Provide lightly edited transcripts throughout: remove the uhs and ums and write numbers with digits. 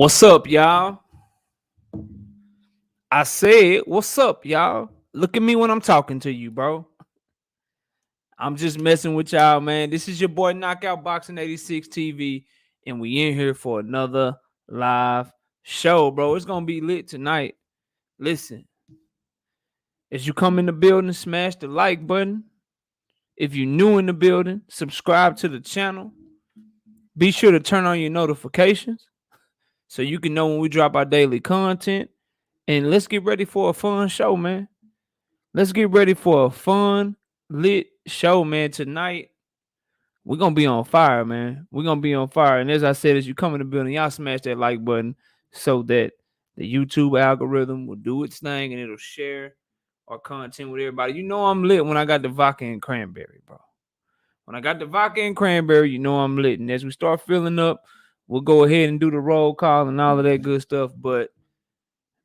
What's up, y'all? I said, what's up, y'all? Look at me when I'm talking to you, bro. I'm just messing with y'all, man. This is your boy Knockout Boxing 86 TV, and we in here for another live show, bro. It's gonna be lit tonight. Listen, as you come in the building, smash the like button. If you're new in the building, subscribe to the channel. Be sure to turn on your notifications so you can know when we drop our daily content. And let's get ready for a fun show, man. Let's get ready for a fun, lit show, man. Tonight, we're going to be on fire, man. We're going to be on fire. And as I said, as you come in the building, y'all smash that like button so that the YouTube algorithm will do its thing and it'll share our content with everybody. You know I'm lit when I got the vodka and cranberry, bro. When I got the vodka and cranberry, you know I'm lit. And as we start filling up, we'll go ahead and do the roll call and all of that good stuff. But,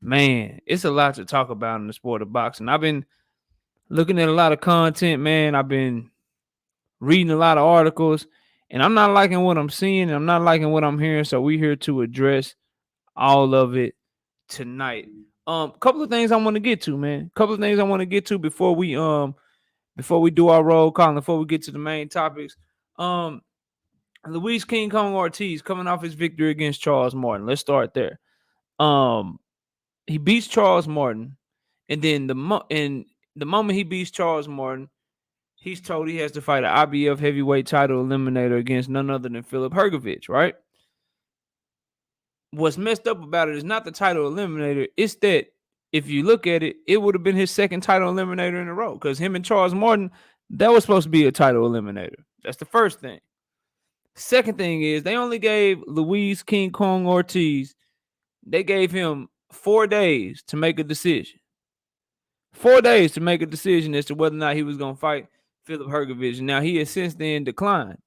man, it's a lot to talk about in the sport of boxing. I've been looking at a lot of content, man. I've been reading a lot of articles, and I'm not liking what I'm seeing, and I'm not liking what I'm hearing. So we're here to address all of it tonight. Couple of things I want to get to, man. Couple of things I want to get to before we do our roll call and before we get to the main topics. Luis King Kong Ortiz coming off his victory against Charles Martin. Let's start there. He beats Charles Martin, and then the moment he beats Charles Martin, he's told he has to fight an IBF heavyweight title eliminator against none other than Filip Hrgovic, right? What's messed up about it is not the title eliminator. It's that if you look at it, it would have been his second title eliminator in a row because him and Charles Martin, that was supposed to be a title eliminator. That's the first thing. Second thing is they only gave Luis King Kong Ortiz, they gave him 4 days to make a decision. 4 days to make a decision as to whether or not he was going to fight Filip Hrgovic. Now, he has since then declined.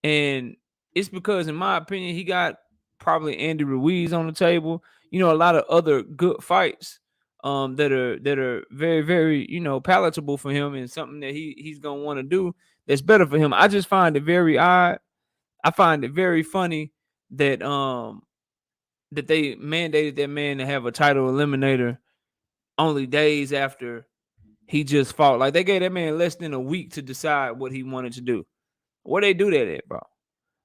And it's because, in my opinion, he got probably Andy Ruiz on the table. You know, a lot of other good fights that are very, very, palatable for him and something that he's going to want to do that's better for him. I just find it very odd. I find it very funny that that they mandated that man to have a title eliminator only days after he just fought. Like, they gave that man less than a week to decide what he wanted to do. Where they do that at, bro?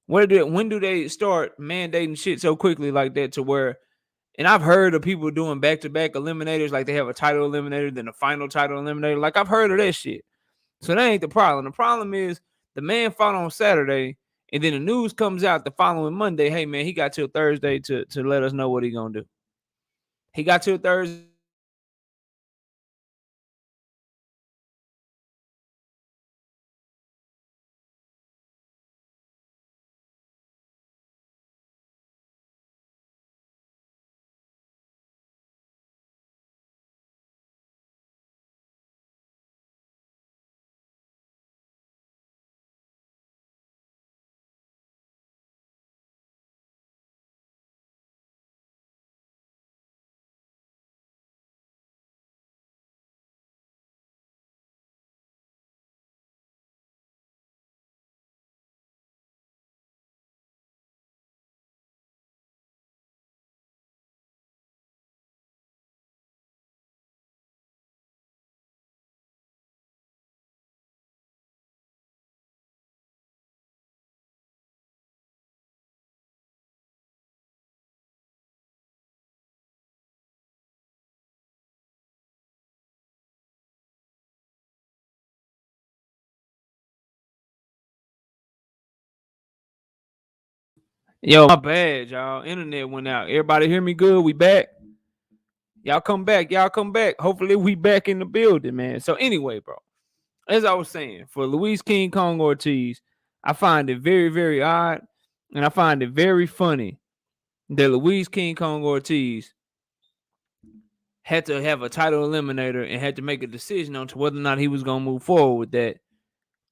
When do they start mandating shit so quickly like that to where, and I've heard of people doing back-to-back eliminators, like they have a title eliminator, then a final title eliminator. Like, I've heard of that shit. So that ain't the problem. The problem is the man fought on Saturday, and then the news comes out the following Monday, hey, man, he got till Thursday to let us know what he gonna do. He got till Thursday. Yo, my bad, y'all. Internet went out. Everybody hear me good? We back? Y'all come back. Y'all come back. Hopefully we back in the building, man. So anyway, bro, as I was saying, for Luis King Kong Ortiz, I find it very, very odd, and I find it very funny that Luis King Kong Ortiz had to have a title eliminator and had to make a decision on to whether or not he was going to move forward with that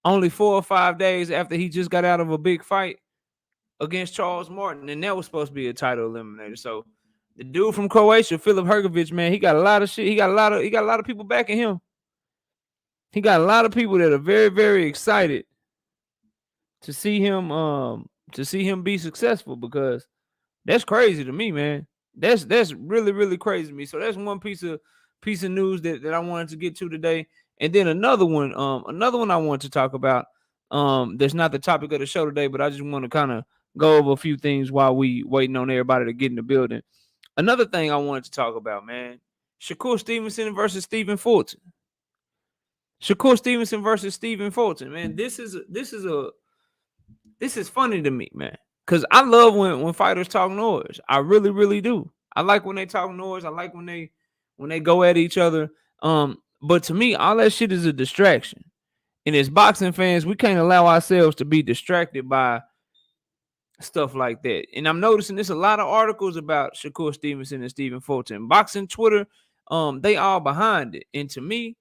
only 4 or 5 days after he just got out of a big fight against Charles Martin, and that was supposed to be a title eliminator. So the dude from Croatia, Filip Hrgovic, man, he got a lot of shit. He got a lot of people backing him. He got a lot of people that are very, very excited to see him be successful because That's crazy to me, man. That's really, really crazy to me. So that's one piece of news that I wanted to get to today. And then another one I want to talk about. That's not the topic of the show today, but I just want to kind of go over a few things while we waiting on everybody to get in the building. Another thing I wanted to talk about, man. Shakur Stevenson versus Stephen Fulton. Shakur Stevenson versus Stephen Fulton, man. This is funny to me, man. Cause I love when fighters talk noise. I really, really do. I like when they talk noise. I like when they go at each other. But to me, all that shit is a distraction. And as boxing fans, we can't allow ourselves to be distracted by stuff like that. And I'm noticing there's a lot of articles about Shakur Stevenson and Stephen Fulton. Boxing Twitter, they all behind it. And to me,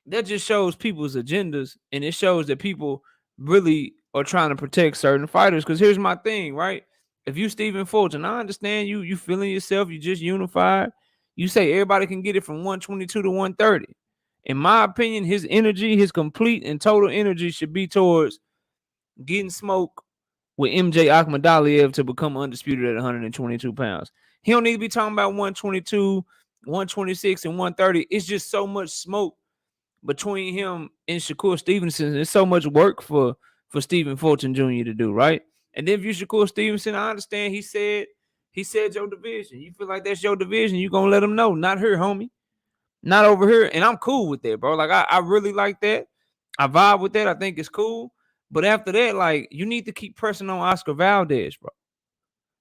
that just shows people's agendas, and it shows that people really are trying to protect certain fighters. Because here's my thing, right? If you Stephen Fulton, I understand you feeling yourself, you just unified. You say everybody can get it from 122 to 130. In my opinion, his energy, his complete and total energy should be towards getting smoke with MJ Akhmadaliev to become undisputed at 122 pounds. He don't need to be talking about 122, 126, and 130. It's just so much smoke between him and Shakur Stevenson. There's so much work for Stephen Fulton Jr. to do, right? And then if you Shakur Stevenson, I understand he said your division. You feel like that's your division, you gonna let him know. Not here, homie. Not over here. And I'm cool with that, bro. Like I really like that. I vibe with that. I think it's cool. But after that, like, you need to keep pressing on Oscar Valdez, bro.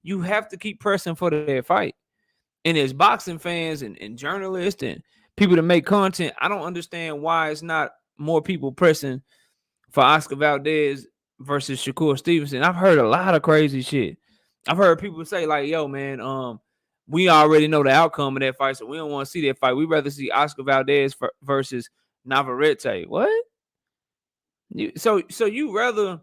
You have to keep pressing for that fight. And as boxing fans and journalists and people that make content, I don't understand why it's not more people pressing for Oscar Valdez versus Shakur Stevenson. I've heard a lot of crazy shit. I've heard people say, like, yo, man, we already know the outcome of that fight, so we don't want to see that fight. We'd rather see Oscar Valdez versus Navarrete. What? So you rather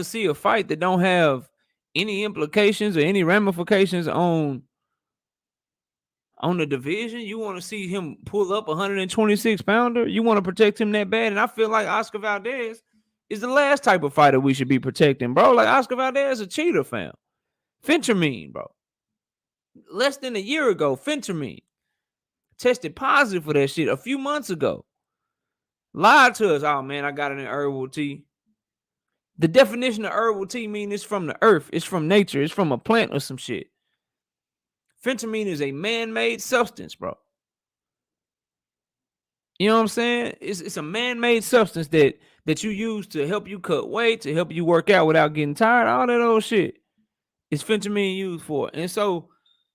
see a fight that don't have any implications or any ramifications on the division? You want to see him pull up 126 pounder? You want to protect him that bad? And I feel like Oscar Valdez is the last type of fighter we should be protecting, bro. Like, Oscar Valdez is a cheater, fam. Fentanyl, bro. Less than a year ago, fentanyl tested positive for that shit a few months ago. Lied to us. Oh, man, I got it in herbal tea. The definition of herbal tea means it's from the earth. It's from nature. It's from a plant or some shit. Fentanyl is a man-made substance, bro. You know what I'm saying? It's a man-made substance that you use to help you cut weight, to help you work out without getting tired. All that old shit is fentanyl used for. And so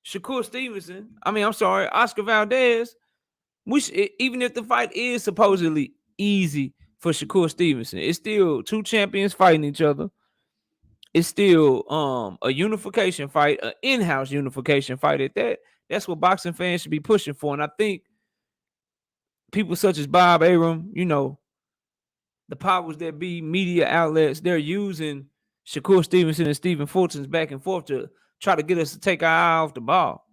Shakur Stevenson, Oscar Valdez, even if the fight is supposedly easy for Shakur Stevenson, it's still two champions fighting each other. It's still a unification fight, an in-house unification fight at that. That's what boxing fans should be pushing for. And I think people such as Bob Arum, the powers that be, media outlets, they're using Shakur Stevenson and Stephen Fulton's back and forth to try to get us to take our eye off the ball,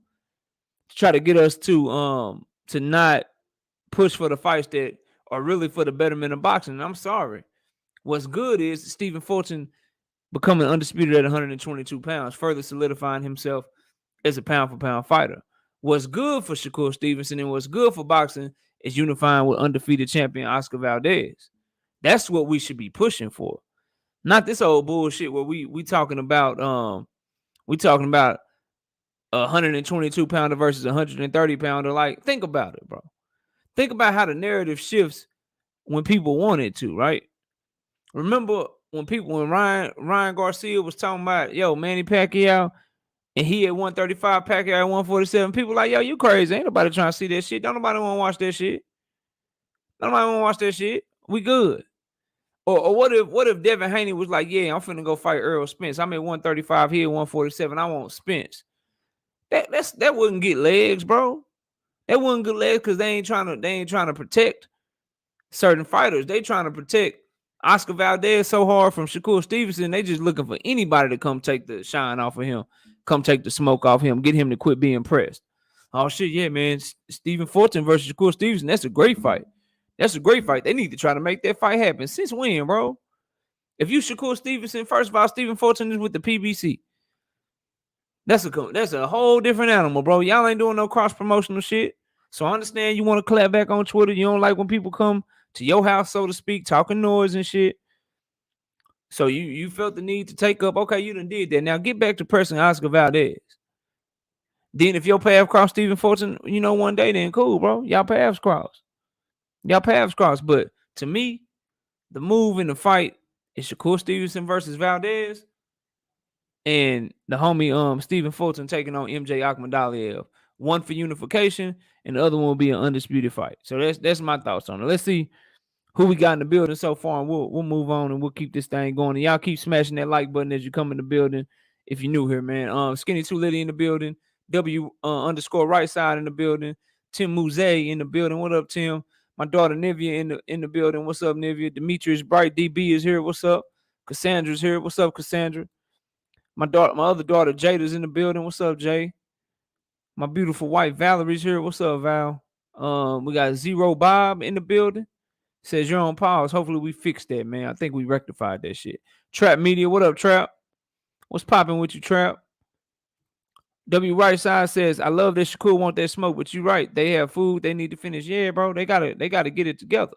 to try to get us to not push for the fights that are really for the betterment of boxing. And I'm sorry. What's good is Stephen Fulton becoming undisputed at 122 pounds, further solidifying himself as a pound-for-pound fighter. What's good for Shakur Stevenson and what's good for boxing is unifying with undefeated champion Oscar Valdez. That's what we should be pushing for. Not this old bullshit where we talking about a 122 pounder versus 130 pounder. Like, think about it, bro. Think about how the narrative shifts when people want it to, right? Remember when Ryan Garcia was talking about, yo, Manny Pacquiao, and he at 135, Pacquiao at 147, people like, yo, you crazy. Ain't nobody trying to see that shit. Don't nobody want to watch that shit. Nobody want to watch that shit. We good. Or what if Devin Haney was like, yeah, I'm finna go fight Earl Spence. I'm at 135, he at 147. I want Spence. That wouldn't get legs, bro. That wouldn't get legs because they ain't trying to protect certain fighters. They trying to protect Oscar Valdez so hard from Shakur Stevenson. They just looking for anybody to come take the shine off of him, come take the smoke off him, get him to quit being pressed. Oh shit, yeah, man. Stephen Fulton versus Shakur Stevenson. That's a great fight. That's a great fight. They need to try to make that fight happen. Since when, bro? If you Shakur Stevenson, first of all, Stephen Fulton is with the PBC. That's a whole different animal, bro. Y'all ain't doing no cross promotional shit. So I understand you want to clap back on Twitter. You don't like when people come to your house, so to speak, talking noise and shit. So you felt the need to take up. Okay, you done did that. Now get back to pressing Oscar Valdez. Then if your path cross Stephen Fulton, one day, then cool, bro. Y'all paths cross. Y'all paths cross. But to me, the move in the fight is Shakur Stevenson versus Valdez, and the homie Stephen Fulton taking on MJ Akhmadaliev. One for unification, and the other one will be an undisputed fight. So that's my thoughts on it. Let's see who we got in the building so far, and we'll move on and we'll keep this thing going. And y'all keep smashing that like button as you come in the building. If you're new here, man. Skinny Too Litty in the building. W underscore right side in the building. Tim Muze in the building. What up, Tim? My daughter Nivea in the building. What's up, Nivea? Demetrius Bright DB is here. What's up? Cassandra's here. What's up, Cassandra? My other daughter Jada's in the building. What's up, Jay? My beautiful wife Valerie's here. What's up, Val? We got Zero Bob in the building. Says you're on pause. Hopefully we fixed that, man. I think we rectified that shit. Trap Media, what up, Trap? What's popping with you, Trap? W Right Side says, I love that Shakur want that smoke, but you're right. They have food. They need to finish. Yeah, bro. They gotta get it together.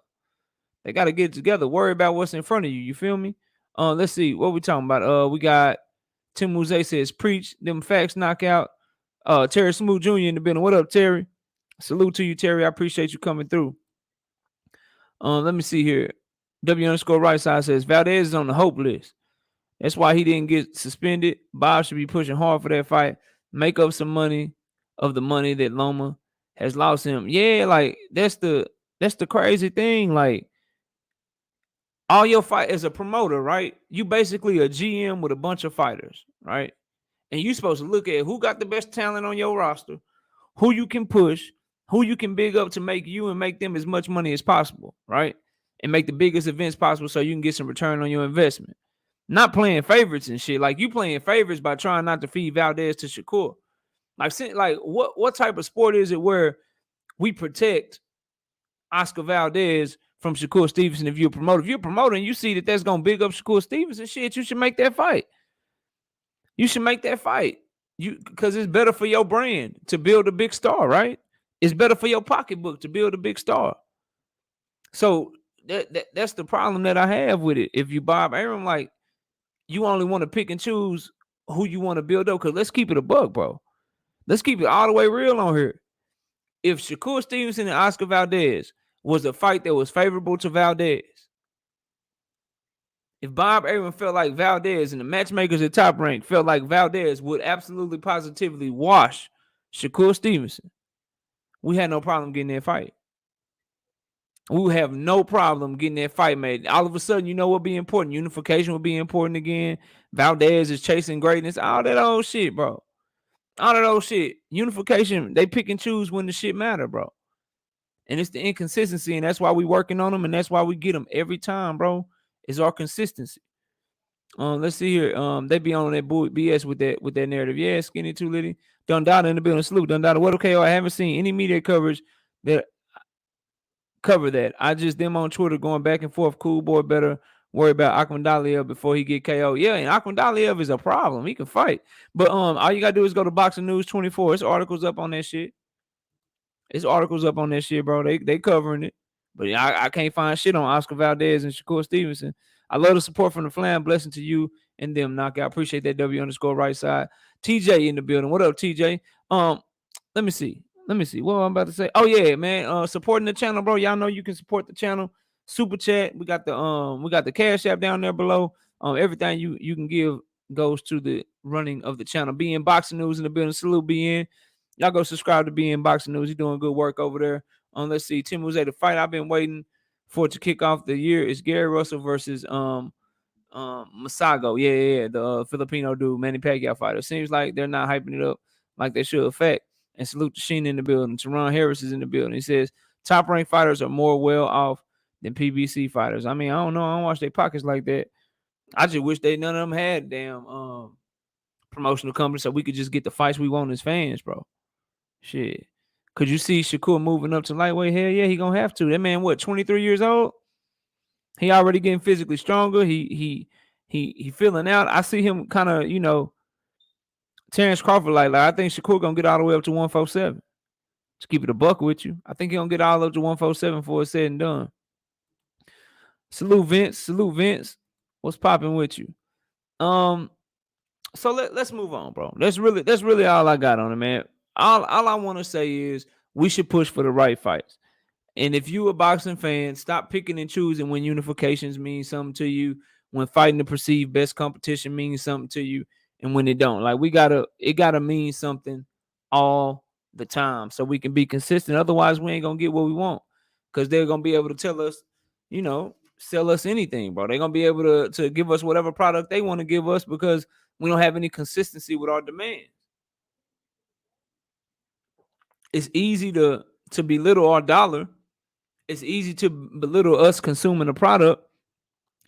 They gotta get it together. Worry about what's in front of you. You feel me? Let's see. What we talking about? We got Tim Muze says, preach them facts, knockout. Terry Smooth Jr. in the building. What up, Terry? Salute to you, Terry. I appreciate you coming through. Let me see here. W underscore right side says Valdez is on the hope list. That's why he didn't get suspended. Bob should be pushing hard for that fight. Make up some money of the money that Loma has lost him. Yeah, like that's the crazy thing. Like all your fight as a promoter, right? You basically a GM with a bunch of fighters, right? And you're supposed to look at who got the best talent on your roster, who you can push, who you can big up to make you and make them as much money as possible, right? And make the biggest events possible so you can get some return on your investment. Not playing favorites and shit. Like you playing favorites by trying not to feed Valdez to Shakur. Like what type of sport is it where we protect Oscar Valdez from Shakur Stevenson if you're a promoter? If you're a promoter and you see that that's going to big up Shakur Stevenson, shit, you should make that fight. You should make that fight. Because it's better for your brand to build a big star, right? It's better for your pocketbook to build a big star. So that's the problem that I have with it. If you Bob Arum, like you only want to pick and choose who you want to build up. Because let's keep it a buck, bro. Let's keep it all the way real on here. If Shakur Stevenson and Oscar Valdez was a fight that was favorable to Valdez, if Bob Arum felt like Valdez and the matchmakers at Top Rank felt like Valdez would absolutely positively wash Shakur Stevenson, we had no problem getting that fight. We would have no problem getting that fight made. All of a sudden, you know what would be important? Unification would be important again. Valdez is chasing greatness. All that old shit, bro. All that old shit. Unification, they pick and choose when the shit matter, bro. And it's the inconsistency, and that's why we working on them, and that's why we get them every time, bro. It's our consistency. Let's see here. They be on that BS with that narrative. Yeah, Skinny Too Litty. Dundada in the building. Salute, Dundada. What okay? I haven't seen any media coverage that cover that. I just them on Twitter going back and forth. Cool boy better worry about Akhmadaliev before he get KO. Yeah, and Akhmadaliev is a problem. He can fight. But all you gotta do is go to Boxing News 24. It's articles up on that shit. It's articles up on that shit, bro. They covering it. But I can't find shit on Oscar Valdez and Shakur Stevenson. I love the support from the Flam. Blessing to you and them, knockout. Appreciate that W underscore right side. TJ in the building. What up, TJ? Let me see. What I'm about to say. Oh yeah, man. Supporting the channel, bro. Y'all know you can support the channel. Super chat. We got the Cash App down there below. Everything you can give goes to the running of the channel. BN Boxing News in the building. Salute BN. Y'all go subscribe to BN Boxing News. He's doing good work over there. Let's see. Tim was at the fight I've been waiting for it to kick off the year. Is Gary Russell versus Masago. Yeah, the Filipino dude, Manny Pacquiao fighter. Seems like they're not hyping it up like they should. Fact. And salute to Sheen in the building. Teron Harris is in the building. He says top ranked fighters are more well off than PBC fighters. I mean, I don't know. I don't watch their pockets like that. I just wish none of them had damn promotional companies so we could just get the fights we want as fans, bro. Shit. Could you see Shakur moving up to lightweight? Hell yeah, he gonna have to. That man, what, 23 years old? He already getting physically stronger. He feeling out. I see him kind of, Terrence Crawford, like I think Shakur gonna get all the way up to 147. To keep it a buck with you, I think he gonna get all up to 147 before it's said and done. Salute Vince. Salute Vince. What's popping with you? So let's move on, bro. That's really all I got on it, man. All I want to say is we should push for the right fights. And if you a boxing fan, stop picking and choosing when unifications mean something to you, when fighting the perceived best competition means something to you, and when it don't. Like it gotta mean something all the time so we can be consistent. Otherwise, we ain't gonna get what we want. Cause they're gonna be able to tell us, sell us anything, bro. They're gonna be able to give us whatever product they want to give us because we don't have any consistency with our demands. It's easy to belittle our dollar. It's easy to belittle us consuming a product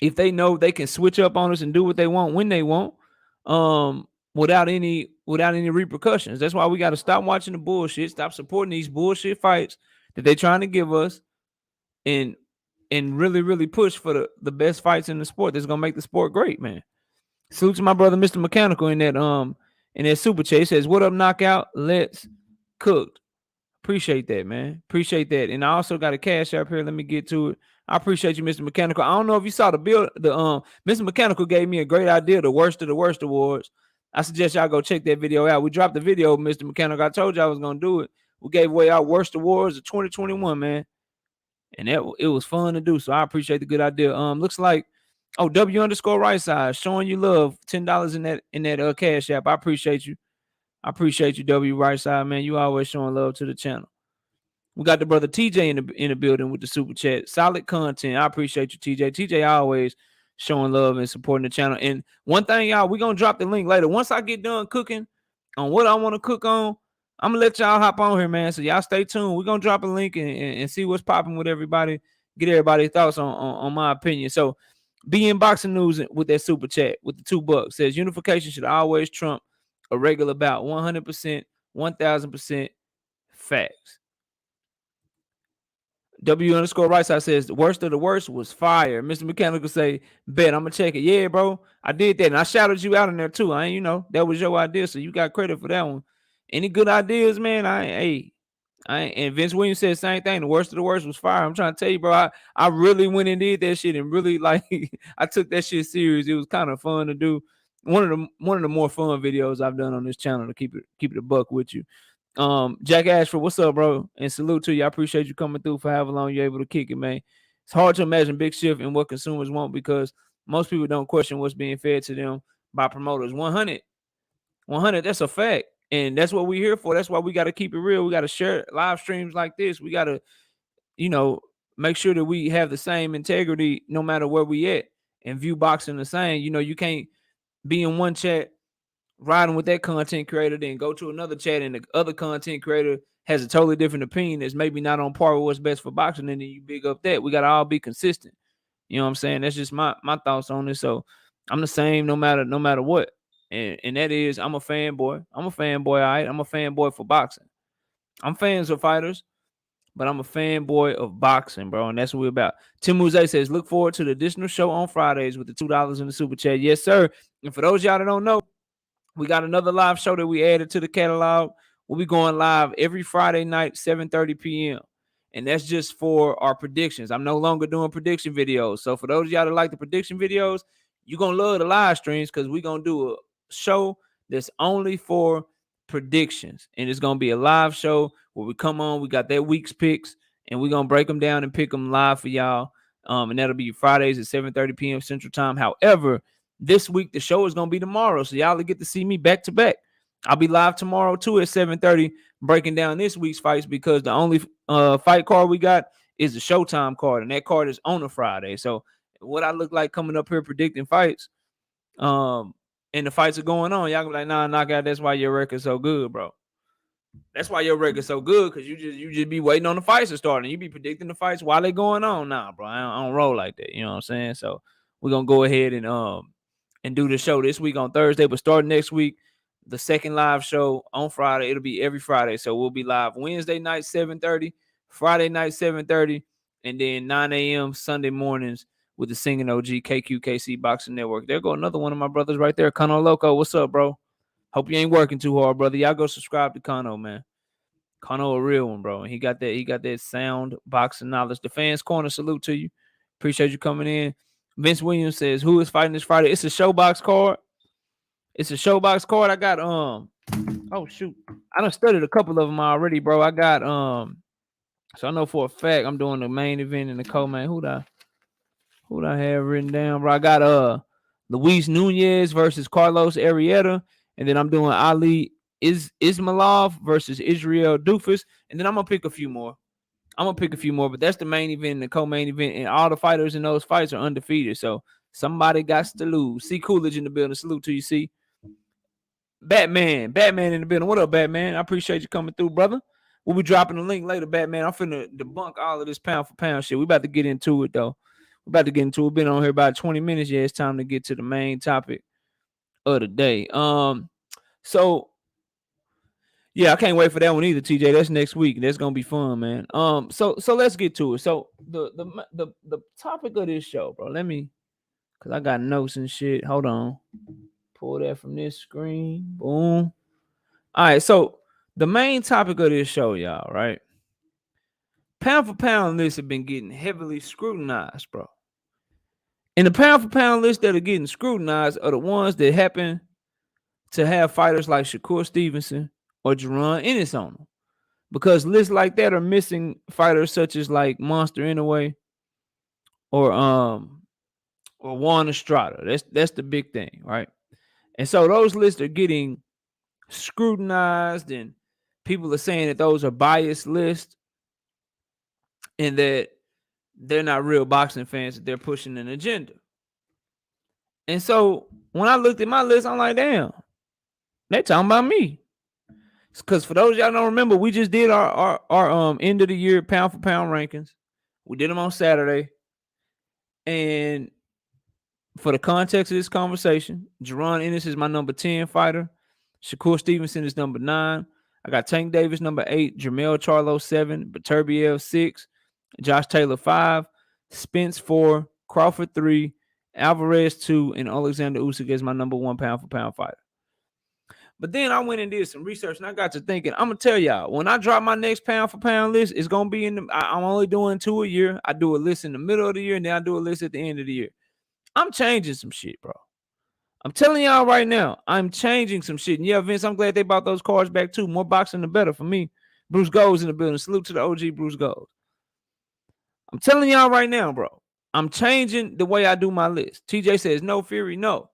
if they know they can switch up on us and do what they want when they want, without any repercussions. That's why we got to stop watching the bullshit, stop supporting these bullshit fights that they're trying to give us, and really push for the best fights in the sport that's gonna make the sport great, man. Salute to my brother, Mr. Mechanical, in that super chat. He says, "What up, knockout? Let's cook." Appreciate that, man. Appreciate that. And I also got a cash app here. Let me get to it. I appreciate you, Mr. Mechanical. I don't know if you saw the bill. Mr. Mechanical gave me a great idea, the worst of the worst awards. I suggest y'all go check that video out. We dropped the video, Mr. Mechanical. I told you I was gonna do it. We gave away our worst awards of 2021, man. And it was fun to do. So I appreciate the good idea. Looks like W_right side showing you love. $10 in that cash app. I appreciate you. I appreciate you, W right side, man. You always showing love to the channel. We got the brother TJ in the building with the super chat. Solid content. I appreciate you, TJ. TJ always showing love and supporting the channel. And one thing, y'all, we're gonna drop the link later. Once I get done cooking on what I want to cook on, I'm gonna let y'all hop on here, man. So y'all stay tuned. We're gonna drop a link and see what's popping with everybody. Get everybody's thoughts on my opinion. So be in boxing news with that super chat with the $2. Says unification should always trump a regular bout. 100%, 1000% facts. W_right side says the worst of the worst was fire. Mr. Mechanical say, bet I'm gonna check it. Yeah, bro. I did that. And I shouted you out in there too. That was your idea. So you got credit for that one. Any good ideas, man? And Vince Williams said the same thing. The worst of the worst was fire. I'm trying to tell you, bro. I really went and did that shit and really I took that shit serious. It was kind of fun to do. One of the more fun videos I've done on this channel to keep it a buck with you. Jack Ashford, what's up, bro? And salute to you. I appreciate you coming through for however long you're able to kick it, man. It's hard to imagine big shift in what consumers want because most people don't question what's being fed to them by promoters. 100, that's a fact. And that's what we're here for. That's why we got to keep it real. We got to share live streams like this. We got to, make sure that we have the same integrity no matter where we at and view boxing the same. You can't be in one chat riding with that content creator, then go to another chat and the other content creator has a totally different opinion that's maybe not on par with what's best for boxing, and then you big up that. We got to all be consistent. You know what I'm saying? That's just my thoughts on this. So I'm the same no matter what. And that is, I'm a fanboy. All right? I'm a fanboy for boxing. I'm fans of fighters, but I'm a fanboy of boxing, bro. And that's what we're about. Tim Muzay says, look forward to the additional show on Fridays with the $2 in the super chat. Yes, sir. And for those y'all that don't know, we got another live show that we added to the catalog. We'll be going live every Friday night, 7:30 p.m. And that's just for our predictions. I'm no longer doing prediction videos. So for those of y'all that like the prediction videos, you're going to love the live streams because we're going to do a show that's only for predictions. And it's going to be a live show where we come on, we got that week's picks, and we're going to break them down and pick them live for y'all. And that'll be Fridays at 7:30 p.m. Central Time. However, this week, the show is going to be tomorrow. So y'all will get to see me back to back. I'll be live tomorrow, too, at 7:30, breaking down this week's fights because the only fight card we got is the Showtime card, and that card is on a Friday. So what I look like coming up here predicting fights, and the fights are going on, y'all be like, nah, knockout, that's why your record's so good, bro. That's why your record's so good, because you just be waiting on the fights to start, and you be predicting the fights while they going on. Nah, bro, I don't roll like that. You know what I'm saying? So we're going to go ahead and do the show this week on Thursday, but starting next week, the second live show on Friday. It'll be every Friday. So we'll be live Wednesday night, 7:30, Friday night, 7:30, and then 9 a.m. Sunday mornings with the singing OG KQKC Boxing Network. There go another one of my brothers right there, Cano Loco. What's up, bro? Hope you ain't working too hard, brother. Y'all go subscribe to Kano, man. Kano a real one, bro. And he got that sound boxing knowledge. The fans corner, salute to you. Appreciate you coming in. Vince Williams says, who is fighting this Friday? It's a showbox card. It's a showbox card. I got oh shoot. I done studied a couple of them already, bro. I got so I know for a fact I'm doing the main event and the co-main. Who I have written down, bro? I got Luis Nunez versus Carlos Arrieta, and then I'm doing Ali Ismailov versus Israel Dufus, and then I'm gonna pick a few more. But that's the main event and the co-main event, and all the fighters in those fights are undefeated. So somebody got to lose. See Coolidge in the building. Salute to you, see. Batman in the building. What up, Batman? I appreciate you coming through, brother. We'll be dropping the link later, Batman. I'm finna debunk all of this pound for pound shit. We about to get into it, though. We've been on here about 20 minutes. Yeah, it's time to get to the main topic of the day. So yeah, I can't wait for that one either, TJ. That's next week. That's gonna be fun, man. So let's get to it. So the topic of this show, bro. Cause I got notes and shit. Hold on. Pull that from this screen. Boom. All right, so the main topic of this show, y'all, right? Pound for pound lists have been getting heavily scrutinized, bro. And the pound for pound lists that are getting scrutinized are the ones that happen to have fighters like Shakur Stevenson or Jaron Ennis on them. Because lists like that are missing fighters such as like Monster Inouye or Juan Estrada. That's the big thing, right? And so those lists are getting scrutinized, and people are saying that those are biased lists and that they're not real boxing fans, that they're pushing an agenda. And so when I looked at my list, I'm like, damn, they talking about me. Because for those y'all don't remember, we just did our end of the year pound for pound rankings. We did them on Saturday. And for the context of this conversation, Jaron Ennis is my number 10 fighter. Shakur Stevenson is number 9. I got Tank Davis number 8, Jermell Charlo 7, Beterbiev 6, Josh Taylor 5, Spence 4, Crawford 3, Alvarez 2, and Alexander Usyk is my number 1 pound for pound fighter. But then I went and did some research, and I got to thinking, I'm gonna tell y'all, when I drop my next pound for pound list, it's gonna be I'm only doing 2 a year. I do a list in the middle of the year, and then I do a list at the end of the year. I'm changing some shit, bro. I'm telling y'all right now, I'm changing some shit. And yeah, Vince, I'm glad they bought those cards back too. More boxing, the better for me. Bruce Gold's in the building. Salute to the OG Bruce Gold. I'm telling y'all right now, bro. I'm changing the way I do my list. TJ says no Fury, no.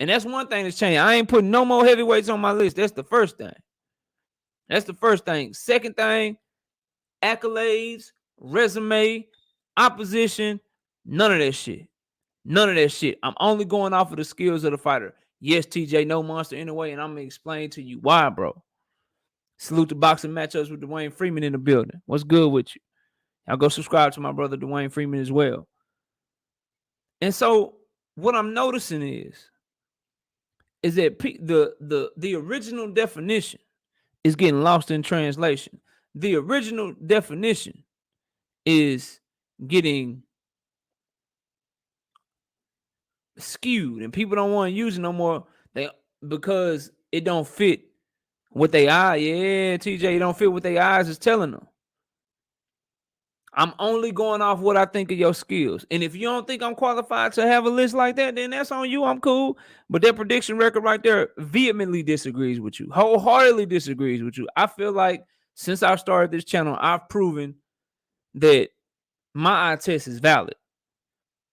And that's one thing that's changing. I ain't putting no more heavyweights on my list. That's the first thing. Second thing, accolades, resume, opposition, none of that shit. I'm only going off of the skills of the fighter. Yes, TJ, no Monster Inouye, and I'm going to explain to you why, bro. Salute to Boxing Matchups with Dwayne Freeman in the building. What's good with you? I'll go subscribe to my brother Dwayne Freeman as well. And so what I'm noticing is that the original definition is getting lost in translation. The original definition is getting skewed, and people don't want to use it no more. Because it don't fit what they eye. Yeah, TJ, it don't fit what their eyes is telling them. I'm only going off what I think of your skills. And if you don't think I'm qualified to have a list like that, then that's on you. I'm cool. But that prediction record right there vehemently disagrees with you. Wholeheartedly disagrees with you. I feel like since I started this channel, I've proven that my eye test is valid.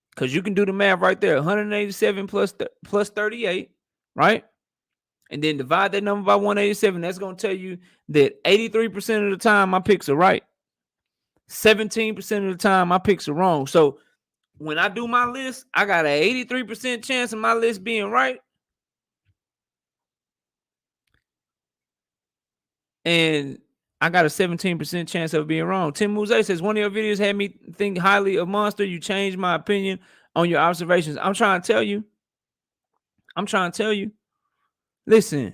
Because you can do the math right there. 187 plus 38, right? And then divide that number by 187. That's going to tell you that 83% of the time my picks are right. 17% of the time my picks are wrong. So when I do my list, I got an 83% chance of my list being right. And I got a 17% chance of being wrong. Tim Mouze says, one of your videos had me think highly of Monster. You changed my opinion on your observations. I'm trying to tell you. Listen,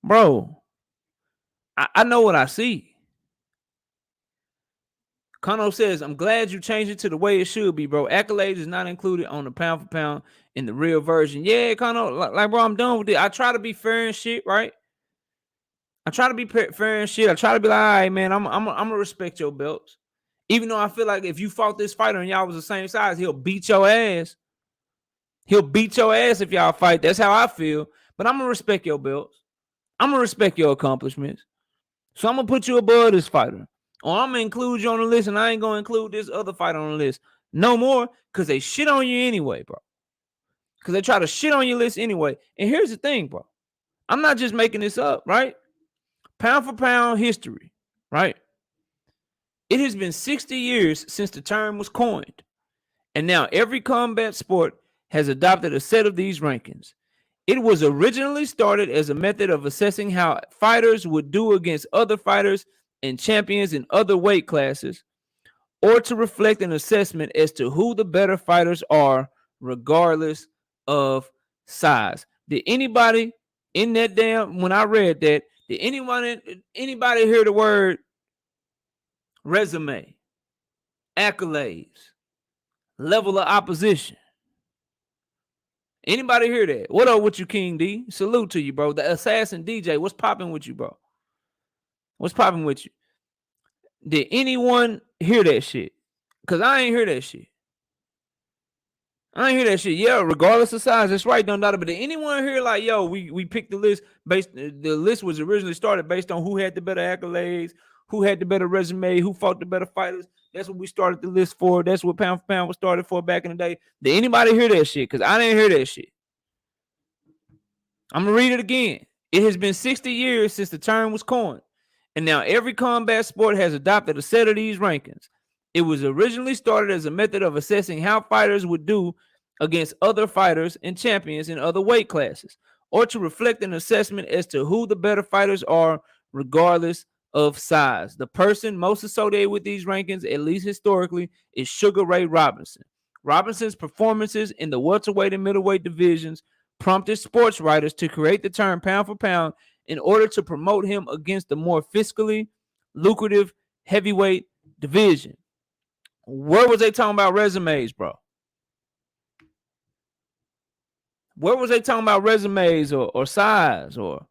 bro, I know what I see. Kano says, I'm glad you changed it to the way it should be, bro. Accolades is not included on the pound for pound in the real version. Yeah, Kano, like bro, I'm done with it. I try to be fair and shit, right? I try to be fair and shit. I try to be like, all right, man, I'm gonna respect your belts. Even though I feel like if you fought this fighter and y'all was the same size, he'll beat your ass. He'll beat your ass if y'all fight. That's how I feel. But I'm gonna respect your belts. I'm gonna respect your accomplishments. So I'm gonna put you above this fighter. Or I'm gonna include you on the list, and I ain't gonna include this other fighter on the list. No more, because they shit on you anyway, bro. Because they try to shit on your list anyway. And here's the thing, bro. I'm not just making this up, right? Pound for pound history, right? It has been 60 years since the term was coined. And now every combat sport has adopted a set of these rankings. It was originally started as a method of assessing how fighters would do against other fighters and champions in other weight classes, or to reflect an assessment as to who the better fighters are, regardless of size. Did anybody in that when I read that, did anybody hear the word resume, accolades, level of opposition? Anybody hear that? What up with you, King D? Salute to you, bro. The assassin DJ, what's popping with you, bro? What's popping with you? Did anyone hear that shit? Because I ain't hear that shit. Yeah, regardless of size. That's right, don't doubt it. But did anyone hear like, yo, we picked the list based, the list was originally started based on who had the better accolades, who had the better resume, who fought the better fighters. That's what we started the list for. That's what pound for pound was started for back in the day. Did anybody hear that shit? Because I didn't hear that shit. I'm going to read it again. It has been 60 years since the term was coined, and now every combat sport has adopted a set of these rankings. It was originally started as a method of assessing how fighters would do against other fighters and champions in other weight classes, or to reflect an assessment as to who the better fighters are, regardless of size. The person most associated with these rankings, at least historically, is Sugar Ray Robinson. Robinson's performances in the welterweight and middleweight divisions prompted sports writers to create the term pound for pound in order to promote him against the more fiscally lucrative heavyweight division. Where was they talking about resumes, bro? Where was they talking about resumes or size or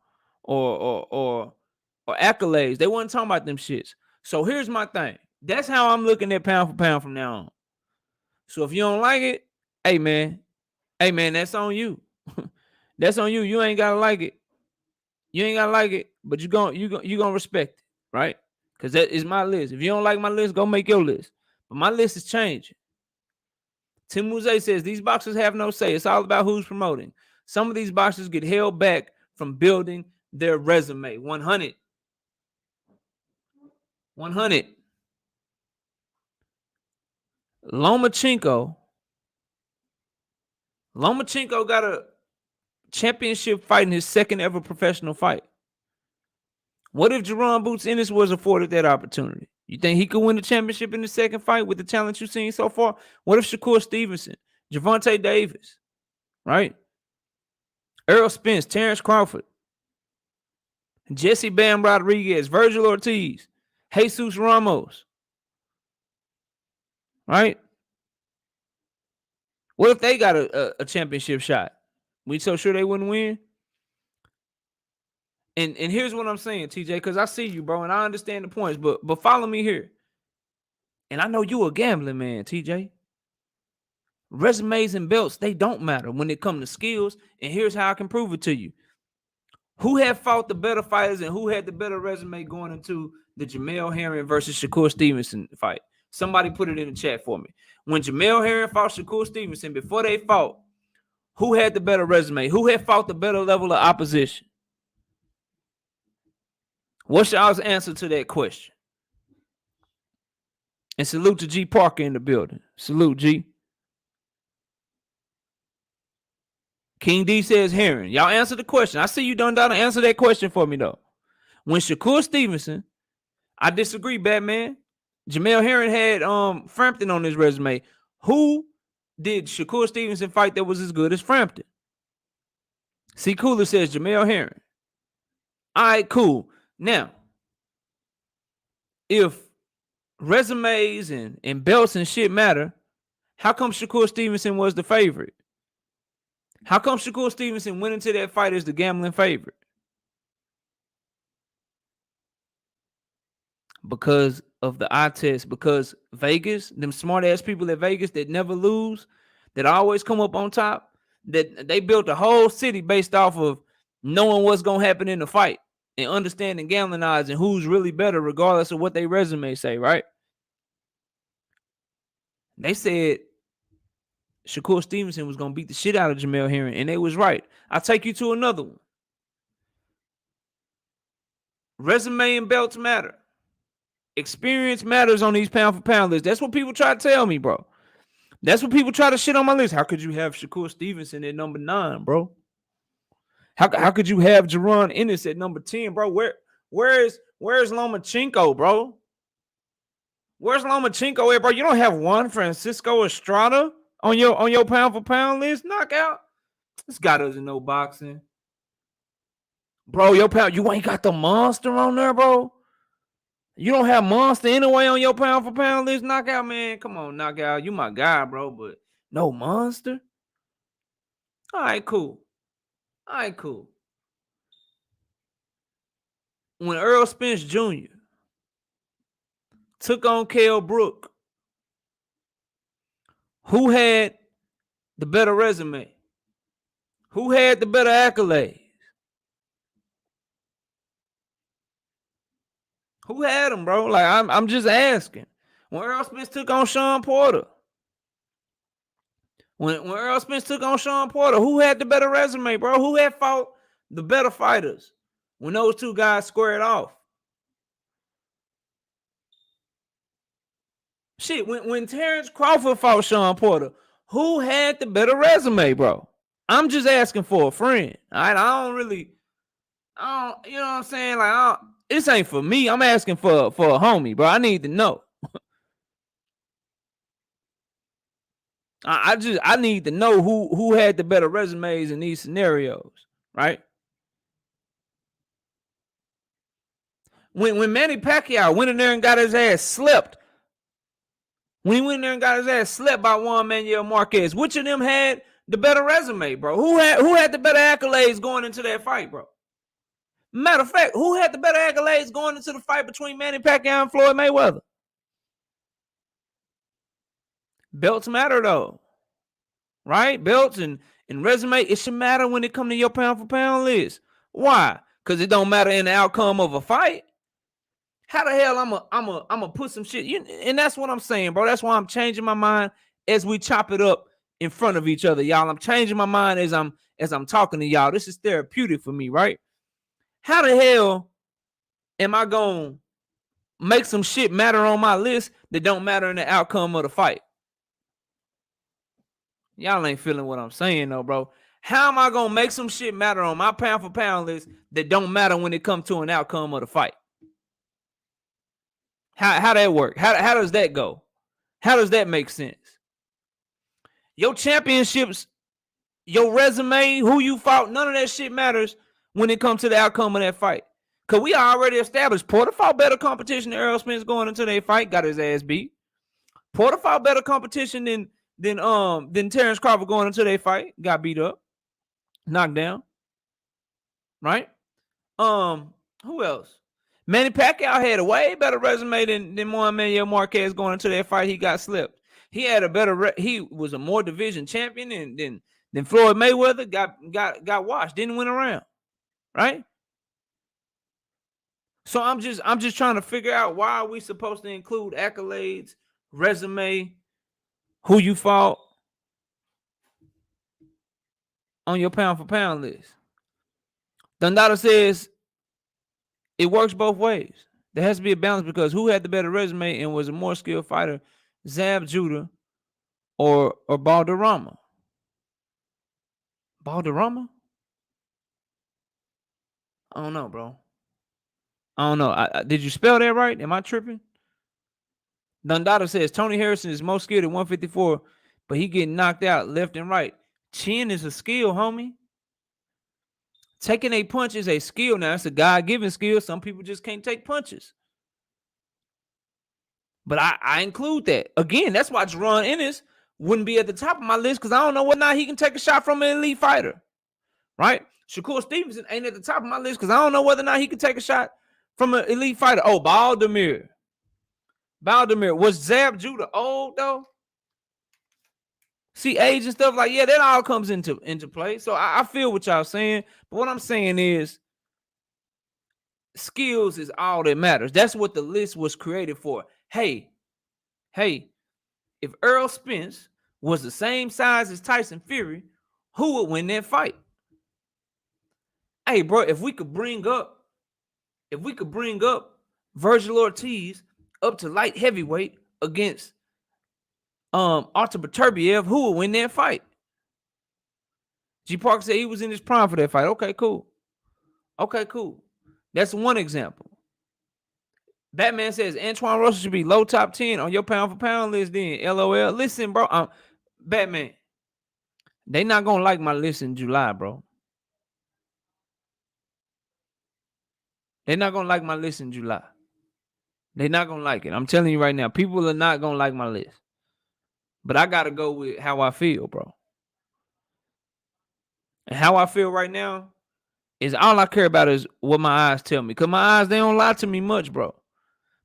accolades? They weren't talking about them shits. So here's my thing. That's how I'm looking at pound for pound from now on. So if you don't like it, hey man, that's on you. That's on you. You ain't gotta like it. But you gonna respect it, right? Because that is my list. If you don't like my list, go make your list. But my list is changing. Tim Mouze says these boxers have no say. It's all about who's promoting. Some of these boxers get held back from building their resume. 100. Lomachenko got a championship fight in his second ever professional fight. What if Jaron Boots Ennis was afforded that opportunity? You think he could win the championship in the second fight with the talent you've seen so far? What if Shakur Stevenson, Gervonta Davis, right? Errol Spence, Terrence Crawford, Jesse Bam Rodriguez, Virgil Ortiz, Jesus Ramos, right? What if they got a championship shot? We so sure they wouldn't win? And here's what I'm saying, TJ, because I see you, bro, and I understand the points, but follow me here. And I know you a gambling man, TJ. Resumes and belts, they don't matter when it comes to skills. And here's how I can prove it to you. Who had fought the better fighters and who had the better resume going into the Jamel Herring versus Shakur Stevenson fight? Somebody put it in the chat for me. When Jamel Herring fought Shakur Stevenson, before they fought, who had the better resume? Who had fought the better level of opposition? What's y'all's answer to that question? And salute to G Parker in the building. Salute, G. King D says Herring. Y'all answer the question. I see you done to answer that question for me, though. When Shakur Stevenson, I disagree, Batman. Jamel Herring had Frampton on his resume. Who did Shakur Stevenson fight that was as good as Frampton? C. Cooler says Jamel Herring. All right, cool. Now, if resumes and belts and shit matter, how come Shakur Stevenson was the favorite? How come Shakur Stevenson went into that fight as the gambling favorite? Because of the eye test, because Vegas, them smart ass people at Vegas that never lose, that always come up on top, that they built a whole city based off of knowing what's gonna happen in the fight and understanding gambling odds and who's really better, regardless of what their resume say, right? They said Shakur Stevenson was gonna beat the shit out of Jamel Herring, and they was right. I'll take you to another one. Resume and belts matter. Experience matters on these pound for pound lists. That's what people try to tell me, bro. That's what people try to shit on my list. How could you have Shakur Stevenson at number 9, bro? How could you have Jaron Ennis at number 10, bro? Where's Lomachenko, bro? Where's Lomachenko at, bro? You don't have Juan Francisco Estrada on your pound for pound list. Knockout. This guy doesn't know boxing, bro. You ain't got the monster on there, bro. You don't have Monster anyway on your pound for pound list. Knockout, man. Come on, Knockout. You my guy, bro, but no Monster. All right, cool. When Earl Spence Jr. took on Kell Brook, who had the better resume? Who had the better accolades? Who had him, bro? Like, I'm just asking. When Earl Spence took on Sean Porter, when Earl Spence took on Sean Porter, who had the better resume, bro? Who had fought the better fighters when those two guys squared off? Shit, when Terrence Crawford fought Sean Porter, who had the better resume, bro? I'm just asking for a friend. All right, you know what I'm saying? Like, this ain't for me. I'm asking for a homie, bro. I need to know. I need to know who had the better resumes in these scenarios, right? When Manny Pacquiao went in there and got his ass slept, when he went in there and got his ass slept by Juan Manuel Marquez, which of them had the better resume, bro? Who had the better accolades going into that fight, bro? Matter of fact, who had the better accolades going into the fight between Manny Pacquiao and Floyd Mayweather? Belts matter though, right? Belts and resume, it should matter when it comes to your pound for pound list. Why? Because it don't matter in the outcome of a fight. How the hell I'm a put some shit? And that's what I'm saying, bro. That's why I'm changing my mind as we chop it up in front of each other, y'all. I'm changing my mind as I'm talking to y'all. This is therapeutic for me, right? How the hell am I gonna make some shit matter on my list that don't matter in the outcome of the fight? Y'all ain't feeling what I'm saying though, bro. How am I gonna make some shit matter on my pound for pound list that don't matter when it comes to an outcome of the fight? How that work? How does that go? How does that make sense? Your championships, your resume, who you fought, none of that shit matters when it comes to the outcome of that fight. Cause we already established Porter fought better competition than Earl Spence going into that fight, got his ass beat. Porter fought better competition than Terrence Crawford going into that fight, got beat up, knocked down. Right? Who else? Manny Pacquiao had a way better resume than Juan Manuel Marquez going into that fight. He got slipped. He had a better. He was a more division champion than Floyd Mayweather. Got washed. Didn't win a round. Right. So I'm just trying to figure out, why are we supposed to include accolades, resume, who you fought on your pound for pound list? Dundada says it works both ways. There has to be a balance, because who had the better resume and was a more skilled fighter, Zab Judah or Balderrama? Balderrama? I don't know, bro. I don't know. Did you spell that right? Am I tripping? Dundada says Tony Harrison is most skilled at 154, but he getting knocked out left and right. Chin is a skill, homie. Taking a punch is a skill. Now, it's a God-given skill. Some people just can't take punches. But I include that. Again, that's why Jaron Ennis wouldn't be at the top of my list, because I don't know whether or not he can take a shot from an elite fighter. Right? Shakur Stevenson ain't at the top of my list because I don't know whether or not he can take a shot from an elite fighter. Oh, Baldemir. Was Zab Judah old though? See, age and stuff like, yeah, that all comes into play. So I feel what y'all saying. But what I'm saying is skills is all that matters. That's what the list was created for. Hey, if Earl Spence was the same size as Tyson Fury, who would win that fight? Hey, bro, if we could bring up Virgil Ortiz up to light heavyweight against Artur Beterbiev, who would win that fight? G Park said he was in his prime for that fight. Okay, cool. That's one example. Batman says Antoine Russell should be low top 10 on your pound for pound list then. LOL. Listen, bro. Batman. They not gonna like my list in July, bro. They're not gonna like my list in July. They're not gonna like it. I'm telling you right now, people are not gonna like my list. But I gotta go with how I feel, bro. And how I feel right now is all I care about is what my eyes tell me. Because my eyes, they don't lie to me much, bro.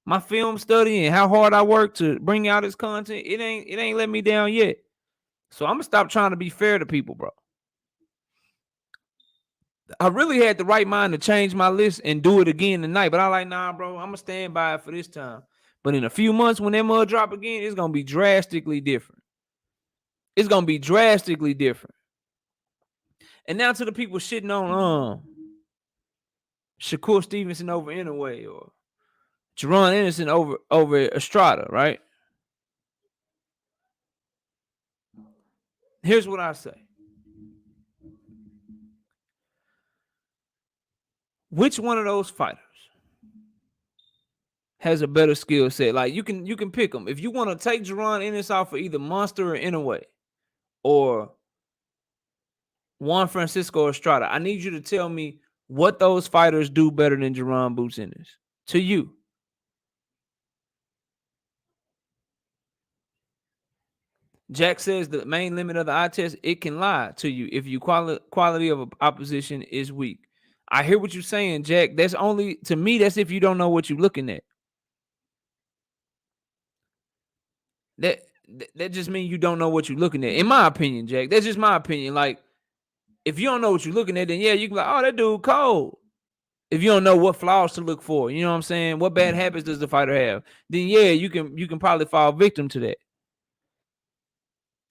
My film study and how hard I work to bring out this content, it ain't let me down yet. So I'm gonna stop trying to be fair to people, bro. I really had the right mind to change my list and do it again tonight, but I like, nah, bro, I'm gonna stand by it for this time. But in a few months, when that mud drop again, it's gonna be drastically different. It's gonna be drastically different. And now to the people shitting on Shakur Stevenson over Inoue or Jaron Ennis over Estrada, right? Here's what I say. Which one of those fighters has a better skill set? Like you can pick them. If you want to take Jaron Ennis off for either Monster or Inoue or Juan Francisco Estrada, I need you to tell me what those fighters do better than Jaron Boots Ennis to you. Jack says the main limit of the eye test, it can lie to you if your quality of opposition is weak. I hear what you're saying, Jack. That's only, to me, that's if you don't know what you're looking at. That just means you don't know what you're looking at. In my opinion, Jack, that's just my opinion. Like, if you don't know what you're looking at, then yeah, you can be like, oh, that dude cold. If you don't know what flaws to look for, you know what I'm saying? What bad habits does the fighter have? Then yeah, you can probably fall victim to that.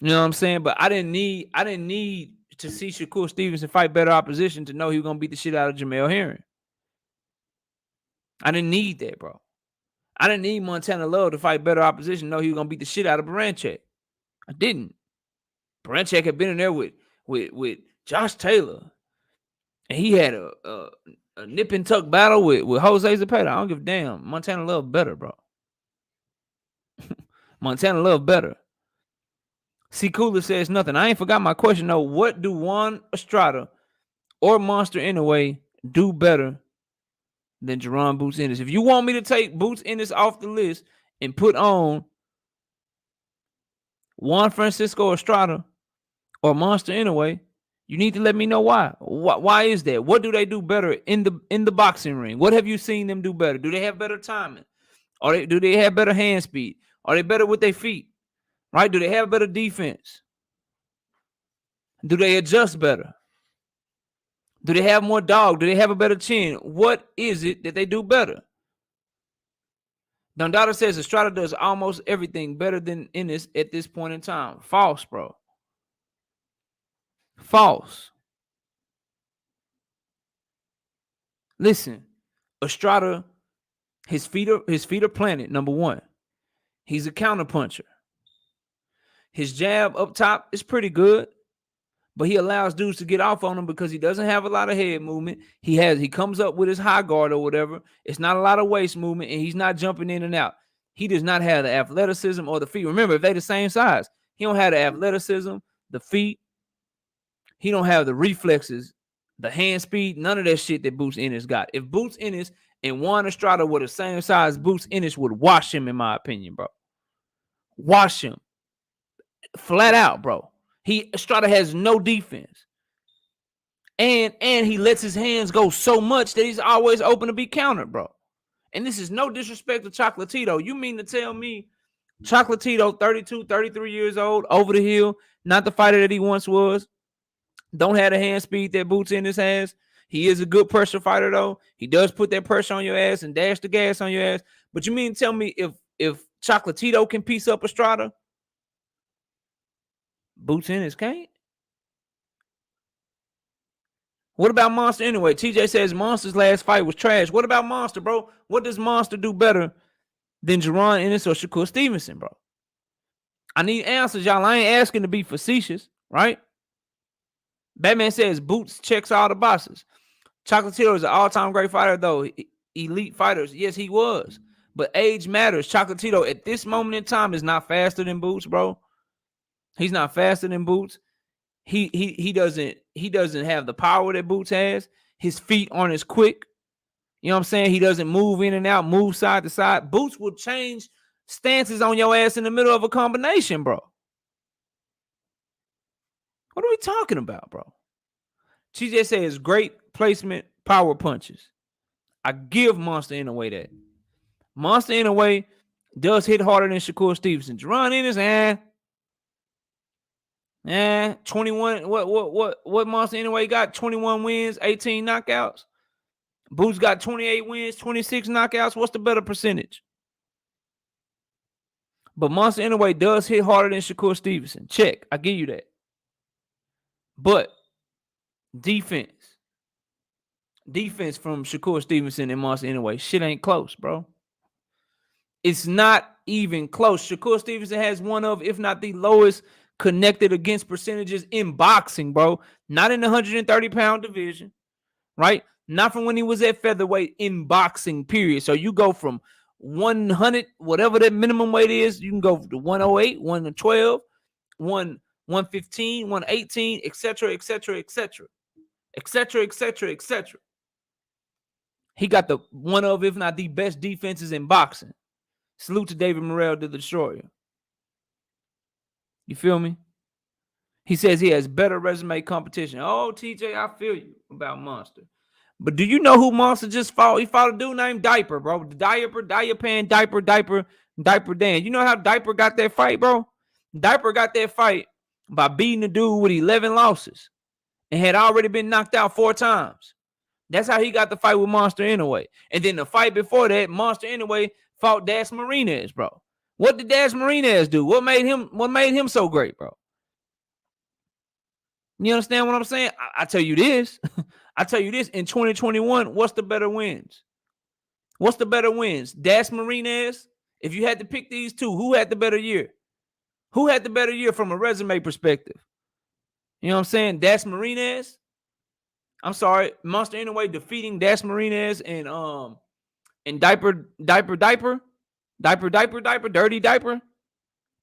You know what I'm saying? But I didn't need to see Shakur Stevenson fight better opposition to know he was gonna beat the shit out of Jamel Herring. I didn't need that, bro. I didn't need Montana Love to fight better opposition to know he was gonna beat the shit out of Baranchek. I didn't. Baranchek had been in there with Josh Taylor, and he had a nip and tuck battle with Jose Zepeda. I don't give a damn. Montana Love better, bro. Montana Love better. C. Cooler says nothing. I ain't forgot my question though. What do Juan Estrada or Monster Inoue do better than Jaron Boots Ennis? If you want me to take Boots Ennis off the list and put on Juan Francisco Estrada or Monster Inoue, you need to let me know why. Why is that? What do they do better in the boxing ring? What have you seen them do better? Do they have better timing? Or do they have better hand speed? Are they better with their feet? Right? Do they have better defense? Do they adjust better? Do they have more dog? Do they have a better chin? What is it that they do better? Dondada says Estrada does almost everything better than Ennis at this point in time. False, bro. False. Listen, Estrada, his feet are planted, number one. He's a counterpuncher. His jab up top is pretty good, but he allows dudes to get off on him because he doesn't have a lot of head movement. He comes up with his high guard or whatever. It's not a lot of waist movement, and he's not jumping in and out. He does not have the athleticism or the feet. Remember, if they're the same size, he don't have the athleticism, the feet. He don't have the reflexes, the hand speed, none of that shit that Boots Ennis got. If Boots Ennis And Juan Estrada with the same size boots, Ennis would wash him, in my opinion, bro. Wash him. Flat out, bro. Estrada has no defense. And he lets his hands go so much that he's always open to be countered, bro. And this is no disrespect to Chocolatito. You mean to tell me Chocolatito, 32, 33 years old, over the hill, not the fighter that he once was, don't have the hand speed that Boots Ennis has? He is a good pressure fighter, though. He does put that pressure on your ass and dash the gas on your ass. But you mean to tell me if Chocolatito can piece up Estrada, Boots Ennis can't? What about Monster anyway? TJ says Monster's last fight was trash. What about Monster, bro? What does Monster do better than Jaron Ennis or Shakur Stevenson, bro? I need answers, y'all. I ain't asking to be facetious, right? Batman says Boots checks all the boxes. Chocolatito is an all-time great fighter, though. Elite fighters, yes, he was. But age matters. Chocolatito at this moment in time is not faster than Boots, bro. He's not faster than Boots. He doesn't have the power that Boots has. His feet aren't as quick. You know what I'm saying? He doesn't move in and out, move side to side. Boots will change stances on your ass in the middle of a combination, bro. What are we talking about, bro? TJ says great placement, power punches. I give Monster Inoue that. Monster Inoue does hit harder than Shakur Stevenson. Jaron Ennis, 21. What Monster Inoue got? 21 wins, 18 knockouts. Boots got 28 wins, 26 knockouts. What's the better percentage? But Monster Inoue does hit harder than Shakur Stevenson. Check. I give you that. But defense from Shakur Stevenson and Monster Inoue, shit ain't close, bro. It's not even close. Shakur Stevenson has one of, if not the lowest connected against percentages in boxing, bro. Not in the 130-pound division, right? Not from when he was at featherweight in boxing, period. So you go from 100, whatever that minimum weight is, you can go to 108, 112, 115, 118, etc., etc., etc., etc., etc., etc. He got the one of, if not the best defenses in boxing. Salute to David Morrell, the Destroyer. You feel me? He says he has better resume competition. Oh, TJ, I feel you about Monster. But do you know who Monster just fought? He fought a dude named Diaper, bro. Diaper Dan. You know how Diaper got that fight, bro? Diaper got that fight by beating the dude with 11 losses and had already been knocked out 4 times. That's how he got the fight with Monster Inoue. And then the fight before that, Monster Inoue fought Das Marinez, bro. What did Das Marinez do? What made him so great, bro? You understand what I'm saying? I tell you this. I tell you this. In 2021, what's the better wins? What's the better wins? Das Marinez? If you had to pick these two, who had the better year? Who had the better year from a resume perspective? You know what I'm saying? Das Marinez? I'm sorry, Monster Inoue defeating Das Marinez and Dirty Diaper,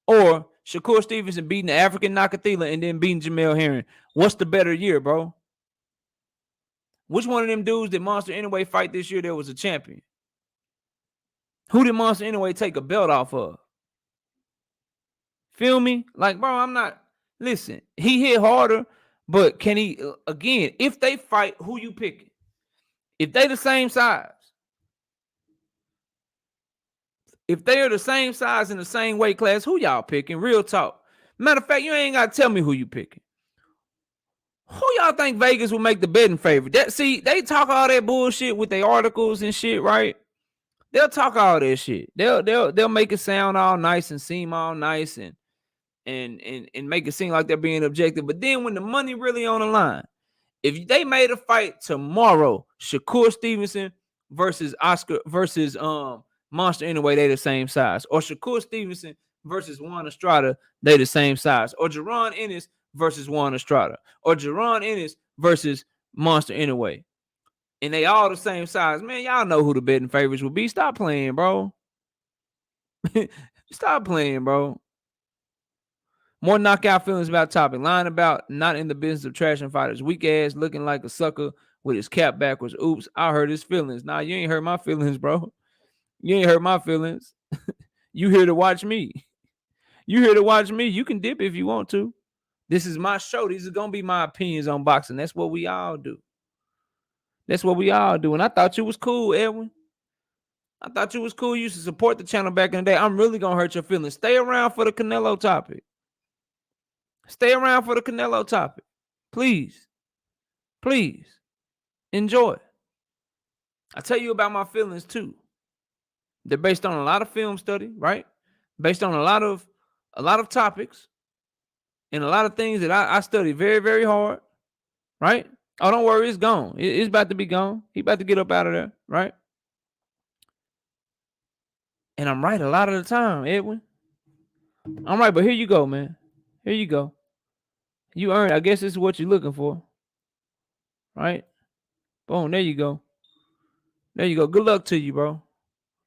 or Shakur Stevenson beating the African Nakathila and then beating Jamel Herring. What's the better year, bro? Which one of them dudes did Monster Inoue fight this year that was a champion? Who did Monster Inoue take a belt off of? Feel me? Like, bro, I'm not. Listen, he hit harder, but can he, again, if they fight, who you picking? If they the same size, if they are the same size in the same weight class, who y'all picking? Real talk. Matter of fact, you ain't got to tell me who you picking. Who y'all think Vegas will make the betting favorite? See, they talk all that bullshit with their articles and shit, right? They'll talk all that shit. They'll make it sound all nice and seem all nice and make it seem like they're being objective. But then when the money really on the line, if they made a fight tomorrow, Shakur Stevenson versus Monster Inoue, they the same size. Or Shakur Stevenson versus Juan Estrada, they the same size. Or Jaron Ennis versus Juan Estrada. Or Jaron Ennis versus Monster Inoue. And they all the same size. Man, y'all know who the betting favorites will be. Stop playing, bro. Stop playing, bro. More knockout feelings about topic. Lying about not in the business of trashing fighters. Weak ass looking like a sucker with his cap backwards. Oops, I hurt his feelings. Nah, you ain't hurt my feelings, bro. You ain't hurt my feelings. You here to watch me. You here to watch me. You can dip if you want to. This is my show. These are gonna be my opinions on boxing. That's what we all do. That's what we all do. And I thought you was cool, Edwin. I thought you was cool. You used to support the channel back in the day. I'm really gonna hurt your feelings. Stay around for the Canelo topic. Stay around for the Canelo topic. Please. Please. Enjoy. I tell you about my feelings too. They're based on a lot of film study, right? Based on a lot of topics and a lot of things that I study very, very hard, right? Oh, don't worry, it's gone. It's about to be gone. He about to get up out of there, right? And I'm right a lot of the time, Edwin. I'm right, but here you go, man. Here you go. You earned. I guess this is what you're looking for, right? Boom. There you go. There you go. Good luck to you, bro.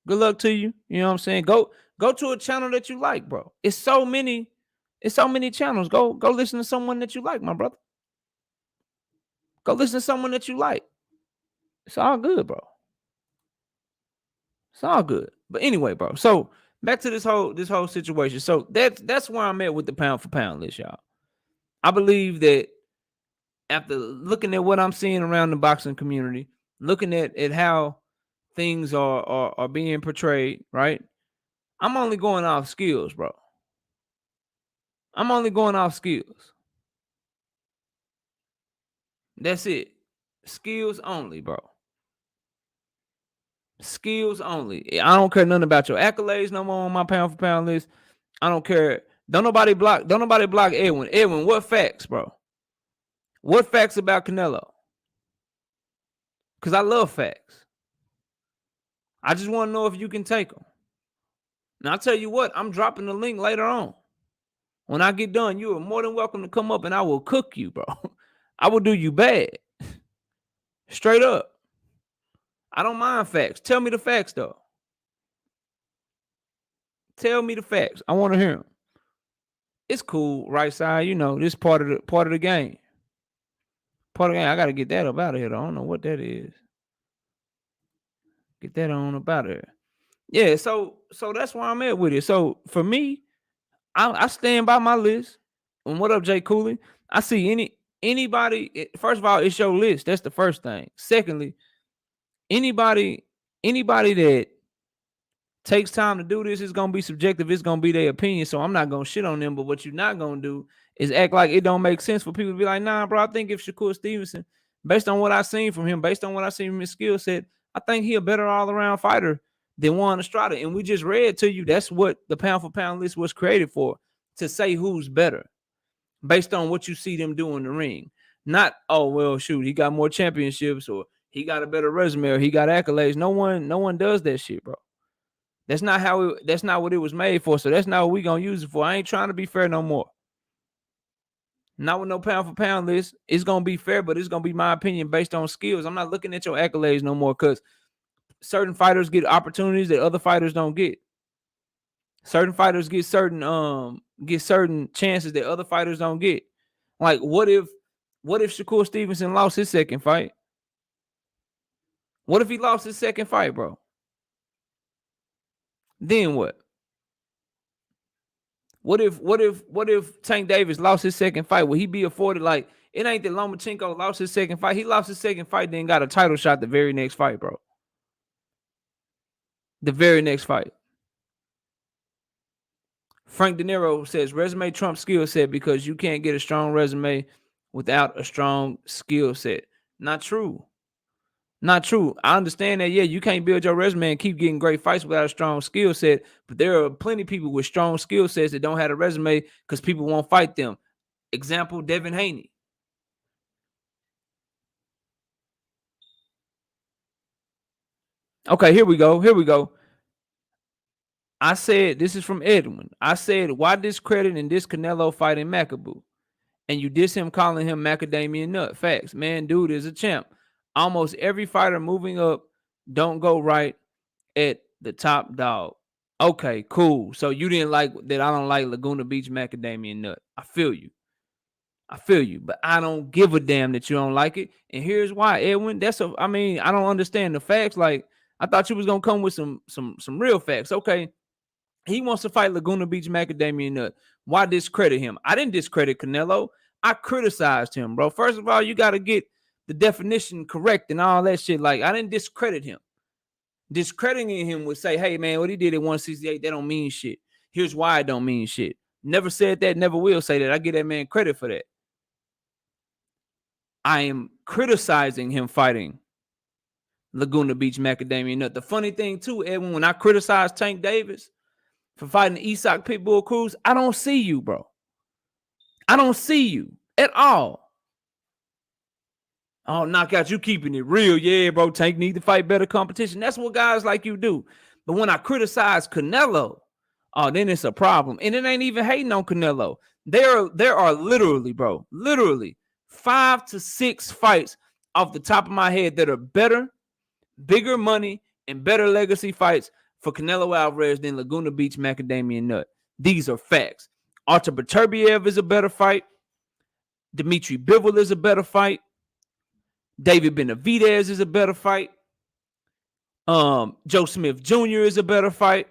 Good luck to you. You know what I'm saying? Go to a channel that you like, bro. It's so many channels. Go listen to someone that you like, my brother. Go listen to someone that you like. It's all good, bro. It's all good. But anyway, bro. So back to this whole situation. So that's where I'm at with the pound for pound list, y'all. I believe that after looking at what I'm seeing around the boxing community, looking at how things are being portrayed, right? I'm only going off skills, bro. I'm only going off skills. That's it. Skills only, bro. Skills only. I don't care nothing about your accolades no more on my pound for pound list. I don't care. Don't nobody block Edwin. Edwin, what facts, bro? What facts about Canelo? Because I love facts. I just want to know if you can take them. Now, I'll tell you what, I'm dropping the link later on. When I get done, you are more than welcome to come up and I will cook you, bro. I will do you bad. Straight up. I don't mind facts. Tell me the facts, though. Tell me the facts. I want to hear them. It's cool, right side. You know, this part of the game. Part of the game. I gotta get that up out of here, though. I don't know what that is. Get that on up out of here. Yeah, so that's where I'm at with it. So for me, I stand by my list. And what up, Jay Cooley? I see anybody. First of all, it's your list. That's the first thing. Secondly, anybody that takes time to do this is gonna be subjective. It's gonna be their opinion. So I'm not gonna shit on them. But what you're not gonna do is act like it don't make sense for people to be like, nah, bro. I think if Shakur Stevenson, based on what I've seen from him, based on what I've seen from his skill set, I think he a better all-around fighter than Juan Estrada. And we just read to you that's what the pound for pound list was created for, to say who's better based on what you see them do in the ring. Not, oh, well, shoot, he got more championships or he got a better resume or he got accolades. No one does that shit, bro. That's not what it was made for. So that's not what we gonna use it for. I ain't trying to be fair no more. Not with no pound for pound list. It's gonna be fair, but it's gonna be my opinion based on skills. I'm not looking at your accolades no more because certain fighters get opportunities that other fighters don't get. Certain fighters get certain chances that other fighters don't get. Like, what if Shakur Stevenson lost his second fight? What if he lost his second fight, bro? Then what? What if Tank Davis lost his second fight? Will he be afforded, like, it ain't that Lomachenko lost his second fight. He lost his second fight, then got a title shot the very next fight, bro. The very next fight. Frank De Niro says resume trumps skill set because you can't get a strong resume without a strong skill set. Not true. Not true. I understand that, yeah, you can't build your resume and keep getting great fights without a strong skill set, but there are plenty of people with strong skill sets that don't have a resume because people won't fight them. Example, Devin Haney. Okay, here we go. I said, this is from Edwin. I said, why discredit and diss Canelo fighting Macaboo? And you diss him calling him macadamia nut. Facts. Man, dude is a champ. Almost every fighter moving up don't go right at the top dog. Okay, cool. So you didn't like that I don't like Laguna Beach macadamia nut. I feel you. But I don't give a damn that you don't like it. And here's why, Edwin. I mean, I don't understand the facts. Like, I thought you was gonna come with some real facts. Okay. He wants to fight Laguna Beach macadamia nut. Why discredit him? I didn't discredit Canelo. I criticized him, bro. First of all, you got to get the definition correct and all that shit. Like, I didn't discredit him. Discrediting him would say, hey, man, what he did at 168, that don't mean shit. Here's why it don't mean shit. Never said that, never will say that. I give that man credit for that. I am criticizing him fighting Laguna Beach macadamia nut. The funny thing, too, Edwin, when I criticize Tank Davis for fighting the Esoc Pitbull Cruz, I don't see you, bro. I don't see you at all. Oh, knockout, you keeping it real. Yeah, bro, Tank need to fight better competition. That's what guys like you do. But when I criticize Canelo, oh, then it's a problem. And it ain't even hating on Canelo. There are literally, bro, 5 to 6 fights off the top of my head that are better, bigger money, and better legacy fights for Canelo Alvarez than Laguna Beach macadamia nut. These are facts. Artur Beterbiev is a better fight. Dmitry Bivol is a better fight. David Benavidez is a better fight. Joe Smith Jr. is a better fight.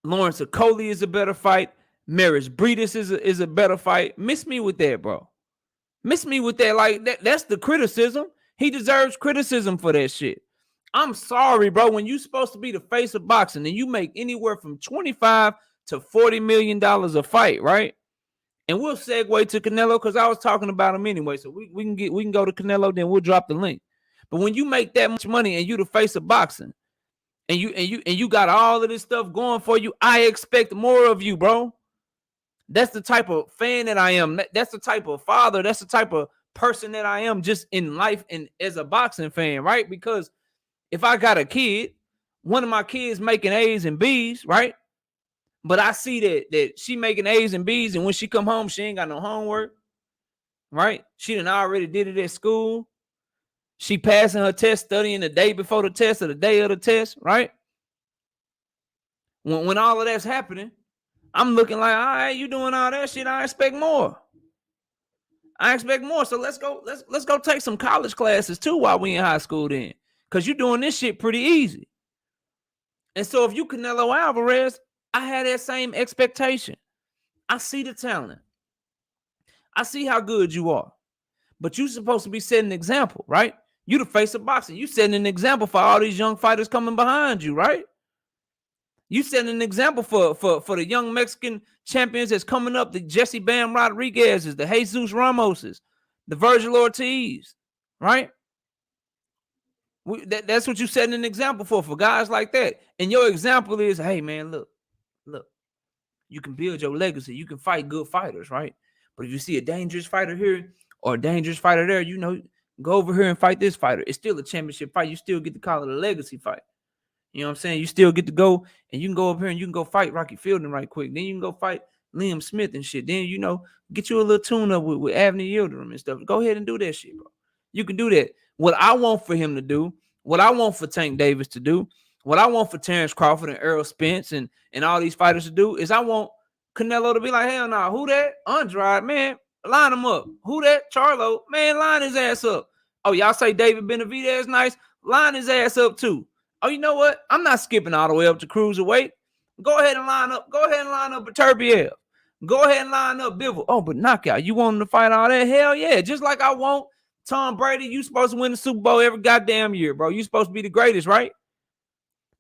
Lawrence Okoli is a better fight. Maris Breedis is a better fight. Miss me with that, bro. Miss me with that. Like, that's the criticism. He deserves criticism for that shit. I'm sorry, bro. When you're supposed to be the face of boxing and you make anywhere from $25 to $40 million a fight, right? And we'll segue to Canelo because I was talking about him anyway. So we can go to Canelo, then we'll drop the link. But when you make that much money and you the face of boxing, and you got all of this stuff going for you, I expect more of you, bro. That's the type of fan that I am. That's the type of father. That's the type of person that I am just in life and as a boxing fan, right? Because if I got a kid, one of my kids making A's and B's, right? But I see that she making A's and B's, and when she come home, she ain't got no homework, right? She done already did it at school. She passing her test, studying the day before the test or the day of the test, right? When all of that's happening, I'm looking like, all right, you doing all that shit. I expect more. So let's go take some college classes too while we in high school then. Because you're doing this shit pretty easy. And so if you Canelo Alvarez, I had that same expectation. I see the talent. I see how good you are. But you're supposed to be setting an example, right? You the face of boxing. You setting an example for all these young fighters coming behind you, right? You setting an example for the young Mexican champions that's coming up, the Jesse Bam Rodriguez's, the Jesus Ramos's, the Virgil Ortiz, right? That's what you setting an example for guys like that. And your example is, hey, man, look, you can build your legacy. You can fight good fighters, right? But if you see a dangerous fighter here or a dangerous fighter there, you know, go over here and fight this fighter. It's still a championship fight. You still get to call it a legacy fight. You know what I'm saying? You still get to go and you can go up here and you can go fight Rocky Fielding right quick. Then you can go fight Liam Smith and shit. Then, you know, get you a little tune-up with Avni Yildirim and stuff. Go ahead and do that shit, bro. You can do that. What I want for him to do, what I want for Tank Davis to do, what I want for Terrence Crawford and Errol Spence and all these fighters to do is I want Canelo to be like, hell no, who that? Andrade, man, line him up. Who that? Charlo, man, line his ass up. Oh, y'all say David Benavidez nice? Line his ass up too. Oh, you know what? I'm not skipping all the way up to cruiserweight. Go ahead and line up. Go ahead and line up Beterbiev. Go ahead and line up Bivol. Oh, but knockout. You want him to fight all that? Hell yeah. Just like I want Tom Brady. You supposed to win the Super Bowl every goddamn year, bro. You supposed to be the greatest, right?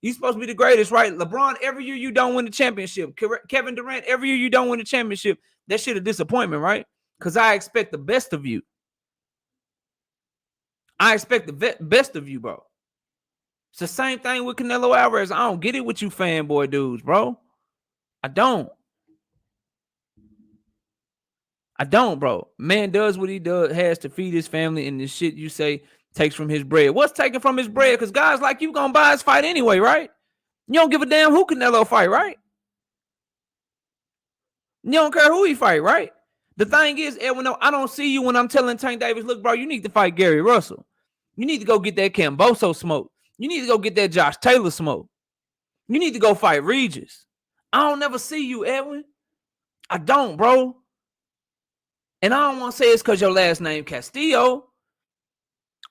You supposed to be the greatest, right? LeBron, every year you don't win the championship. Kevin Durant, every year you don't win the championship. That shit a disappointment, right? Because I expect the best of you. I expect the best of you, bro. It's the same thing with Canelo Alvarez. I don't get it with you fanboy dudes, bro. I don't, bro. Man does what he does, has to feed his family, and the shit you say takes from his bread. What's taken from his bread? Because guys like you gonna buy his fight anyway, right? You don't give a damn who Canelo fight, right? You don't care who he fight, right? The thing is, Edwin, I don't see you when I'm telling Tank Davis, look, bro, you need to fight Gary Russell. You need to go get that Camboso smoke. You need to go get that Josh Taylor smoke. You need to go fight Regis. I don't never see you, Edwin. I don't, bro. And I don't want to say it's because your last name Castillo.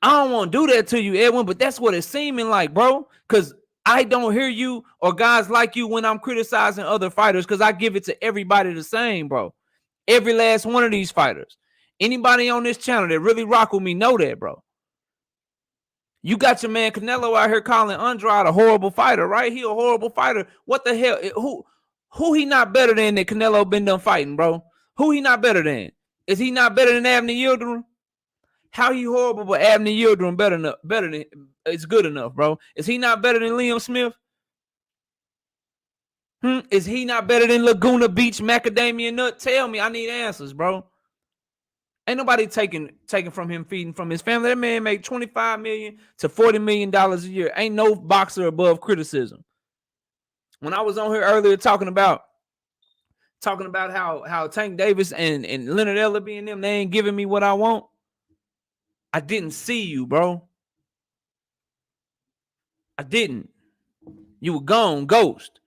I don't want to do that to you, Edwin, but that's what it's seeming like, bro. Because I don't hear you or guys like you when I'm criticizing other fighters, because I give it to everybody the same, bro. Every last one of these fighters. Anybody on this channel that really rock with me know that, bro. You got your man Canelo out here calling Andrade a horrible fighter, right? He a horrible fighter. What the hell? Who he not better than that Canelo been done fighting, bro? Who he not better than? Is he not better than Abner Yildirim? How he horrible, but Abner Yildirim better than it's good enough, bro? Is he not better than Liam Smith? Is he not better than Laguna Beach Macadamia Nut? Tell me, I need answers, bro. Ain't nobody taking from him, feeding from his family. That man make $25 million to $40 million a year. Ain't no boxer above criticism. When I was on here earlier talking about how Tank Davis and Leonard Ellaby and them, they ain't giving me what I want. I didn't see you, bro. I didn't. You were gone, ghost.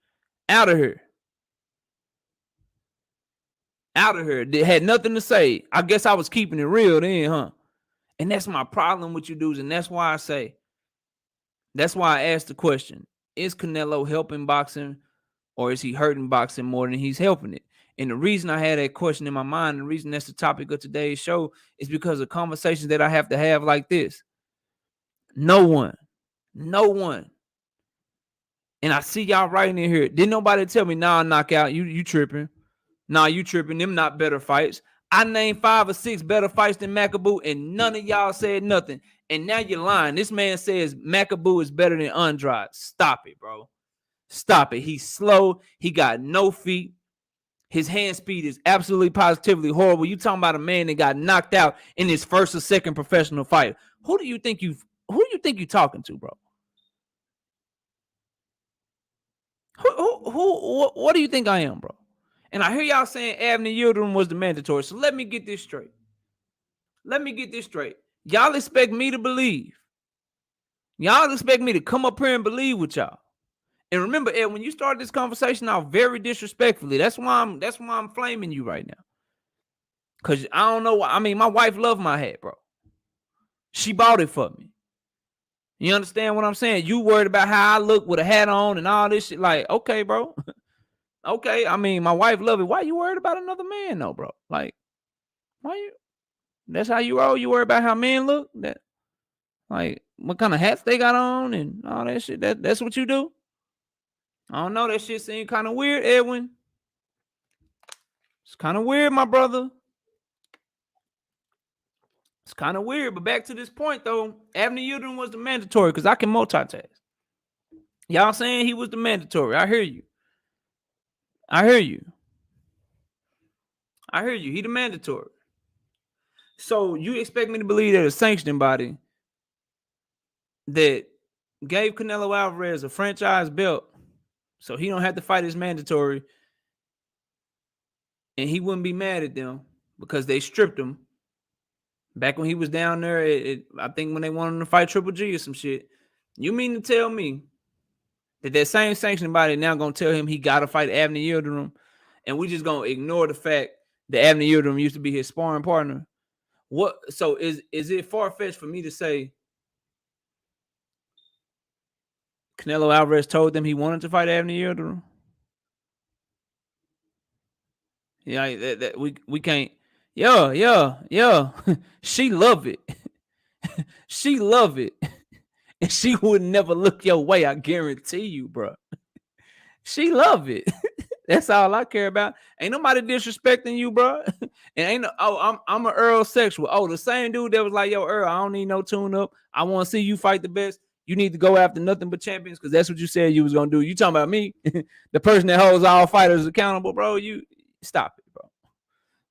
Out of here. Out of here. They had nothing to say. I guess I was keeping it real then, huh? And that's my problem with you dudes. And that's why I asked the question, is Canelo helping boxing or is he hurting boxing more than he's helping it? And the reason I had that question in my mind, the reason that's the topic of today's show, is because of conversations that I have to have like this. No one. And I see y'all writing in here. Didn't nobody tell me, nah, knockout, you tripping. Nah, you tripping. Them not better fights. I named 5 or 6 better fights than Macaboo, and none of y'all said nothing. And now you're lying. This man says Macaboo is better than Andrade. Stop it, bro. Stop it. He's slow. He got no feet. His hand speed is absolutely positively horrible. You talking about a man that got knocked out in his first or second professional fight. Who do you think you're talking to, bro? What do you think I am, bro? And I hear y'all saying Abner Yildirim was the mandatory. So let me get this straight. Y'all expect me to believe. Y'all expect me to come up here and believe with y'all. And remember, Ed, when you started this conversation out very disrespectfully, that's why I'm flaming you right now. Cause I don't know. I mean, my wife loved my hat, bro. She bought it for me. You understand what I'm saying? You worried about how I look with a hat on and all this shit. Like, okay, bro. Okay, I mean, my wife love it. Why you worried about another man, though, bro? Like, why you? That's how you roll. You worry about how men look. That, like, what kind of hats they got on and all that shit. That's what you do. I don't know. That shit seemed kind of weird, Edwin. It's kind of weird, my brother. It's kind of weird. But back to this point, though, Abner Yildirim was the mandatory because I can multitask. Y'all saying he was the mandatory. I hear you. He the mandatory. So you expect me to believe that a sanctioning body that gave Canelo Alvarez a franchise belt so he don't have to fight his mandatory and he wouldn't be mad at them because they stripped him back when he was down there, I think when they wanted him to fight Triple G or some shit. You mean to tell me that same sanctioning body now going to tell him he got to fight Abner Yildirim and we just going to ignore the fact that Abner Yildirim used to be his sparring partner? What? So is it far-fetched for me to say Canelo Alvarez told them he wanted to fight Abner Yildirim? Yeah, that we can't. Yeah. She love it. She love it. And she would never look your way, I guarantee you, bro. She love it. That's all I care about. Ain't nobody disrespecting you, bro. And I'm an Earl sexual. Oh, the same dude that was like, yo, Earl, I don't need no tune up. I want to see you fight the best. You need to go after nothing but champions because that's what you said you was gonna do. You talking about me, the person that holds all fighters accountable, bro? You stop it, bro.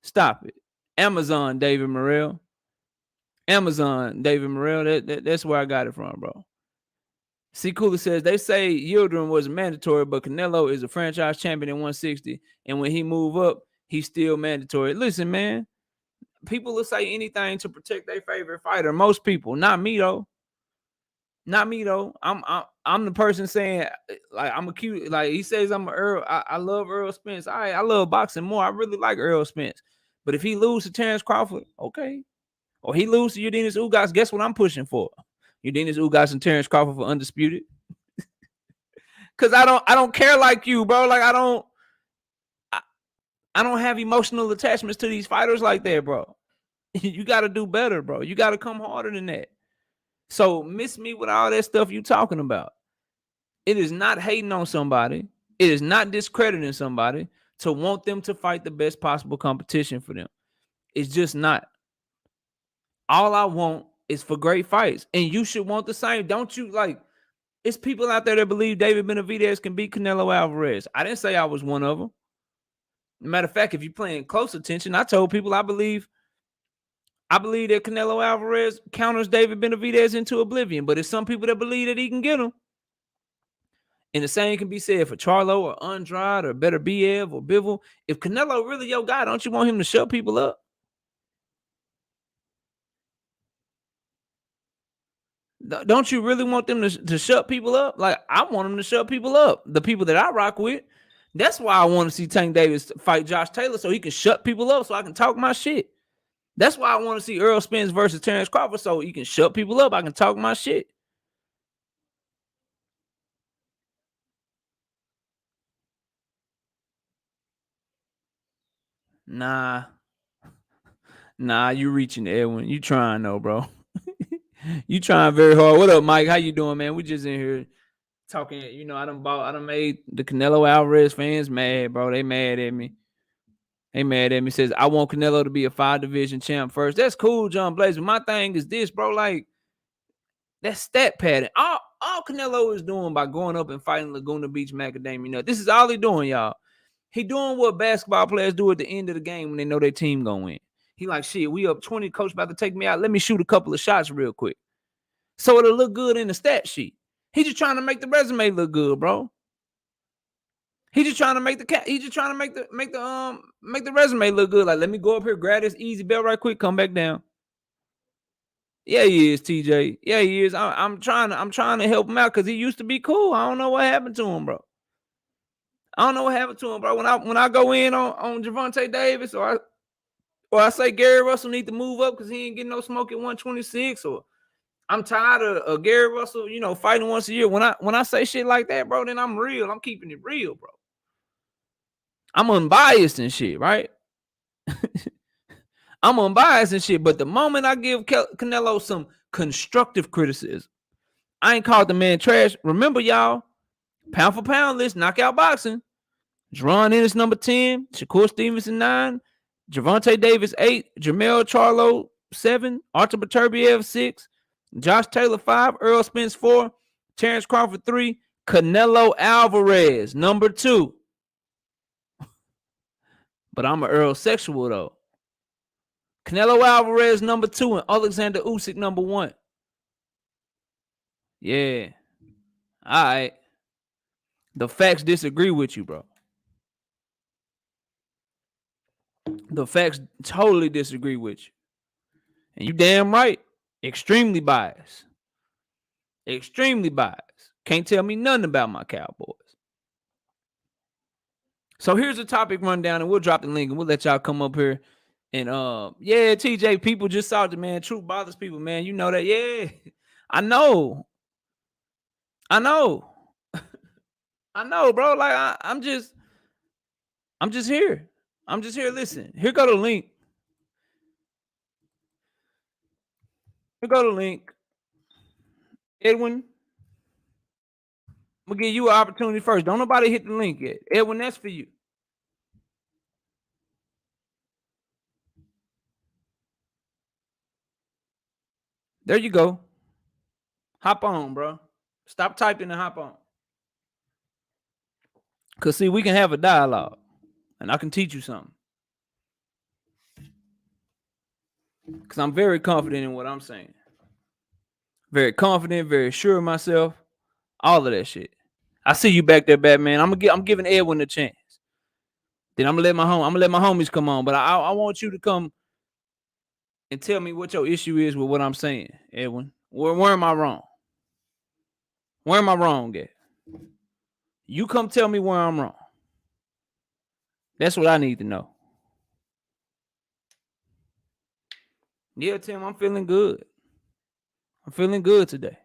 Stop it. Amazon, David Morrell. That's where I got it from, bro. C. Cooler says, they say Yildirim was mandatory, but Canelo is a franchise champion in 160. And when he move up, he's still mandatory. Listen, man, people will say anything to protect their favorite fighter. Most people, not me, though. Not me though. I'm the person saying like I'm a cute. Like he says I'm a Earl. I love Earl Spence. I love boxing more. I really like Earl Spence. But if he lose to Terrence Crawford, okay. Or he lose to Urdinas Ugas, guess what I'm pushing for? Urdinas Ugas and Terrence Crawford for undisputed. Cause I don't care like you, bro. Like I don't have emotional attachments to these fighters like that, bro. You gotta do better, bro. You gotta come harder than that. So miss me with all that stuff you talking about. It is not hating on somebody. It is not discrediting somebody to want them to fight the best possible competition for them. It's just not. All I want is for great fights. And you should want the same. Don't you like it's people out there that believe David Benavidez can beat Canelo Alvarez. I didn't say I was one of them. Matter of fact, if you're paying close attention, I told people I believe that Canelo Alvarez counters David Benavidez into oblivion. But it's some people that believe that he can get him. And the same can be said for Charlo or Andrade or Better Biev or Bivol. If Canelo really your guy, don't you want him to shut people up? Don't you really want them to shut people up? Like, I want them to shut people up. The people that I rock with. That's why I want to see Tank Davis fight Josh Taylor so he can shut people up so I can talk my shit. That's why I want to see Earl Spence versus Terrence Crawford so he can shut people up. I can talk my shit. Nah, you reaching, Edwin. You trying though, bro. You trying very hard. What up, Mike? How you doing, man? We just in here talking. You know, I done made the Canelo Alvarez fans mad, bro. They mad at me. Says, I want Canelo to be a 5-division champ first. That's cool, John Blaze. But my thing is this, bro. Like, that's stat padding. All Canelo is doing by going up and fighting Laguna Beach Macadamia Nut. This is all he doing, y'all. He doing what basketball players do at the end of the game when they know their team gonna win. He like, shit, we up 20, coach about to take me out. Let me shoot a couple of shots real quick. So it'll look good in the stat sheet. He just trying to make the resume look good, bro. He just trying to make the resume look good. Like, let me go up here, grab this easy belt right quick, come back down. Yeah, he is, TJ. Yeah, he is. I'm trying to help him out because he used to be cool. I don't know what happened to him, bro. When I go in on Gervonta Davis or I say Gary Russell need to move up because he ain't getting no smoke at 126, or I'm tired of Gary Russell, fighting once a year. When I say shit like that, bro, then I'm real. I'm keeping it real, bro. I'm unbiased and shit, right? I'm unbiased and shit. But the moment I give Canelo some constructive criticism, I ain't called the man trash. Remember, y'all, pound for pound list, knockout boxing. Jaron Ennis number 10, Shakur Stevenson 9, Gervonta Davis 8, Jermell Charlo 7, Artur Beterbiev 6, Josh Taylor 5, Earl Spence 4, Terrence Crawford 3, Canelo Alvarez number 2. But I'm an Earl sexual though. Canelo Alvarez number 2 and Alexander Usyk number 1. Yeah. All right. The facts disagree with you, bro. The facts totally disagree with you. And you damn right. Extremely biased. Extremely biased. Can't tell me nothing about my Cowboys. So here's the topic rundown, and we'll drop the link and we'll let y'all come up here. And yeah, TJ, people just saw the man. Truth bothers people, man. You know that. Yeah. I know, bro. Like I'm just here. Listen, here go the link. Edwin, I'm gonna give you an opportunity first. Don't nobody hit the link yet. Edwin, that's for you. There you go. Hop on, bro. Stop typing and hop on. Cause see, we can have a dialogue, and I can teach you something. Cause I'm very confident in what I'm saying. Very confident, very sure of myself. All of that shit. I see you back there, Batman. I'm giving Edwin a chance. Then I'm gonna let my homies come on. But I want you to come and tell me what your issue is with what I'm saying, Edwin. Where am I wrong? Where am I wrong at? You come tell me where I'm wrong. That's what I need to know. Yeah, Tim, I'm feeling good. I'm feeling good today.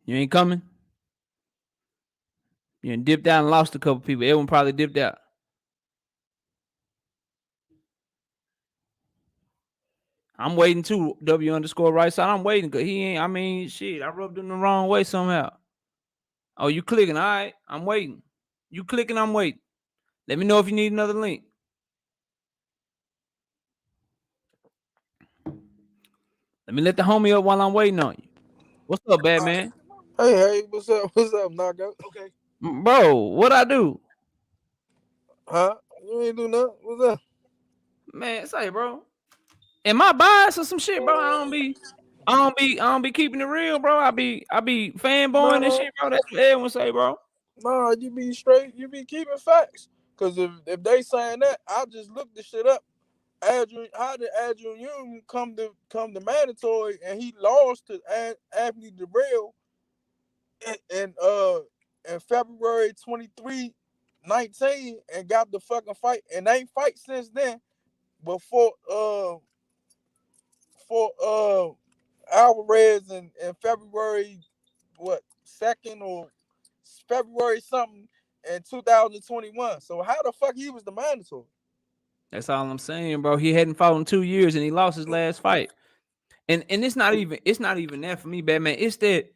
You ain't coming? You ain't dipped out and lost a couple people. Everyone probably dipped out. I'm waiting too, W_right side. I'm waiting because he ain't, I mean, shit, I rubbed him the wrong way somehow. Oh, you clicking? All right, I'm waiting. You clicking, I'm waiting. Let me know if you need another link. Let me let the homie up while I'm waiting on you. What's up, Batman? Hey, what's up? What's up, knockout? Okay. Bro, what I do? Huh? You ain't do nothing? What's up? Man, say, bro. Am I biased or some shit, bro? I don't be keeping it real, bro. I be fanboying and shit, bro. That's what everyone say, bro. Nah, you be straight. You be keeping facts. Cause if they saying that, I just looked the shit up. How did Adrian come to mandatory and he lost to Anthony Durrell in February 23, 19 and got the fucking fight and ain't fight since then. Before Alvarez in February 2nd or February something in 2021. So how the fuck he was the mandatory? That's all I'm saying, bro. He hadn't fought in 2 years and he lost his last fight. And it's not even that for me, Batman. It's that,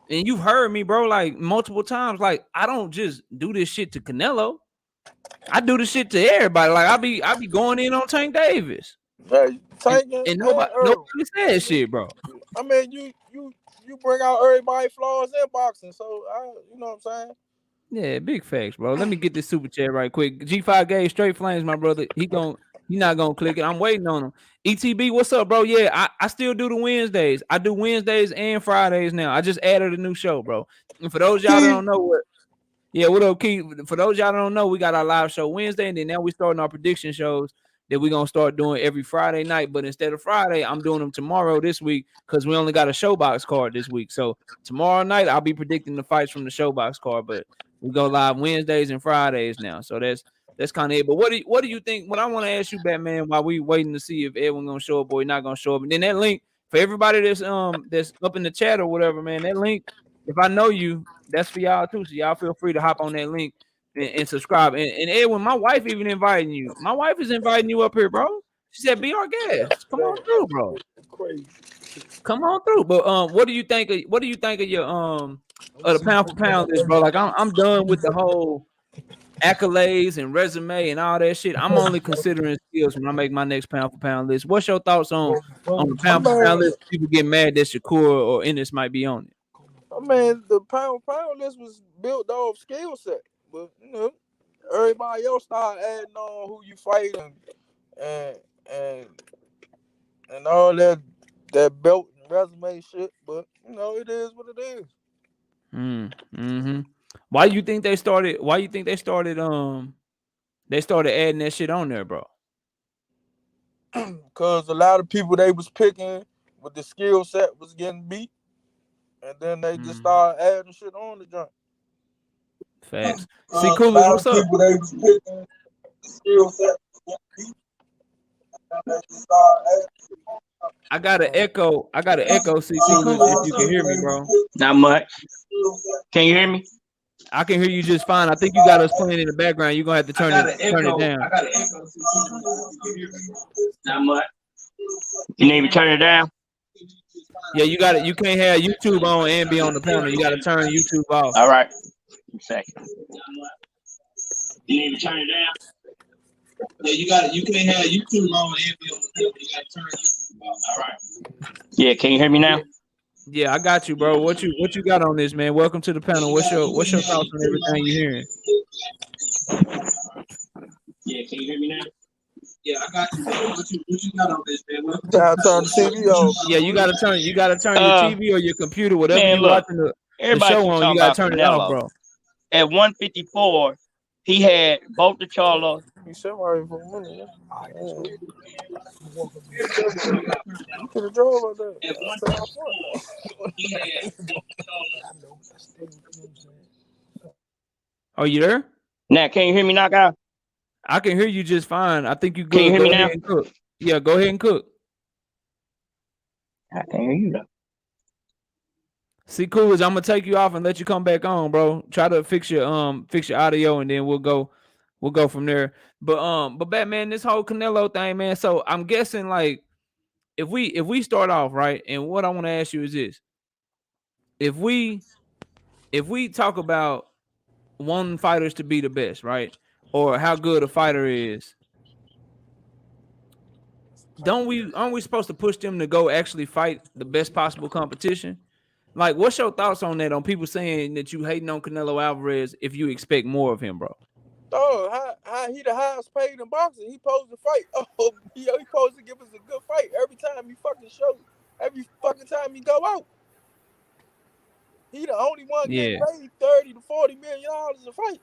and you've heard me, bro, like multiple times. Like, I don't just do this shit to Canelo. I do this shit to everybody. Like, I be going in on Tank Davis. Hey, and nobody said shit, bro. I mean, you bring out everybody's flaws in boxing, so you know what I'm saying? Yeah, big facts, bro. Let me get this super chat right quick. G5 gave straight flames, my brother. He not gonna click it. I'm waiting on him. ETB, what's up, bro? Yeah, I still do the Wednesdays. I do Wednesdays and Fridays now. I just added a new show, bro. And for those y'all that don't know what up, Keith? For those y'all that don't know, we got our live show Wednesday, and then now we starting our prediction shows that we're gonna start doing every Friday night. But instead of Friday, I'm doing them tomorrow this week because we only got a showbox card this week. So tomorrow night I'll be predicting the fights from the showbox card, but we go live Wednesdays and Fridays now. So that's kind of it. But what do you think? What I want to ask you, Batman, while we waiting to see if everyone gonna show up or not gonna show up. And then that link for everybody that's up in the chat or whatever, man. That link, if I know you, that's for y'all too. So y'all feel free to hop on that link and subscribe. And Edwin, my wife even inviting you. My wife is inviting you up here, bro. She said, "Be our guest. Come on through, bro. Crazy. Come on through." But what do you think of your of the pound for pound list, bro? Like I'm done with the whole accolades and resume and all that shit. I'm only considering skills when I make my next pound for pound list. What's your thoughts on the pound for pound list? People get mad that Shakur or Ennis might be on it. I mean, the pound for pound list was built off skill set, but you know, everybody else started adding on who you fight and all that belt and resume shit. But you know, it is what it is. Mm-hmm. Why do you think they started? They started adding that shit on there, bro? Because a lot of people they was picking with the skill set was getting beat, and then they just started adding shit on the joint. Facts. See, Coolers, what's up? People they was picking the skill set was getting beat, and then they just started adding shit on. I got an echo. See, Coolers, if you can hear me, bro. Not much. Can you hear me? I can hear you just fine. I think you got us playing in the background. You're gonna have to turn it down. I got an echo. Not much. You need me to turn it down? Yeah, you got it. You can't have YouTube on and be on the panel. You got to turn YouTube off. All right. Give me a second. You need me to turn it down? Yeah, you can't have YouTube on and be on the panel. You got to turn YouTube off. All right. Yeah, can you hear me now? Yeah, I got you, bro. What you got on this, man? Welcome to the panel. What's your thoughts on everything you're hearing? Yeah, can you hear me now? Yeah, I got you, bro. What you got on this, man? Welcome to the TV on. Yeah, you gotta turn your TV or your computer, whatever you're watching the show on. You gotta turn it off, bro. At 154, he had both the Charlos. He said right for a minute. could have drove up there. Are you there? Now, can you hear me, Knockout? I can hear you just fine. I think you good. Can you hear me go now? ahead and cook. Yeah, go ahead and cook. I can't hear you though. See, Coolidge, I'm gonna take you off and let you come back on, bro. Try to fix your audio, and then we'll go from there. But Batman, this whole Canelo thing, man. So I'm guessing like if we start off right, and what I want to ask you is this: if we talk about one fighters to be the best, right, or how good a fighter is, aren't we supposed to push them to go actually fight the best possible competition? Like, what's your thoughts on that? On people saying that you hating on Canelo Alvarez if you expect more of him, bro? Oh, how he the highest paid in boxing? He supposed to fight. Oh, he supposed to give us a good fight every time he fucking show. Every fucking time he go out. He the only one getting paid $30 to $40 million a fight.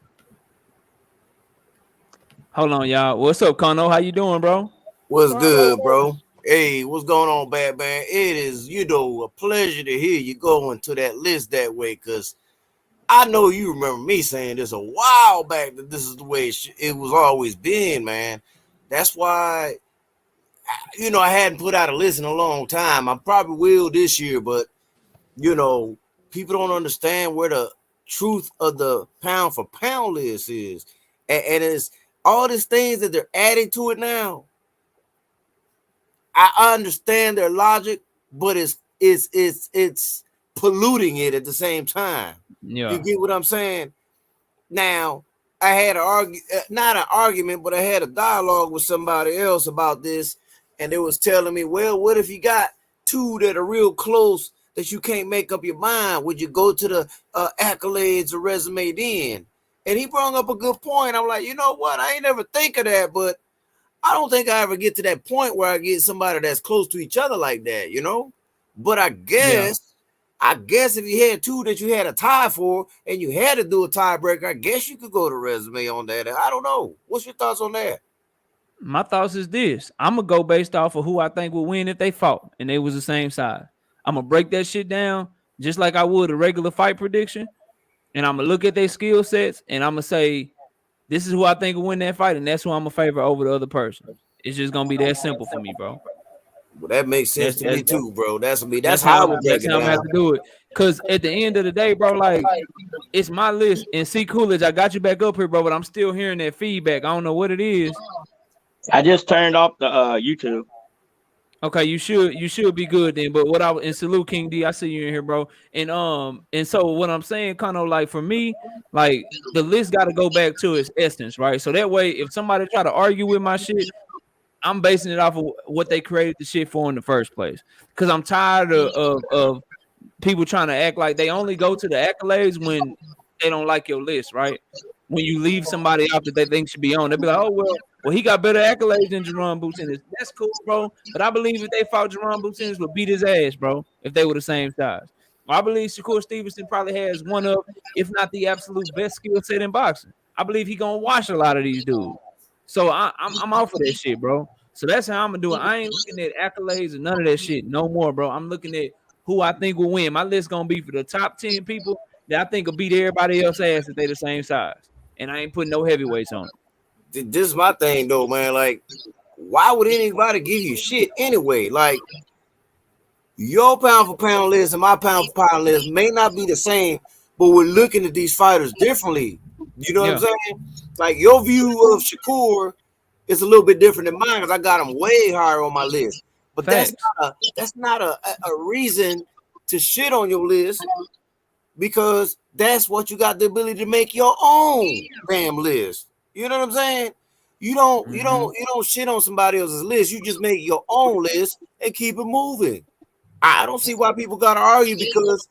Hold on, y'all. What's up, Kono? How you doing, bro? What's good, bro? Hey, what's going on, Batman? It is, a pleasure to hear you going to that list that way, because I know you remember me saying this a while back that this is the way it was always been, man. That's why, I hadn't put out a list in a long time. I probably will this year, but, people don't understand where the truth of the pound for pound list is. And it's all these things that they're adding to it now. I understand their logic, but it's polluting it at the same time. Yeah. You get what I'm saying? Now, I had not an argument, but I had a dialogue with somebody else about this, and they was telling me, well, what if you got two that are real close that you can't make up your mind? Would you go to the accolades or resume then? And he brought up a good point. I'm like, you know what? I ain't never think of that, but I don't think I ever get to that point where I get somebody that's close to each other like that, But I guess if you had two that you had a tie for and you had to do a tiebreaker, I guess you could go to resume on that. I don't know. What's your thoughts on that? My thoughts is this. I'm going to go based off of who I think will win if they fought and they was the same size. I'm going to break that shit down just like I would a regular fight prediction. And I'm going to look at their skill sets and I'm going to say, this is who I think will win that fight, and that's who I'm going to favor over the other person. It's just going to be that simple for me, bro. Well, that makes sense to me too, bro. That's how I'm going to have to do it. Because at the end of the day, bro, like, it's my list. And see, Coolidge, I got you back up here, bro, but I'm still hearing that feedback. I don't know what it is. I just turned off the YouTube. Okay, you should be good then. But and salute King D, I see you in here, bro. And so what I'm saying, kind of like for me, like the list got to go back to its essence, right? So that way, if somebody try to argue with my shit, I'm basing it off of what they created the shit for in the first place. Because I'm tired of people trying to act like they only go to the accolades when they don't like your list, right? When you leave somebody out that they think should be on, they'll be like, oh, well, he got better accolades than Jaron Boots-Ennis. That's cool, bro. But I believe if they fought Jaron Boots-Ennis would beat his ass, bro, if they were the same size. I believe Shakur Stevenson probably has one of, if not the absolute best skill set in boxing. I believe he gonna watch a lot of these dudes. So I'm out for that shit, bro. So that's how I'm gonna do it. I ain't looking at accolades and none of that shit no more, bro. I'm looking at who I think will win. My list gonna be for the top 10 people that I think will beat everybody else's ass if they the same size. And I ain't putting no heavyweights on it. This is my thing though, man. Like, why would anybody give you shit anyway? Like, your pound for pound list and my pound for pound list may not be the same, but we're looking at these fighters differently. You know what I'm saying? Like, your view of Shakur is a little bit different than mine because I got him way higher on my list. But that's not a reason to shit on your list, because that's what you got the ability to make your own damn list. You know what I'm saying? You don't shit on somebody else's list. You just make your own list and keep it moving. I don't see why people gotta argue, because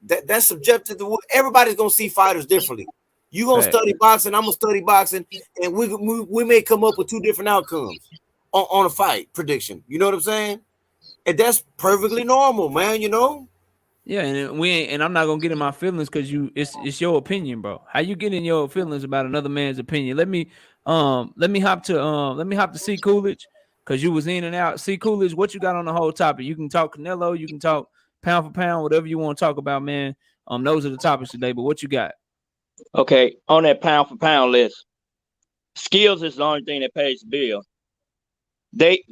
that's subjective to what everybody's gonna see fighters differently. You gonna study boxing, I'm gonna study boxing, and we may come up with two different outcomes on a fight prediction. You know what I'm saying? And that's perfectly normal, man. Yeah, and I'm not gonna get in my feelings because it's your opinion, bro. How you get in your feelings about another man's opinion? Let me hop to see Coolidge, because you was in and out. See, Coolidge, what you got on the whole topic? You can talk Canelo, you can talk pound for pound, whatever you want to talk about, man. Those are the topics today. But what you got? Okay, on that pound for pound list, skills is the only thing that pays the bill. The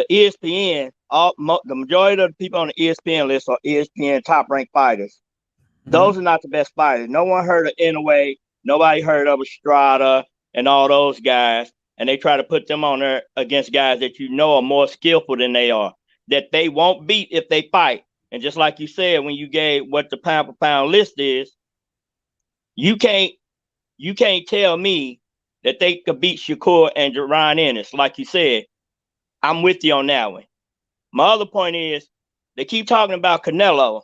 ESPN, the majority of the people on the ESPN list are ESPN top ranked fighters. Those are not the best fighters. No one heard of Inoue. Nobody heard of Estrada and all those guys. And they try to put them on there against guys that you know are more skillful than they are, that they won't beat if they fight. And just like you said, when you gave what the pound for pound list is, you can't tell me that they could beat Shakur and Jaron Ennis. Like you said, I'm with you on that one. My other point is they keep talking about Canelo.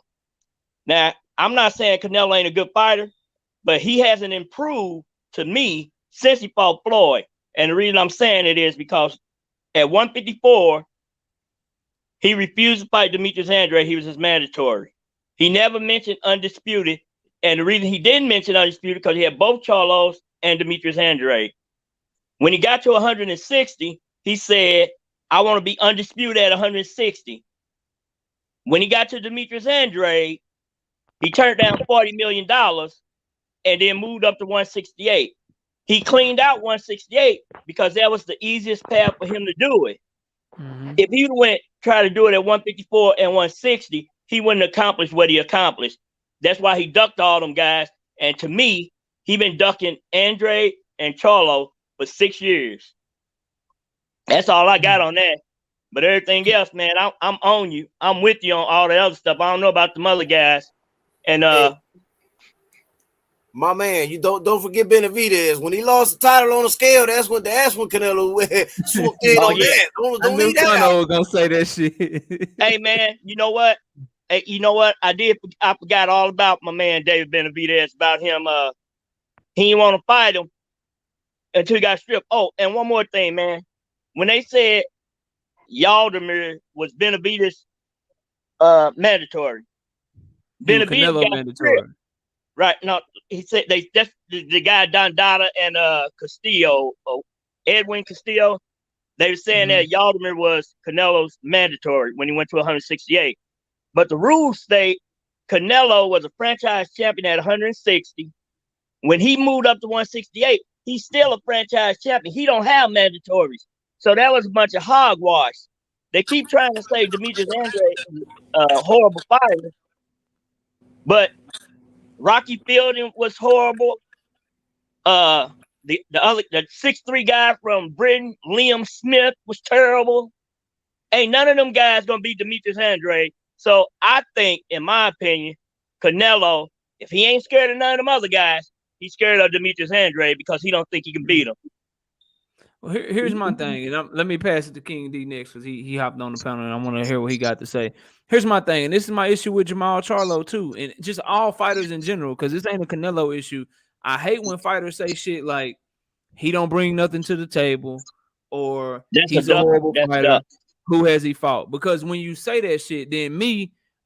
Now, I'm not saying Canelo ain't a good fighter, but he hasn't improved to me since he fought Floyd. And the reason I'm saying it is because at 154, he refused to fight Demetrius Andrade. He was his mandatory. He never mentioned undisputed. And the reason he didn't mention undisputed because he had both Charlos and Demetrius Andrade. When he got to 160, he said, I want to be undisputed at 160. When he got to Demetrius Andrade, he turned down $40 million and then moved up to 168. He cleaned out 168 because that was the easiest path for him to do it. If he went try to do it at 154 and 160, he wouldn't accomplish what he accomplished. That's why he ducked all them guys. And to me, he been ducking Andrade and Charlo for 6 years. That's all I got on that. But everything else, man, I'm on you. I'm with you on all the other stuff. I don't know about the other guys. And my man, you don't forget Benavidez. When he lost the title on the scale, that's when Canelo swooped in on that. Don't leave that out. I was gonna say that shit. Hey man, you know what? I forgot all about my man David Benavidez, about him. He didn't want to fight him until he got stripped. Oh, and one more thing, man. When they said Yaldemir was Benavidez mandatory. Benavidez got mandatory. Stripped. Right. No, he said that's the guy Dondada and Castillo, Edwin Castillo. They were saying that Yaldemir was Canelo's mandatory when he went to 168. But the rules state Canelo was a franchise champion at 160. When he moved up to 168, he's still a franchise champion. He don't have mandatories. So that was a bunch of hogwash. They keep trying to say Demetrius Andrade is a horrible fighter. But Rocky Fielding was horrible. The 6'3" guy from Britain, Liam Smith, was terrible. Ain't none of them guys gonna beat Demetrius Andrade. So I think, in my opinion, Canelo, if he ain't scared of none of them other guys, he's scared of Demetrius Andrade because he don't think he can beat him. Well, here's my thing, and let me pass it to King D next because he hopped on the panel and I want to hear what he got to say. Here's my thing, and this is my issue with Jamal Charlo too, and just all fighters in general, because this ain't a Canelo issue. I hate when fighters say shit like he don't bring nothing to the table, or he's a horrible fighter. Who has he fought? Because when you say that shit, then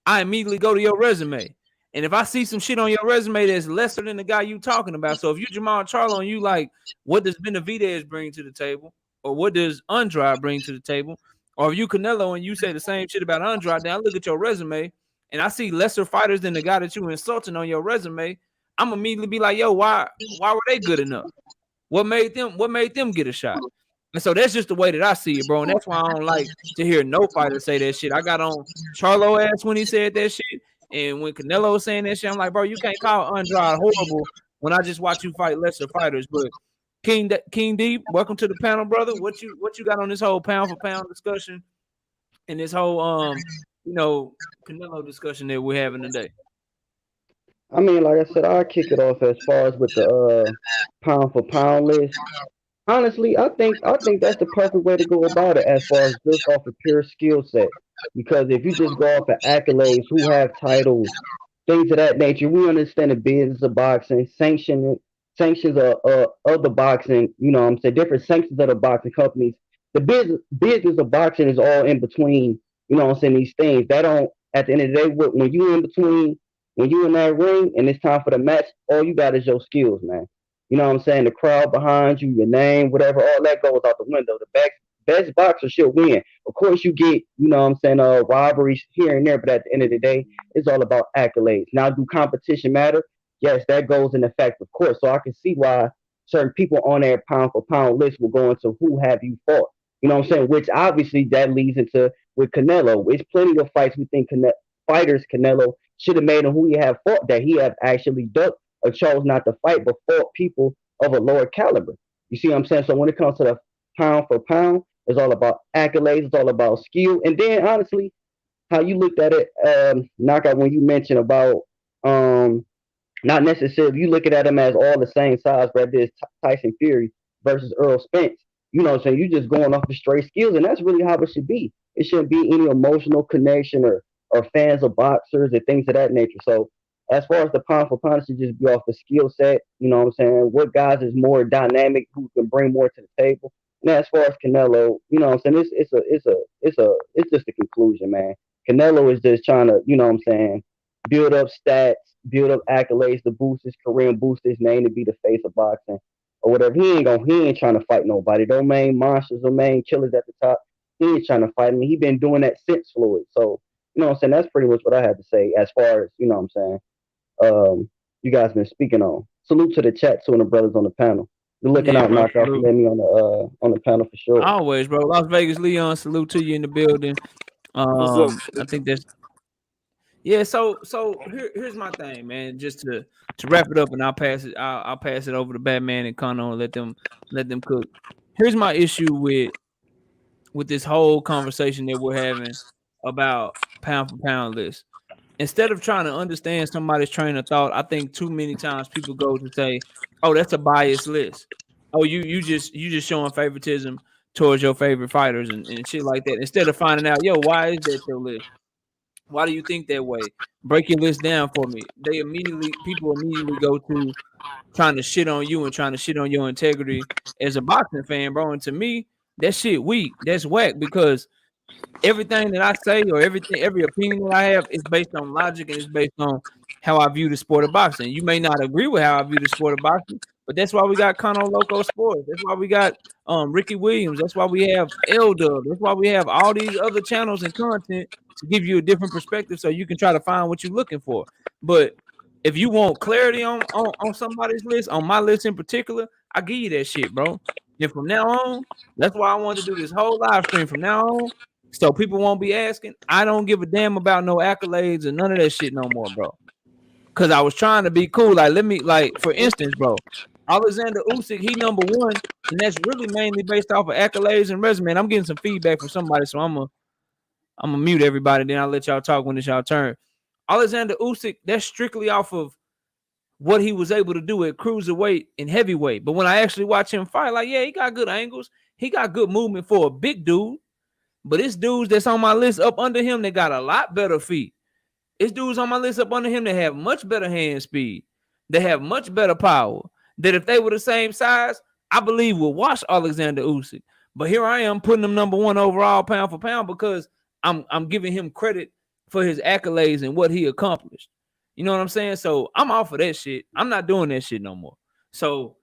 I immediately go to your resume. And if I see some shit on your resume that's lesser than the guy you talking about, so if you Jamal Charlo and you like, what does Benavidez bring to the table? Or what does Andrade bring to the table? Or if you Canelo and you say the same shit about Andrade, then I look at your resume and I see lesser fighters than the guy that you insulting on your resume, I'm immediately be like, yo, why were they good enough? What made them get a shot? And so that's just the way that I see it, bro. And that's why I don't like to hear no fighter say that shit. I got on Charlo ass when he said that shit. And when Canelo was saying that shit, I'm like, bro, you can't call Andrade horrible when I just watch you fight lesser fighters. But King D, welcome to the panel, brother. What you got on this whole pound for pound discussion and this whole Canelo discussion that we're having today? I mean, like I said, I'll kick it off as far as with the pound for pound list. Honestly, I think that's the perfect way to go about it as far as just off a pure skill set. Because if you just go off of accolades, who have titles, things of that nature, we understand the business of boxing, sanctions of the boxing, you know what I'm saying, different sanctions of the boxing companies. The business of boxing is all in between, you know what I'm saying, these things. That don't, at the end of the day, when you in between, when you in that ring and it's time for the match, all you got is your skills, man. You know what I'm saying? The crowd behind you, your name, whatever, all that goes out the window. The best boxer should win. Of course, you get, robberies here and there, but at the end of the day, it's all about accolades. Now, do competition matter? Yes, that goes in effect, of course. So I can see why certain people on that pound for pound list will go into who have you fought. You know what I'm saying? Which obviously that leads into with Canelo. It's plenty of fights we think fighters Canelo should have made and who he have fought that he have actually ducked or chose not to fight, but fought people of a lower caliber. You see what I'm saying? So when it comes to the pound for pound, it's all about accolades, it's all about skill. And then honestly, how you looked at it, knockout when you mentioned about not necessarily you looking at them as all the same size, but this Tyson Fury versus Earl Spence. You know what I'm saying? You just going off the straight skills, and that's really how it should be. It shouldn't be any emotional connection or fans of boxers and things of that nature. So as far as the pound for pound, it should just be off the skill set. You know what I'm saying? What guys is more dynamic, who can bring more to the table. And as far as Canelo, you know what I'm saying? It's just a conclusion, man. Canelo is just trying to, you know what I'm saying, build up stats, build up accolades to boost his career and boost his name to be the face of boxing or whatever. He ain't trying to fight nobody. Don't main monsters, don't main killers at the top. He ain't trying to fight. I mean, he been doing that since Floyd. So, you know what I'm saying? That's pretty much what I had to say as far as, you know what I'm saying, you guys been speaking on. Salute to the chat too and the brothers on the panel. You're looking out, knockout. Let me on the panel for sure. Always, bro. Las Vegas Leon, salute to you in the building. I think that's So here's my thing, man. Just to wrap it up, and I'll pass it over to Batman and Connor and let them cook. Here's my issue with this whole conversation that we're having about pound for pound list. Instead of trying to understand somebody's train of thought, I think too many times people go to say, "Oh, that's a biased list. Oh, you just showing favoritism towards your favorite fighters and shit like that." Instead of finding out, yo, why is that your list? Why do you think that way? Break your list down for me. People immediately go to trying to shit on you and trying to shit on your integrity as a boxing fan, bro. And to me, that shit weak. That's whack because everything that I say or every opinion that I have is based on logic and it's based on how I view the sport of boxing. You may not agree with how I view the sport of boxing, but that's why we got Conor Loco Sports. That's why we got Ricky Williams. That's why we have L-Dub. That's why we have all these other channels and content to give you a different perspective so you can try to find what you're looking for. But if you want clarity on somebody's list, on my list in particular, I give you that shit, bro. And from now on, that's why I wanted to do this whole live stream from now on. So people won't be asking. I don't give a damn about no accolades and none of that shit no more, bro. Cause I was trying to be cool. Like, for instance, bro, Alexander Usyk, he number one, and that's really mainly based off of accolades and resume. And I'm getting some feedback from somebody, so I'm gonna mute everybody. Then I'll let y'all talk when it's y'all turn. Alexander Usyk, that's strictly off of what he was able to do at cruiserweight and heavyweight. But when I actually watch him fight, like, yeah, he got good angles. He got good movement for a big dude. But it's dudes that's on my list up under him that got a lot better feet. It's dudes on my list up under him that have much better hand speed. They have much better power. That if they were the same size, I believe would wash Alexander Usyk. But here I am putting him number one overall pound for pound because I'm giving him credit for his accolades and what he accomplished. You know what I'm saying? So I'm off of that shit. I'm not doing that shit no more. So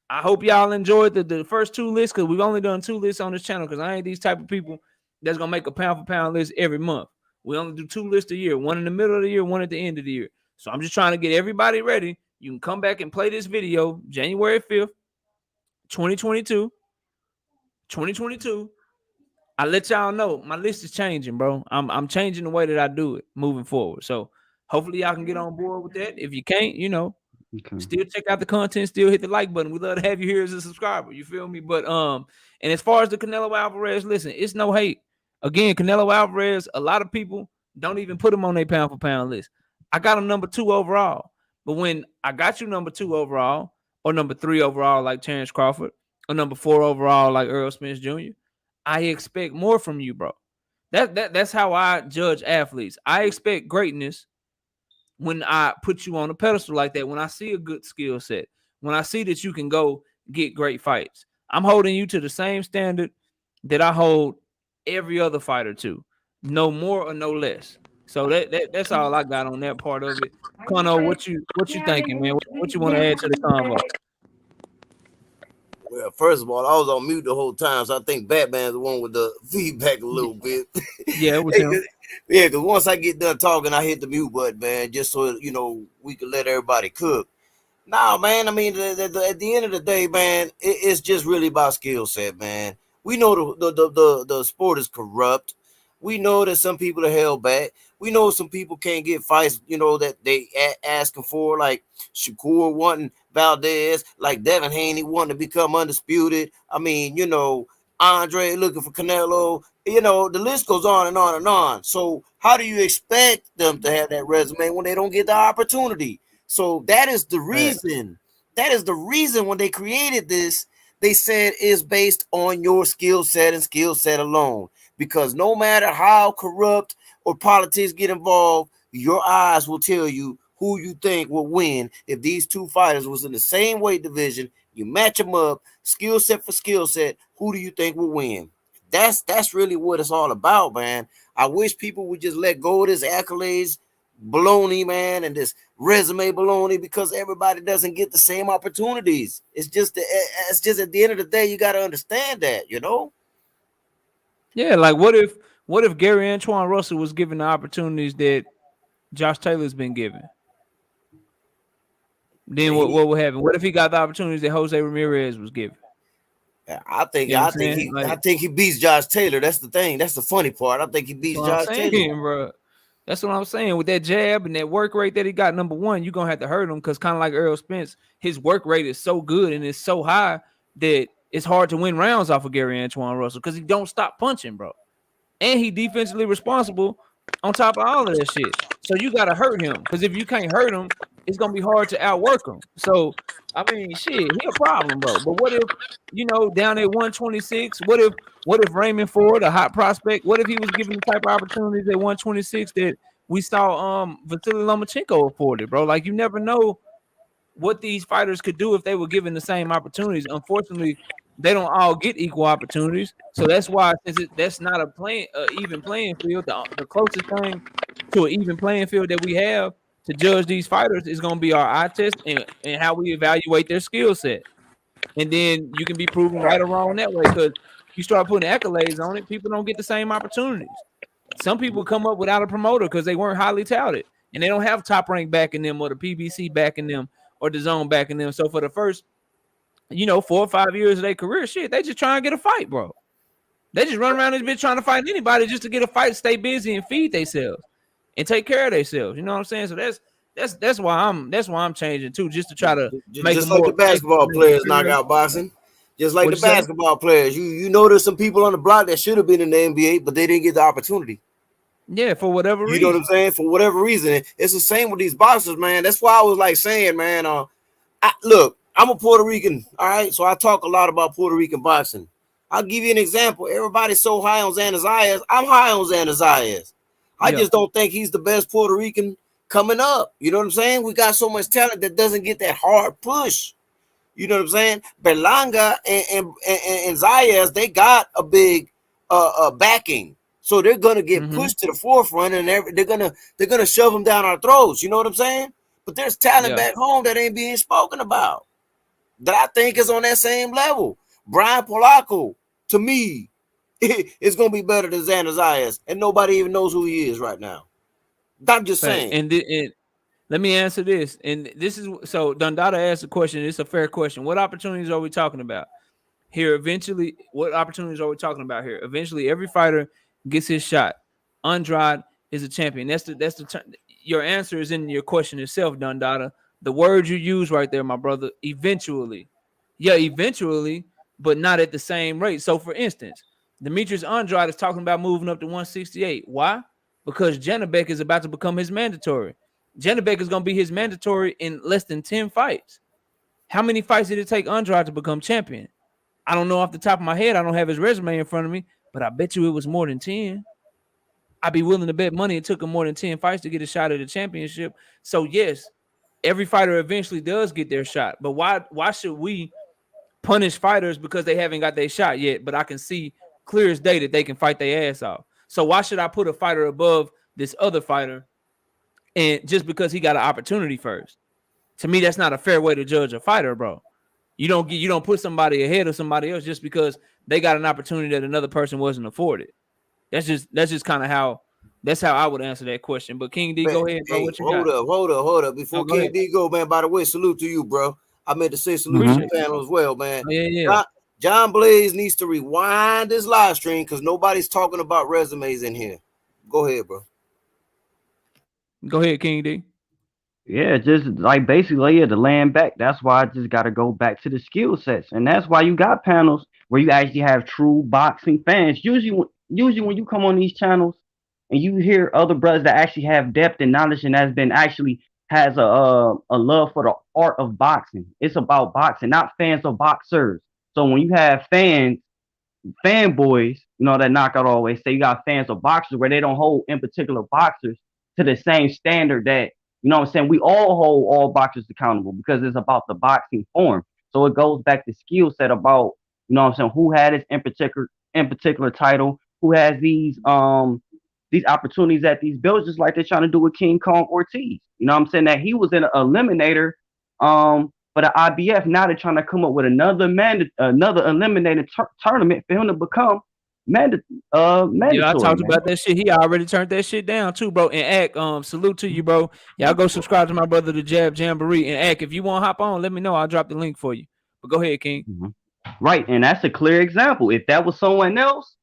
I hope y'all enjoyed the first two lists because we've only done two lists on this channel because I ain't these type of people that's gonna make a pound for pound list every month. We only do two lists a year, one in the middle of the year, one at the end of the year. So I'm just trying to get everybody ready. You can come back and play this video January 5th, 2022. I let y'all know my list is changing, bro. I'm changing the way that I do it moving forward. So hopefully y'all can get on board with that. If you can't, still check out the content, still hit the like button. We love to have you here as a subscriber. You feel me? But and as far as the Canelo Alvarez, listen, it's no hate. Again, Canelo Alvarez, a lot of people don't even put him on their pound for pound list. I got him number 2 overall. But when I got you number 2 overall, or number 3 overall like Terrence Crawford, or number 4 overall like Earl Spence Jr., I expect more from you, bro. That's how I judge athletes. I expect greatness when I put you on a pedestal like that, when I see a good skill set, when I see that you can go get great fights. I'm holding you to the same standard that I hold every other fighter to. No more or no less. So that's all I got on that part of it. Kono, what you thinking, man? What you want to add to the convo? Well, first of all, I was on mute the whole time, so I think Batman's the one with the feedback a little bit. Yeah, it was him. Yeah, because once I get done talking, I hit the mute button, man, just so we can let everybody cook. Nah, man. I mean, at the end of the day, man, it's just really about skill set, man. We know the sport is corrupt. We know that some people are held back. We know some people can't get fights, that they asking for, like Shakur wanting Valdez, like Devin Haney wanting to become undisputed. I mean, Andre looking for Canelo. The list goes on and on and on. So how do you expect them to have that resume when they don't get the opportunity? So that is the reason. That is the reason when they created this, they said is based on your skill set and skill set alone. Because no matter how corrupt or politics get involved, your eyes will tell you who you think will win. If these two fighters was in the same weight division, you match them up, skill set for skill set, who do you think will win? That's really what it's all about, man. I wish people would just let go of this accolades baloney, man, and this resume baloney, because everybody doesn't get the same opportunities. It's just at the end of the day, you got to understand that, Yeah, like what if Gary Antoine Russell was given the opportunities that Josh Taylor's been given? Then what would happen? What if he got the opportunities that Jose Ramirez was given? I think he beats Josh Taylor. That's the thing. That's the funny part. I think he beats Josh Taylor, bro. That's what I'm saying. With that jab and that work rate that he got, number one, you're gonna have to hurt him, because kind of like Errol Spence, his work rate is so good and it's so high that it's hard to win rounds off of Gary Antoine Russell, because he don't stop punching, bro. And he defensively responsible on top of all of that shit. So you gotta hurt him, because if you can't hurt him, it's gonna be hard to outwork him. So I mean, shit, he a problem, bro. But what if, down at 126, what if Raymond Ford, a hot prospect, what if he was given the type of opportunities at 126 that we saw Vasily Lomachenko afforded, bro? Like, you never know what these fighters could do if they were given the same opportunities. Unfortunately, they don't all get equal opportunities. So that's why, that's not even playing field. The closest thing to an even playing field that we have to judge these fighters is going to be our eye test and how we evaluate their skill set. And then you can be proven right or wrong that way, because you start putting accolades on it, people don't get the same opportunities. Some people come up without a promoter because they weren't highly touted, and they don't have Top Rank backing them, or the PBC backing them, or the Zone backing them. So for the first, 4 or 5 years of their career, shit, they just try and get a fight, bro. They just run around this bitch trying to fight anybody just to get a fight, stay busy, and feed themselves and take care of themselves. You know what I'm saying? So that's why I'm changing too, just to try to make just like the basketball players knock out boxing. Just like the basketball players, you know, there's some people on the block that should have been in the NBA, but they didn't get the opportunity. Yeah, for whatever reason. You know what I'm saying? For whatever reason, it's the same with these boxers, man. That's why I was like saying, man. Look, I'm a Puerto Rican, all right. So I talk a lot about Puerto Rican boxing. I'll give you an example. Everybody's so high on Xander Zayas. I'm high on Xander Zayas. I just don't think he's the best Puerto Rican coming up. You know what I'm saying? We got so much talent that doesn't get that hard push. You know what I'm saying? Berlanga and Zayas, they got a big backing, so they're gonna get pushed to the forefront, and they're gonna shove them down our throats. You know what I'm saying? But there's talent back home that ain't being spoken about, that I think is on that same level. Brian Polacco, to me, is gonna be better than Xander Zayas, and nobody even knows who he is right now. I'm just saying. And let me answer this. And this is so Dundada asked a question. It's a fair question. What opportunities are we talking about here? Eventually, what opportunities are we talking about here? Eventually, every fighter gets his shot. Andrade is a champion. That's the your answer is in your question itself, Dundada. The word you use right there, my brother. Eventually, eventually, but not at the same rate. So, for instance, Demetrius Andrade is talking about moving up to 168. Why? Because Janabek is about to become his mandatory. Janabek is going to be his mandatory in less than 10 fights. How many fights did it take Andrade to become champion? I don't know off the top of my head. I don't have his resume in front of me, but I bet you it was more than 10. I'd be willing to bet money it took him more than 10 fights to get a shot at the championship. So, yes, every fighter eventually does get their shot. But why should we punish fighters because they haven't got their shot yet? But I can see clear as day that they can fight their ass off. So why should I put a fighter above this other fighter, and just because he got an opportunity first? To me, that's not a fair way to judge a fighter, bro. You don't put somebody ahead of somebody else just because they got an opportunity that another person wasn't afforded. That's just kind of how I would answer that question. But King D, Man, go ahead, bro. hey, What you got? hold up. Before Go King ahead. D go, man. By the way, salute to you, bro. I meant to say salute to Appreciate the panel as well, man. Oh, yeah. John Blaze needs to rewind this live stream because nobody's talking about resumes in here. Go ahead, bro. Go ahead, King D. Yeah, just like basically, yeah, the land back. That's why I just got to go back to the skill sets, and that's why you got panels where you actually have true boxing fans. Usually when you come on these channels and you hear other brothers that actually have depth and knowledge and has a love for the art of boxing. It's about boxing, not fans of boxers. So when you have fanboys, that knockout always say you got fans of boxers where they don't hold in particular boxers to the same standard that, what I'm saying, we all hold all boxers accountable because it's about the boxing form. So it goes back to skill set about, what I'm saying, who had his in particular title, who has these opportunities at these belts, just like they're trying to do with King Kong Ortiz. You know what I'm saying? That he was an eliminator for the IBF. Now they're trying to come up with another eliminated tournament for him to become mandatory. Yeah, I talked about that shit. He already turned that shit down too, bro. And Ack, salute to you, bro. Y'all go subscribe to my brother, the Jab Jamboree. And Ack, if you want to hop on, let me know. I'll drop the link for you. But go ahead, King. Mm-hmm. Right, and that's a clear example. If that was someone else,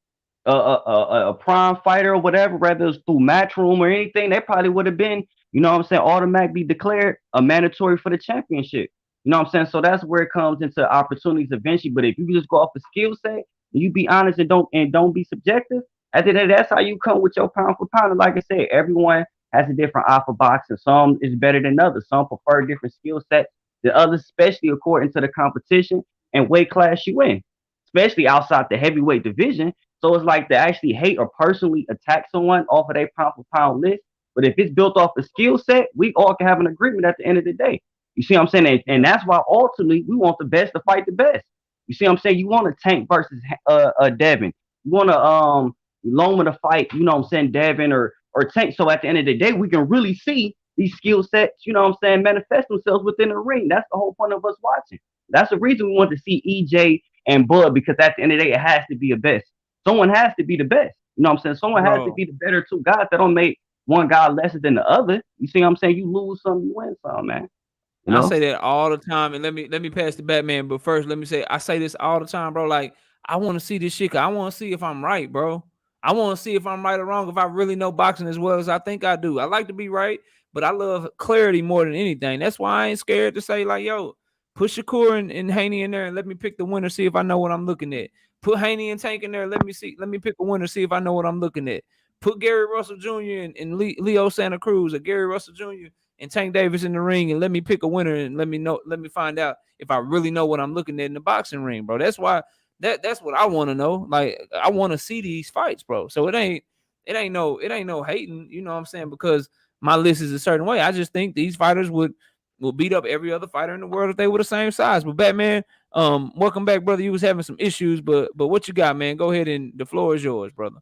a prime fighter or whatever, whether it's through Matchroom or anything, they probably would have been, automatically declared a mandatory for the championship. You know what I'm saying? So that's where it comes into opportunities eventually. But if you just go off the skill set, and you be honest and don't be subjective, at the end of the day, that's how you come with your pound for pound. And like I said, everyone has a different eye for boxing. Some is better than others. Some prefer different skill sets than others, especially according to the competition and weight class you in, especially outside the heavyweight division. So it's like to actually hate or personally attack someone off of their pound for pound list. But if it's built off a skill set, we all can have an agreement at the end of the day. You see what I'm saying? And that's why ultimately we want the best to fight the best. You see what I'm saying? You want a Tank versus Devin. You want a Loma to fight, Devin or Tank. So at the end of the day, we can really see these skill sets, manifest themselves within the ring. That's the whole point of us watching. That's the reason we want to see EJ and Bud, because at the end of the day, it has to be the best. Someone has to be the best. You know what I'm saying? Someone has to be the better two guys. That don't make one guy lesser than the other. You see what I'm saying? You lose some, you win some, man. I say that all the time, and let me pass the Batman. But first, let me say I say this all the time, bro. Like, I want to see this shit. I want to see if I'm right, bro. I want to see if I'm right or wrong. If I really know boxing as well as I think I do. I like to be right, but I love clarity more than anything. That's why I ain't scared to say like, yo, put Shakur and Haney in there and let me pick the winner. See if I know what I'm looking at. Put Haney and Tank in there. Let me pick a winner. See if I know what I'm looking at. Put Gary Russell Jr. and Leo Santa Cruz or Gary Russell Jr. and Tank Davis in the ring and let me pick a winner and let me find out if I really know what I'm looking at in the boxing ring, bro. That's why that's what I want to know. Like, I want to see these fights, bro. So it ain't no hating, you know what I'm saying? Because my list is a certain way. I just think these fighters will beat up every other fighter in the world if they were the same size. But Batman, welcome back, brother. You was having some issues, but what you got, man? Go ahead, and the floor is yours, brother.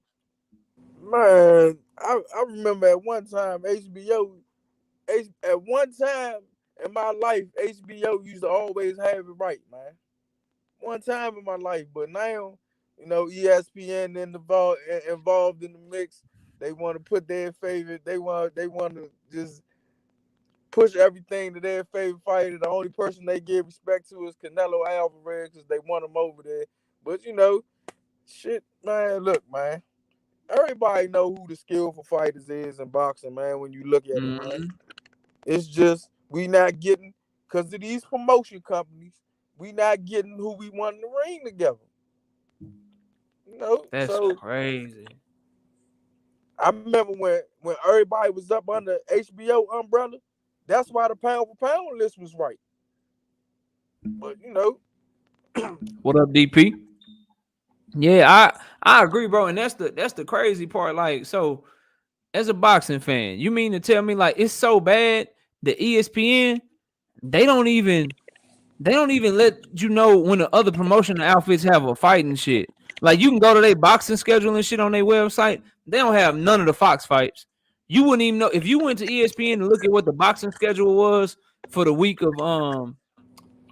Man, I remember at one time at one time in my life, HBO used to always have it right, man. One time in my life, but now, ESPN involved in the mix. They want to put their favorite. They want to just push everything to their favorite fighter. The only person they give respect to is Canelo Alvarez because they want him over there. But shit, man. Look, man. Everybody know who the skillful fighters is in boxing, man. When you look at it, man. It's just we not getting, because of these promotion companies, we not getting who we want in the ring together. That's crazy. I remember when everybody was up under HBO umbrella, that's why the pound for pound list was right. But what up, DP? Yeah, I agree, bro. And that's the crazy part. Like, so as a boxing fan, you mean to tell me like it's so bad the ESPN they don't even let you know when the other promotional outfits have a fight and shit. Like, you can go to their boxing schedule and shit on their website. They don't have none of the Fox fights. You wouldn't even know if you went to ESPN and look at what the boxing schedule was for the week of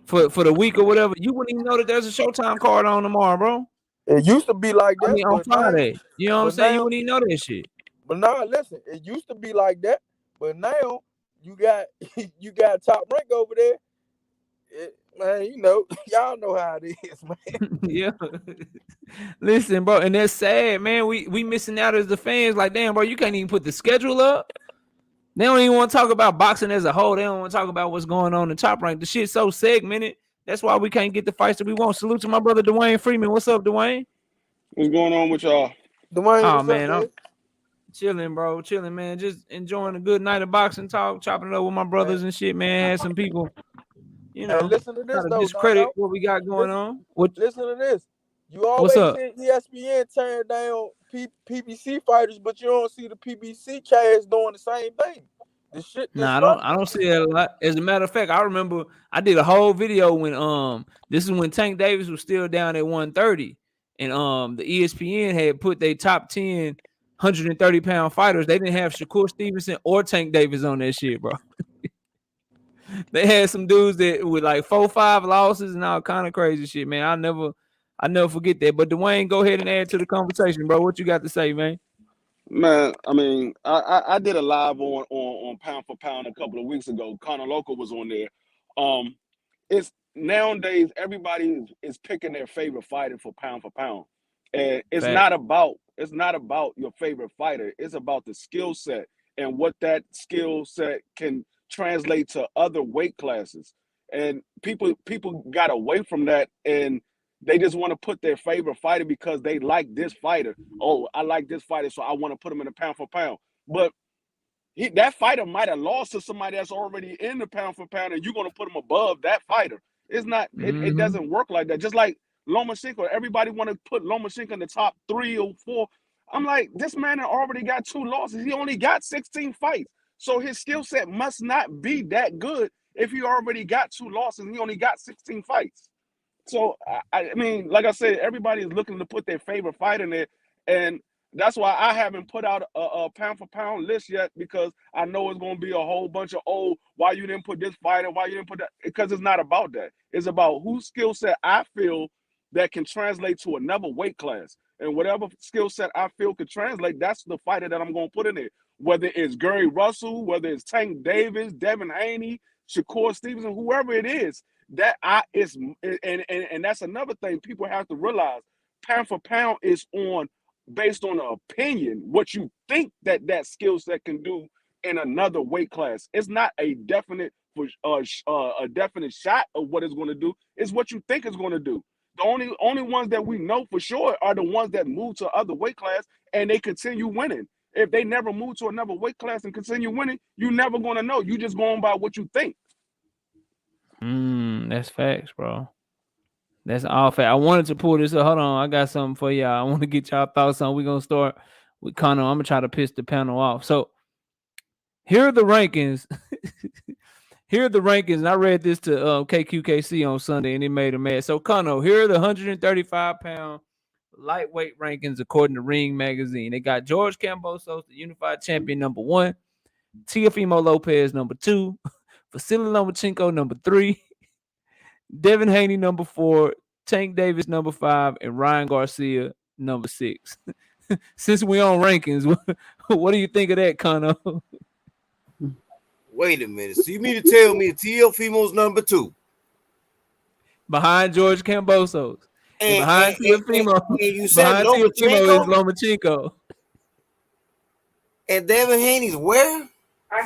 for the week or whatever, you wouldn't even know that there's a Showtime card on tomorrow, bro. It used to be like I that, mean, on but now, Friday. You know what I'm but saying? You now, wouldn't even know that shit. but now, listen, it used to be like that, but now you got you got Top Rank over there. Man, you know, y'all know how it is, man. Yeah. Listen, bro, and that's sad, man. We missing out as the fans. Like, damn, bro, you can't even put the schedule up. They don't even want to talk about boxing as a whole. They don't want to talk about what's going on in Top Rank. The shit's so segmented. That's why we can't get the fights that we want. Salute to my brother Dwayne Freeman. What's up, Dwayne? What's going on with y'all? Dwayne, Oh what's man, up, I'm chilling, bro. Chilling, man. Just enjoying a good night of boxing talk, chopping it up with my brothers and shit, man. Had some people, you Hey, know, listen to try this to though, discredit knockout. what we got going on. What? Listen to this. You What's always up? see ESPN turn down PBC fighters, but you don't see the PBC cast doing the same thing. The shit. Nah, I don't see that a lot. As a matter of fact, I remember I did a whole video when this is when Tank Davis was still down at 130, and the ESPN had put their top 10 130-pound fighters. They didn't have Shakur Stevenson or Tank Davis on that shit, bro. They had some dudes that with like 4-5 losses and all kind of crazy shit, man. I never forget that. But Dwayne, go ahead and add to the conversation, bro. What you got to say, man? Man, I mean, I did a live on Pound for Pound a couple of weeks ago. Conor Loco was on there. It's nowadays everybody is picking their favorite fighter for pound, and it's Fact. not about your favorite fighter. It's about the skill set and what that skill set can translate to other weight classes. And people got away from that, and they just want to put their favorite fighter because they like this fighter. Oh, I like this fighter, so I want to put him in a pound for pound. But that fighter might have lost to somebody that's already in the pound for pound, and you're going to put him above that fighter. It's not. It doesn't work like that. Just like Lomachenko, everybody want to put Lomachenko in the top 3 or 4. I'm like, this man already got 2 losses. He only got 16 fights, so his skill set must not be that good if he already got 2 losses and he only got 16 fights. So, I mean, like I said, everybody is looking to put their favorite fight in there. And that's why I haven't put out a pound for pound list yet, because I know it's going to be a whole bunch of, why you didn't put this fighter, why you didn't put that? Because it's not about that. It's about whose skill set I feel that can translate to another weight class. And whatever skill set I feel could translate, that's the fighter that I'm going to put in there. Whether it's Gary Russell, whether it's Tank Davis, Devin Haney, Shakur Stevenson, whoever it is, and that's another thing people have to realize. Pound for pound is based on an opinion, what you think that skill set can do in another weight class. It's not a definite shot of what it's going to do. It's what you think it's going to do. The only ones that we know for sure are the ones that move to other weight class and they continue winning. If they never move to another weight class and continue winning, you're never going to know. You just going by what you think. That's facts, bro. That's all fact. I wanted to pull this up. Hold on, I got something for y'all. I want to get y'all thoughts on. We're gonna start with Conor. I'm gonna try to piss the panel off. So here are the rankings. Here are the rankings. And I read this to KQKC on Sunday, and it made him mad. So Conor, here are the 135-pound lightweight rankings according to Ring Magazine. They got George Kambosos, the unified champion, number 1. Teofimo Lopez, number 2. Vasily Lomachenko, number 3. Devin Haney, number 4. Tank Davis, number 5. And Ryan Garcia, number 6. Since we on rankings, what do you think of that, Conor? Wait a minute. So you mean to tell me Teofimo's number 2? Behind George Kambosos. And behind Teofimo. You said Teofimo is Lomachenko. And Devin Haney's where?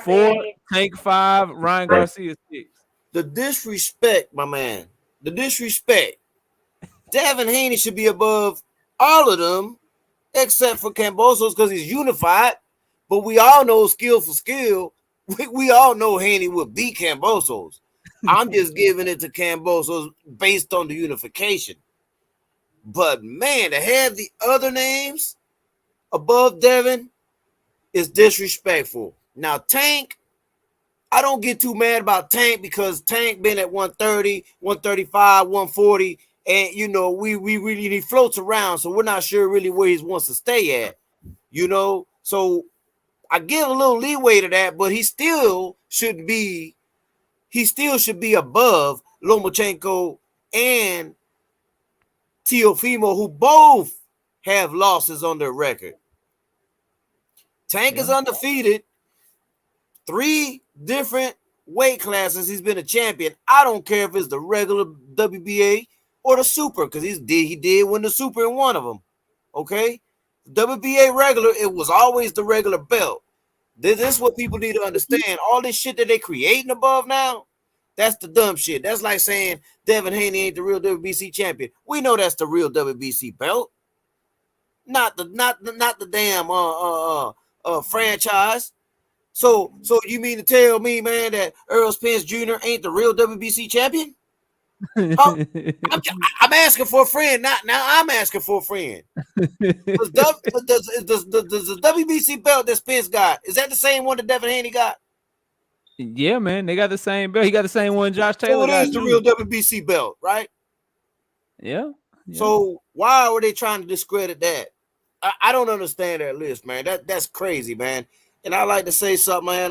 4, Tank 5, Ryan Garcia 6. The disrespect, my man. The disrespect. Devin Haney should be above all of them, except for Kambosos because he's unified. But we all know skill for skill. We all know Haney will beat Kambosos. I'm just giving it to Kambosos based on the unification. But man, to have the other names above Devin is disrespectful. Now, Tank, I don't get too mad about Tank because Tank been at 130, 135, 140, and you know, we really he floats around, so we're not sure really where he wants to stay at, you know. So I give a little leeway to that, but he still should be above Lomachenko and Teofimo, who both have losses on their record. Tank is undefeated. 3 different weight classes he's been a champion. I don't care if it's the regular WBA or the super, because he did win the super in one of them. Okay? WBA regular, it was always the regular belt. This is what people need to understand. All this shit that they creating above now, that's the dumb shit. That's like saying Devin Haney ain't the real WBC champion. We know that's the real WBC belt. Not the damn franchise. So you mean to tell me, man, that Earl Spence Jr. ain't the real WBC champion? I'm asking for a friend. Now I'm asking for a friend. Does the WBC belt that Spence got, is that the same one that Devin Haney got? Yeah, man, they got the same belt. He got the same one Josh Taylor got. So it is the real WBC belt, right? Yeah. So why were they trying to discredit that? I don't understand that list, man. That's crazy, man. And I like to say something, man.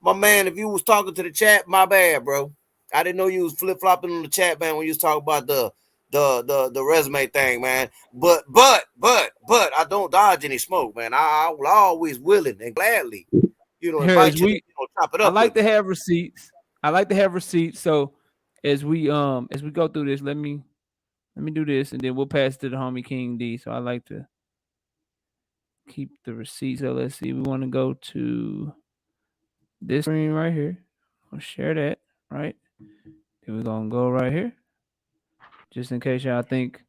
My man, if you was talking to the chat, my bad, bro. I didn't know you was flip-flopping on the chat, man, when you was talking about the resume thing, man. But I don't dodge any smoke, man. I will always willing and gladly, invite you to chop it up. I like to have receipts. So as we go through this, let me do this, and then we'll pass to the homie King D. So I like to keep the receipts. So let's see. We want to go to this screen right here. I'll share that, right? Then we're gonna go right here. Just in case y'all think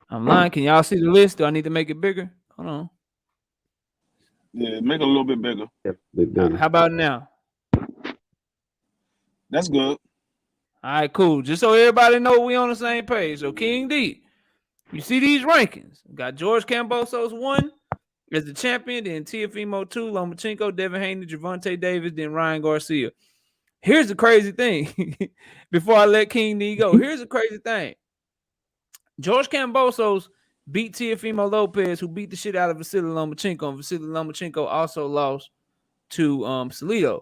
I'm lying. Can y'all see the list? Do I need to make it bigger? Hold on. Yeah, make it a little bit bigger. How about now? That's good. All right, cool. Just so everybody know we on the same page. So King D, you see these rankings. We got George Kambosos 1 as the champion, then Teofimo 2, Lomachenko, Devin Haney, Gervonta Davis, then Ryan Garcia. Here's the crazy thing. Before I let King D go, here's the crazy thing. George Kambosos beat Teofimo Lopez, who beat the shit out of Vasily Lomachenko, and Vasily Lomachenko also lost to Salido.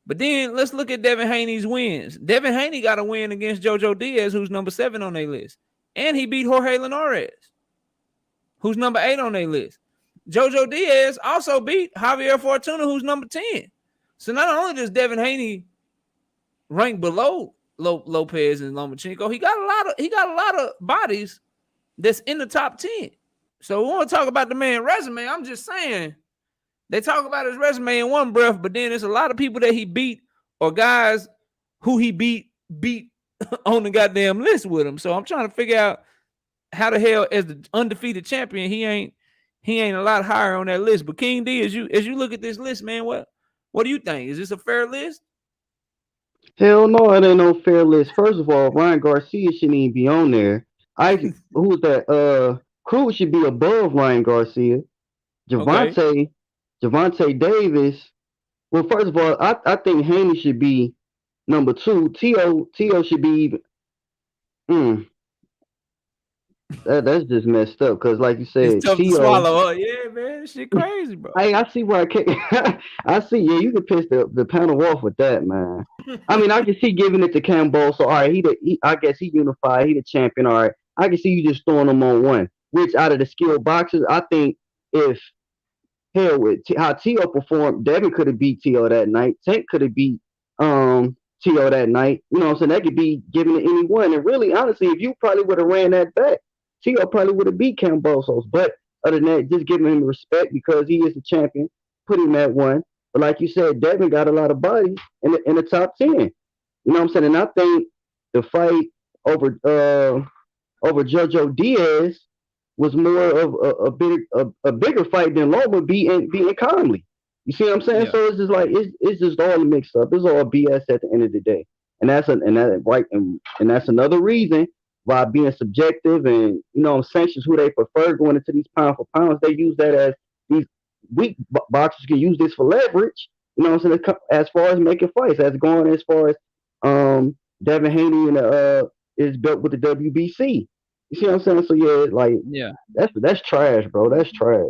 But then let's look at Devin Haney's wins. Devin Haney got a win against Jojo Diaz, who's number 7 on their list. And he beat Jorge Linares, who's number 8 on their list. Jojo Diaz also beat Javier Fortuna, who's number 10. So not only does Devin Haney rank below Lopez and Lomachenko, he got a lot of bodies that's in the top 10. So we want to talk about the man's resume. I'm just saying, they talk about his resume in one breath, but then there's a lot of people that he beat or guys who he beat on the goddamn list with him. So I'm trying to figure out how the hell, as the undefeated champion, he ain't a lot higher on that list. But King D, as you look at this list, man, what do you think? Is this a fair list? Hell no, it ain't no fair list. First of all, Ryan Garcia shouldn't even be on there. Who's that? Cruz should be above Ryan Garcia. Gervonta Davis. Well, first of all, I think Haney should be number 2. Tio should be even. That's just messed up because, like you said, it's tough to swallow. Oh, yeah, man, shit crazy, bro. Hey, I see where I can't. I see. Yeah, you can piss the panel off with that, man. I mean, I can see giving it to Campbell. So, all right, I guess he unified. He the champion. All right, I can see you just throwing him on one. Which out of the skilled boxers, I think if with how Tio performed, Devin could have beat Tio that night. Tank could have beat Tio that night. You know what I'm saying? That could be given to anyone. And really, honestly, if you probably would have ran that back, Tio probably would have beat Kambosos. But other than that, just giving him respect because he is the champion, put him at 1. But like you said, Devin got a lot of bodies in the top 10. You know what I'm saying? And I think the fight over Jojo Diaz was more of a bigger fight than Loma beating Conley. You see what I'm saying? Yeah. So it's just like it's just all mixed up. It's all BS at the end of the day, and that's another reason why being subjective and sanctions who they prefer going into these pound for pounds. They use that as these weak boxers can use this for leverage. You know what I'm saying? As far as making fights, as far as Devin Haney is built with the WBC. You see what I'm saying? So that's trash, bro. That's trash.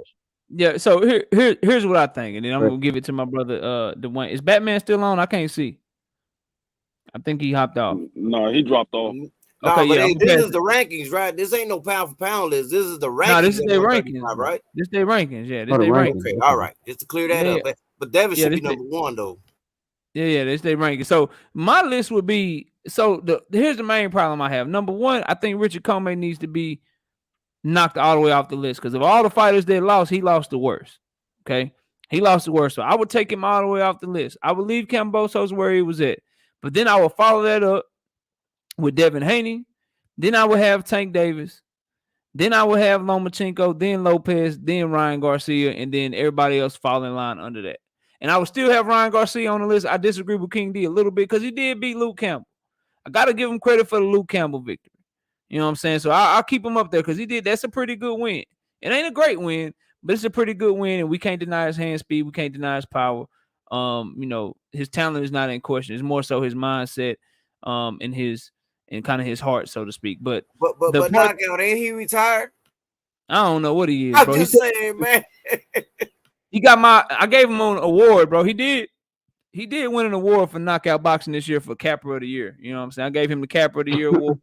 Yeah. So here's what I think, and then I'm gonna give it to my brother Dwayne. Is Batman still on? I can't see. I think he hopped off. No, he dropped off. No, Okay, but yeah, this is the rankings, right? This ain't no pound for pound list. This is the rankings. No, this is their 135, rankings, right? This their rankings, yeah. This Oh, the their rankings. rankings. Okay, all right. Just to clear that Yeah, up. But Davis yeah, should be this number one, though. Yeah, this their rankings. So my list would be here's the main problem I have. Number one, I think Richard Comey needs to be knocked all the way off the list because of all the fighters that lost, he lost the worst. Okay, he lost the worst. So I would take him all the way off the list. I would leave Kambosos where he was at, but then I would follow that up with Devin Haney. Then I would have Tank Davis. Then I would have Lomachenko, then Lopez, then Ryan Garcia, and then everybody else fall in line under that. And I would still have Ryan Garcia on the list. I disagree with King D a little bit because he did beat Luke Campbell. I got to give him credit for the Luke Campbell victory. You know what I'm saying? So I'll keep him up there because he did. That's a pretty good win. It ain't a great win, but it's a pretty good win, and we can't deny his hand speed. We can't deny his power. His talent is not in question. It's more so his mindset, and kind of his heart, so to speak. But Knockout, ain't he retired? I don't know what he is, I'm bro. just saying, man. He got I gave him an award, bro. He did win an award for knockout boxing this year for Capper of the Year. You know what I'm saying? I gave him the Capper of the Year award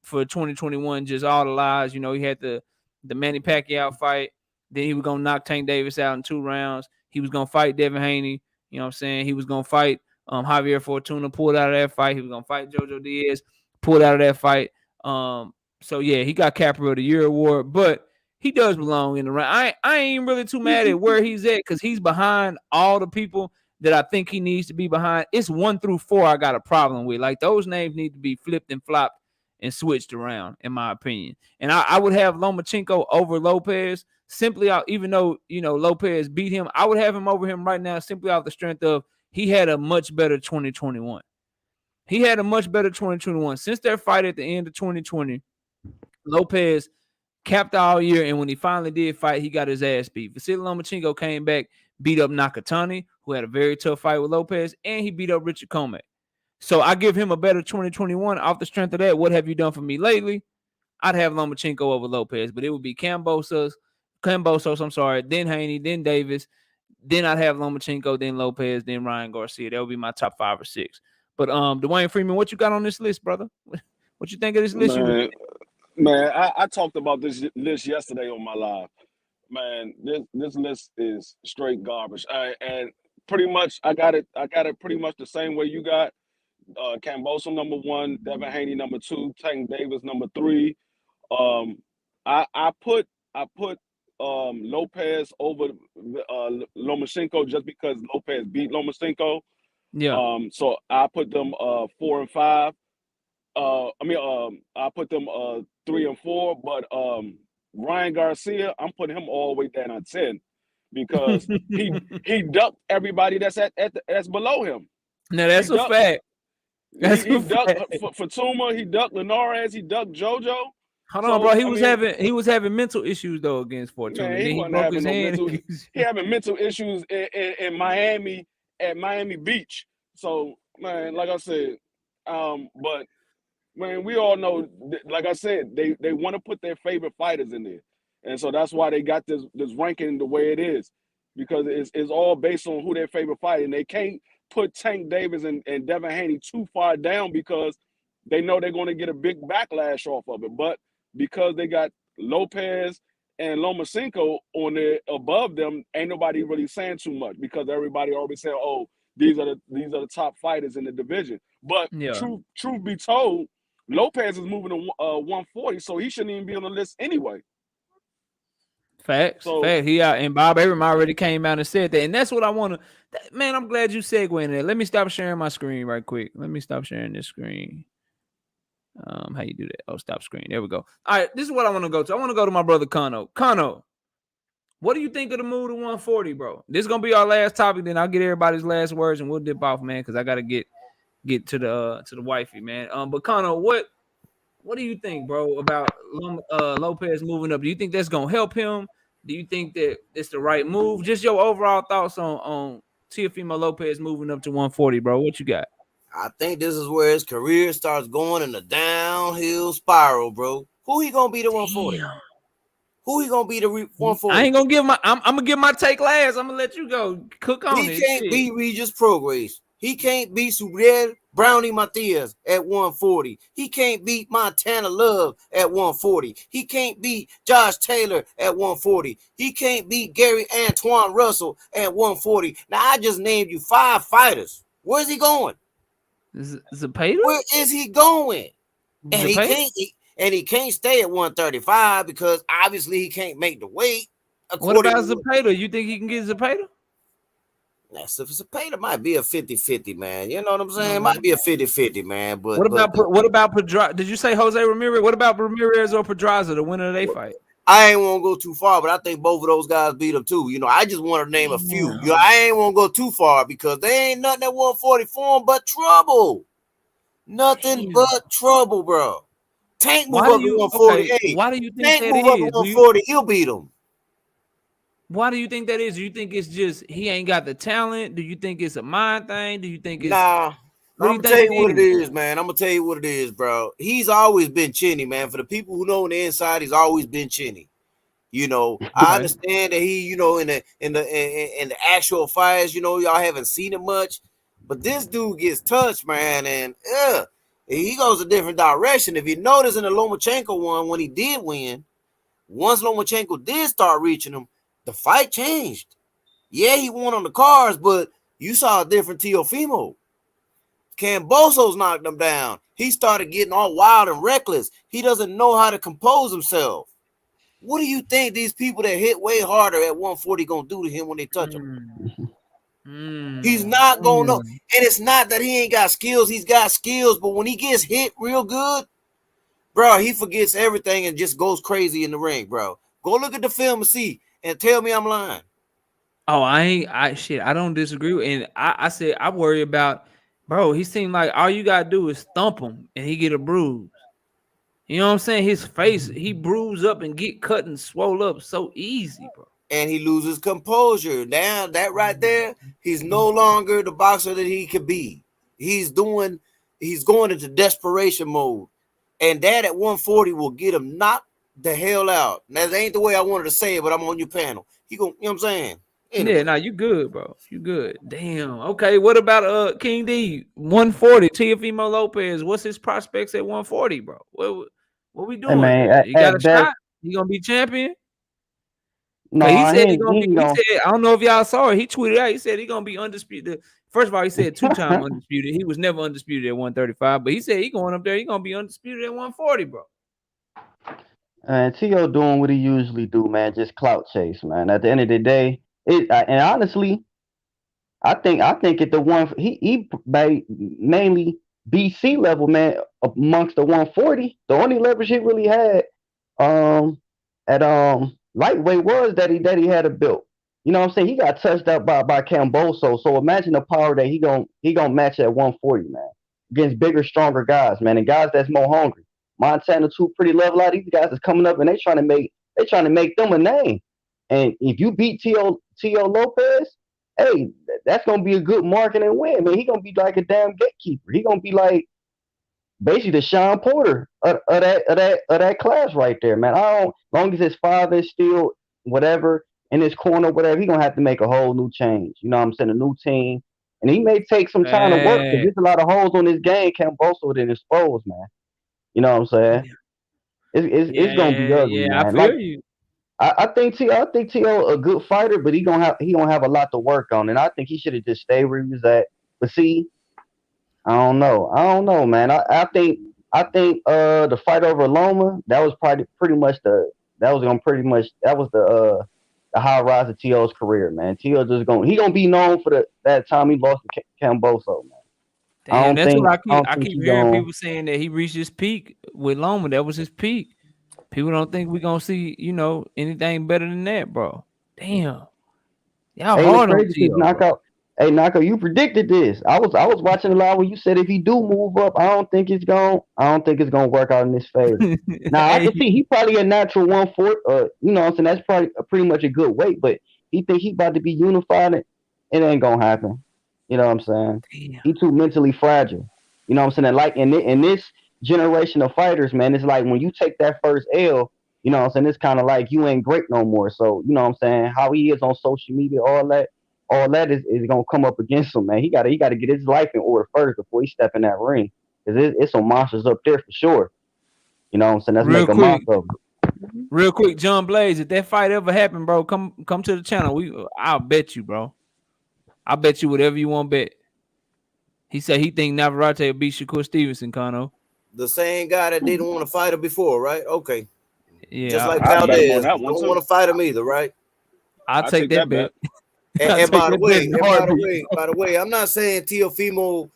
for 2021, just all the lies. You know, he had the Manny Pacquiao fight. Then he was gonna knock Tank Davis out in 2 rounds. He was gonna fight Devin Haney. You know what I'm saying? He was gonna fight Javier Fortuna, pulled out of that fight. He was gonna fight Jojo Diaz, pulled out of that fight. So yeah, he got Capper of the Year award, but he does belong in the round. I ain't really too mad at where he's at because he's behind all the people that I think he needs to be behind. It's 1 through 4 I got a problem with. Like those names need to be flipped and flopped and switched around, in my opinion. And I would have Lomachenko over Lopez simply out, even though Lopez beat him. I would have him over him right now simply off the strength of he had a much better 2021. He had a much better 2021. Since their fight at the end of 2020, Lopez capped all year, and when he finally did fight, he got his ass beat. Vasily Lomachenko came back, beat up Nakatani, who had a very tough fight with Lopez, and he beat up Richard Comey. So I give him a better 2021 off the strength of that. What have you done for me lately? I'd have Lomachenko over Lopez, but it would be Kambosos, then Haney, then Davis. Then I'd have Lomachenko, then Lopez, then Ryan Garcia. That would be my top 5 or 6. But Dwayne Freeman, what you got on this list, brother? What you think of this list? Man, I talked about this list yesterday on my live. Man, this list is straight garbage. And pretty much I got it pretty much the same way you got. Kambosos number 1, Devin Haney number 2, Tank Davis number 3. I put Lopez over Lomachenko just because Lopez beat Lomachenko. Yeah. So I put them 4 and 5. I put them 3 and 4, but Ryan Garcia, I'm putting him all the way down at 10 because he ducked everybody that's below him. Now that's a fact. He ducked Fortuna, he ducked Linares, he ducked JoJo. Hold on, bro. He was having mental issues though against Fortuna. Man, he broke his hand. He having mental issues in Miami at Miami Beach. So man, like I said, but man, we all know, like I said, they want to put their favorite fighters in there, and so that's why they got this ranking the way it is, because it's all based on who their favorite fighter, and they can't put Tank Davis and Devin Haney too far down because they know they're going to get a big backlash off of it. But because they got Lopez and Lomachenko on there above them, ain't nobody really saying too much because everybody already said, "Oh, these are the top fighters in the division." But truth be told, Lopez is moving to 140, so he shouldn't even be on the list anyway. Facts. He out, and Bob Arum already came out and said that, and that's what I want to. Man, I'm glad you segue in there. Let me stop sharing my screen right quick. Let me stop sharing this screen. How you do that? Oh, stop screen. There we go. All right, this is what I want to go to. I want to go to my brother Kano. Kano, what do you think of the move to 140, bro? This is gonna be our last topic. Then I'll get everybody's last words, and we'll dip off, man, because I gotta get to the wifey, man. But Kano, what do you think, bro, about Lopez moving up? Do you think that's gonna help him? Do you think that it's the right move? Just your overall thoughts on Teofimo Lopez moving up to 140, bro. What you got? I think this is where his career starts going in a downhill spiral, bro. Who he gonna be to 140? Damn. Who he gonna be to 140? I ain't gonna give I'm gonna give my take last. I'm gonna let you go. Cook on it. He can't be Regis Prograis. He can't beat Subriel Brownie Matias at 140. He can't beat Montana Love at 140. He can't beat Josh Taylor at 140. He can't beat Gary Antoine Russell at 140. Now, I just named you 5 fighters. Where's he going? Zepeda? Where is he going? And Zepeda? he can't stay at 135 because obviously he can't make the weight. What about Zepeda? You think he can get Zepeda? Zepeda might be a 50-50, man. You know what I'm saying? Might be a 50-50, man. But what about Pedraza? Did you say Jose Ramirez? What about Ramirez or Pedraza, the winner of their fight? I ain't want to go too far, but I think both of those guys beat him too. You know, I just want to name a few. You know, I ain't want to go too far because they ain't nothing at 140 for him but trouble. Nothing but trouble, bro. Tank move up to 148. Okay, why do you think Tank that move up to 140, he'll beat him. Why do you think that is? Do you think it's just he ain't got the talent? Do you think it's a mind thing? Do you think it's I'm gonna tell you what it is, man. I'm gonna tell you what it is, bro. He's always been chinny, man. For the people who know on the inside, he's always been chinny. You know, I understand that he, you know, in the actual fights, you know, y'all haven't seen it much, but this dude gets touched, man, and he goes a different direction. If you notice in the Lomachenko one, when he did win, once Lomachenko did start reaching him, the fight changed. Yeah, he won on the cards, but you saw a different Teofimo. Camboso's knocked him down. He started getting all wild and reckless. He doesn't know how to compose himself. What do you think these people that hit way harder at 140 gonna do to him when they touch him? He's not gonna know. And it's not that he ain't got skills. He's got skills, but when he gets hit real good, bro, he forgets everything and just goes crazy in the ring, bro. Go look at the film and see, and tell me I'm lying. Oh, I don't disagree. And I said I worry about, bro. He seemed like all you gotta do is thump him and he get a bruise. You know what I'm saying? His face, he bruise up and get cut and swole up so easy, bro. And he loses composure. Now that right there, he's no longer the boxer that he could be. He's going into desperation mode. And that at 140 will get him knocked the hell out. Now, that ain't the way I wanted to say it, but I'm on your panel. You know what I'm saying? Anyway. Yeah, you good, bro. You good. Damn. Okay, what about King D? 140, Teofimo Lopez. What's his prospects at 140, bro? What we doing? Hey, man, he got a shot? He gonna be champion? No, he said he gonna be. He said, I don't know if y'all saw it. He tweeted out. He said he gonna be undisputed. First of all, he said 2-time undisputed. He was never undisputed at 135, but he said he going up there. He gonna be undisputed at 140, bro. And T.O. doing what he usually do, man. Just clout chase, man. At the end of the day, and honestly, I think at the one he mainly BC level, man, amongst the 140. The only leverage he really had at lightweight was that he had a belt. You know what I'm saying? He got touched up by Camboso. So imagine the power that he gonna match at 140, man, against bigger, stronger guys, man, and guys that's more hungry. Montana too pretty level out. These guys is coming up and they trying to make them a name. And if you beat Teo Lopez, hey, that's gonna be a good marketing win, man. He gonna be like a damn gatekeeper. He gonna be like basically the Sean Porter of that class right there, man. As long as his father is still whatever in his corner, whatever, he gonna have to make a whole new change. You know what I'm saying? A new team. And he may take some time to work because there's a lot of holes on this game Camboso didn't expose, man. You know what I'm saying? It's gonna be ugly, man. I feel you. I think T.O. a good fighter, but he gonna have a lot to work on, and I think he should have just stayed where he was at. But see, I don't know, man. I think the fight over Loma, that was pretty much the high rise of T.O.'s career, man. T.O. he gonna be known for that time he lost to Camboso, man. Damn, that's what I keep hearing people saying that he reached his peak with Loma. That was his peak. People don't think we're gonna see, anything better than that, bro. Damn. Y'all hard on T.O. Knockout. Hey, Knockout, you predicted this. I was watching a lot when you said if he do move up, I don't think it's gonna work out in his favor. Now I can see he probably a natural 140. You know what I'm saying? That's probably pretty much a good weight, but he think he about to be unified. It ain't gonna happen. You know what I'm saying? Damn. He too mentally fragile. You know what I'm saying? And like in this generation of fighters, man, it's like when you take that first L, you know what I'm saying? It's kind of like you ain't great no more. So, you know what I'm saying? How he is on social media, all all that is gonna come up against him, man. He gotta get his life in order first before he step in that ring. Because it's some monsters up there for sure. You know what I'm saying? Let's Real make a quick, monster of them. real quick, John Blaze. If that fight ever happened, bro, come to the channel. I'll bet you, bro. I'll bet you whatever you want to bet. He said he think Navarrete will beat Shakur Stevenson, Kano. The same guy that didn't want to fight him before, right? Okay. Yeah, Just like I bet him on Valdez, that don't one too. want to fight him either, right? I'll I take that bet. And by the way, I'm not saying Teofimo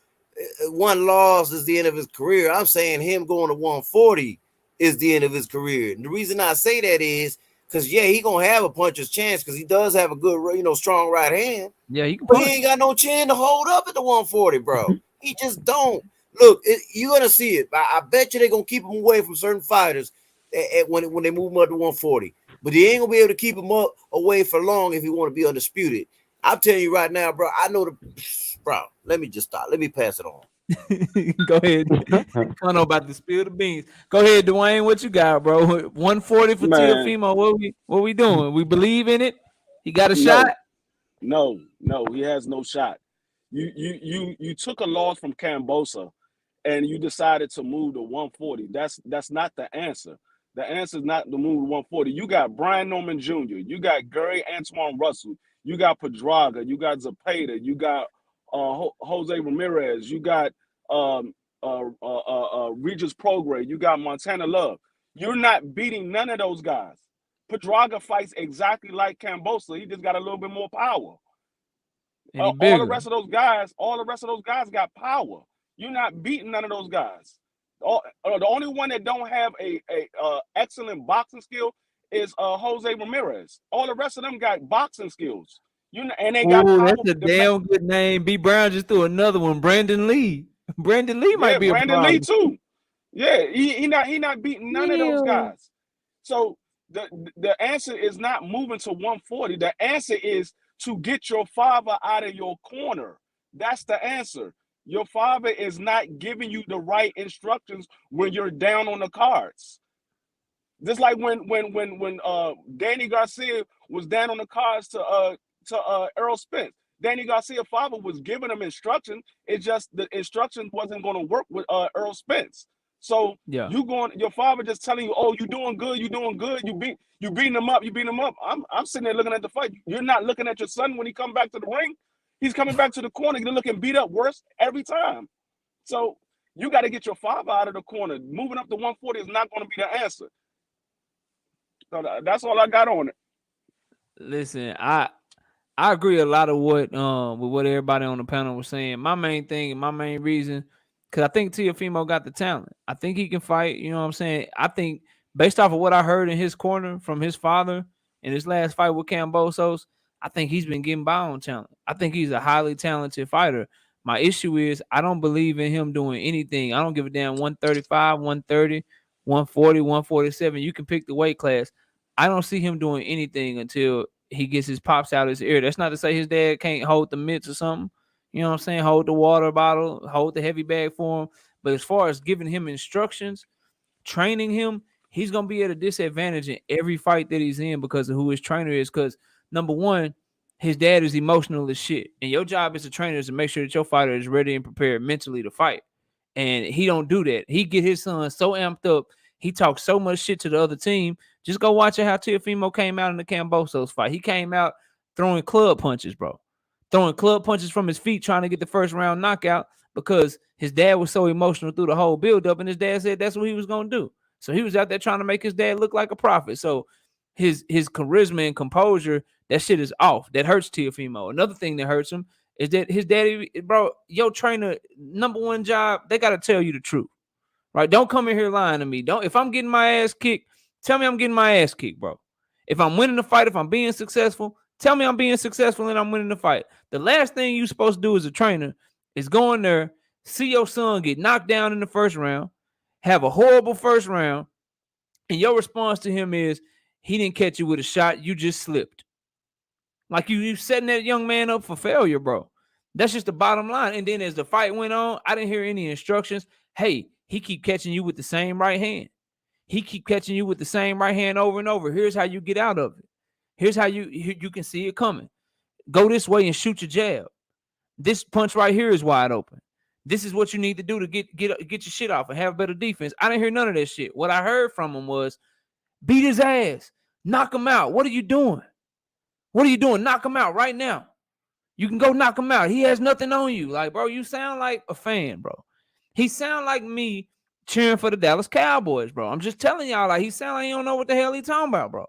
one loss is the end of his career. I'm saying him going to 140 is the end of his career. And the reason I say that is because he gonna have a puncher's chance because he does have a good, strong right hand. Yeah, he can But punch. he ain't got no chin to hold up at the 140, bro. He just don't. Look, you're gonna see it. I bet you they're gonna keep him away from certain fighters when they move him up to 140. But he ain't gonna be able to keep him away for long if he want to be undisputed. I'm telling you right now, bro. I know bro. Let me just stop. Let me pass it on. Go ahead. I don't know about the spill the beans. Go ahead, Dwayne. What you got, bro? 140 for Teofimo. What we doing? We believe in it. He got a shot. No, he has no shot. You took a loss from Cambosa, and you decided to move to 140. That's not the answer. The answer is not to move to 140. You got Brian Norman Jr. You got Gary Antoine Russell. You got Pedraga. You got Zepeda. You got Jose Ramirez. You got Regis Prograis. You got Montana Love. You're not beating none of those guys. Pedraga fights exactly like Cambosa. He just got a little bit more power. All the rest of those guys got power. You're not beating none of those guys. The only one that don't have a excellent boxing skill is Jose Ramirez. All the rest of them got boxing skills. And they got power. That's a damn good name. B. Brown just threw another one. Brandon Lee. Brandon Lee might be Brandon a problem. Lee too. Yeah, he not beating none of those guys. So the answer is not moving to 140. The answer is to get your father out of your corner. That's the answer. Your father is not giving you the right instructions when you're down on the cards. Just like when Danny Garcia was down on the cards to Errol Spence. Danny Garcia's father was giving him instructions. It's just the instructions wasn't going to work with Errol Spence. So your father just telling you, oh, you're doing good, you beating him up. I'm sitting there looking at the fight. You're not looking at your son when he come back to the ring. He's coming back to the corner. You're looking beat up worse every time. So you got to get your father out of the corner. Moving up to 140 is not going to be the answer. So that's all I got on it. Listen, I agree a lot of with what everybody on the panel was saying. My main thing and my main reason, because I think Teofimo got the talent. I think he can fight. You know what I'm saying? I think based off of what I heard in his corner from his father in his last fight with Cambosos, I think he's been getting by on talent. I think he's a highly talented fighter. My issue is I don't believe in him doing anything. I don't give a damn 135, 130, 140, 147. You can pick the weight class. I don't see him doing anything until he gets his pops out of his ear. That's not to say his dad can't hold the mitts or something. You know what I'm saying? Hold the water bottle, hold the heavy bag for him. But as far as giving him instructions, training him, he's going to be at a disadvantage in every fight that he's in because of who his trainer is. Because, number one, his dad is emotional as shit. And your job as a trainer is to make sure that your fighter is ready and prepared mentally to fight. And he don't do that. He get his son so amped up. He talks so much shit to the other team. Just go watch how Teofimo came out in the Cambosos fight. He came out throwing club punches, bro. Throwing club punches from his feet, trying to get the first round knockout because his dad was so emotional through the whole build-up, and his dad said that's what he was going to do. So he was out there trying to make his dad look like a prophet. So his charisma and composure, that shit is off. That hurts Teofimo. Another thing that hurts him is that his daddy, bro, your trainer, number one job, they got to tell you the truth. Right? Don't come in here lying to me. If I'm getting my ass kicked, tell me I'm getting my ass kicked, bro. If I'm winning the fight, if I'm being successful, tell me I'm being successful and I'm winning the fight. The last thing you're supposed to do as a trainer is go in there, see your son get knocked down in the first round, have a horrible first round, and your response to him is, he didn't catch you with a shot, you just slipped. Like you setting that young man up for failure, bro. That's just the bottom line. And then as the fight went on, I didn't hear any instructions. Hey, he keep catching you with the same right hand. He keep catching you with the same right hand over and over. Here's how you get out of it. Here's how you can see it coming. go this way and shoot your jab. This punch right here is wide open. This is what you need to do to get your shit off and have better defense. I didn't hear none of that shit. What I heard from him was beat his ass, knock him out. What are you doing? What are you doing? Knock him out right now. You can go knock him out. He has nothing on you. Like, bro, you sound like a fan, bro. He sound like me cheering for the Dallas Cowboys, bro. I'm just telling y'all, like, he sound like he don't know what the hell he talking about, bro.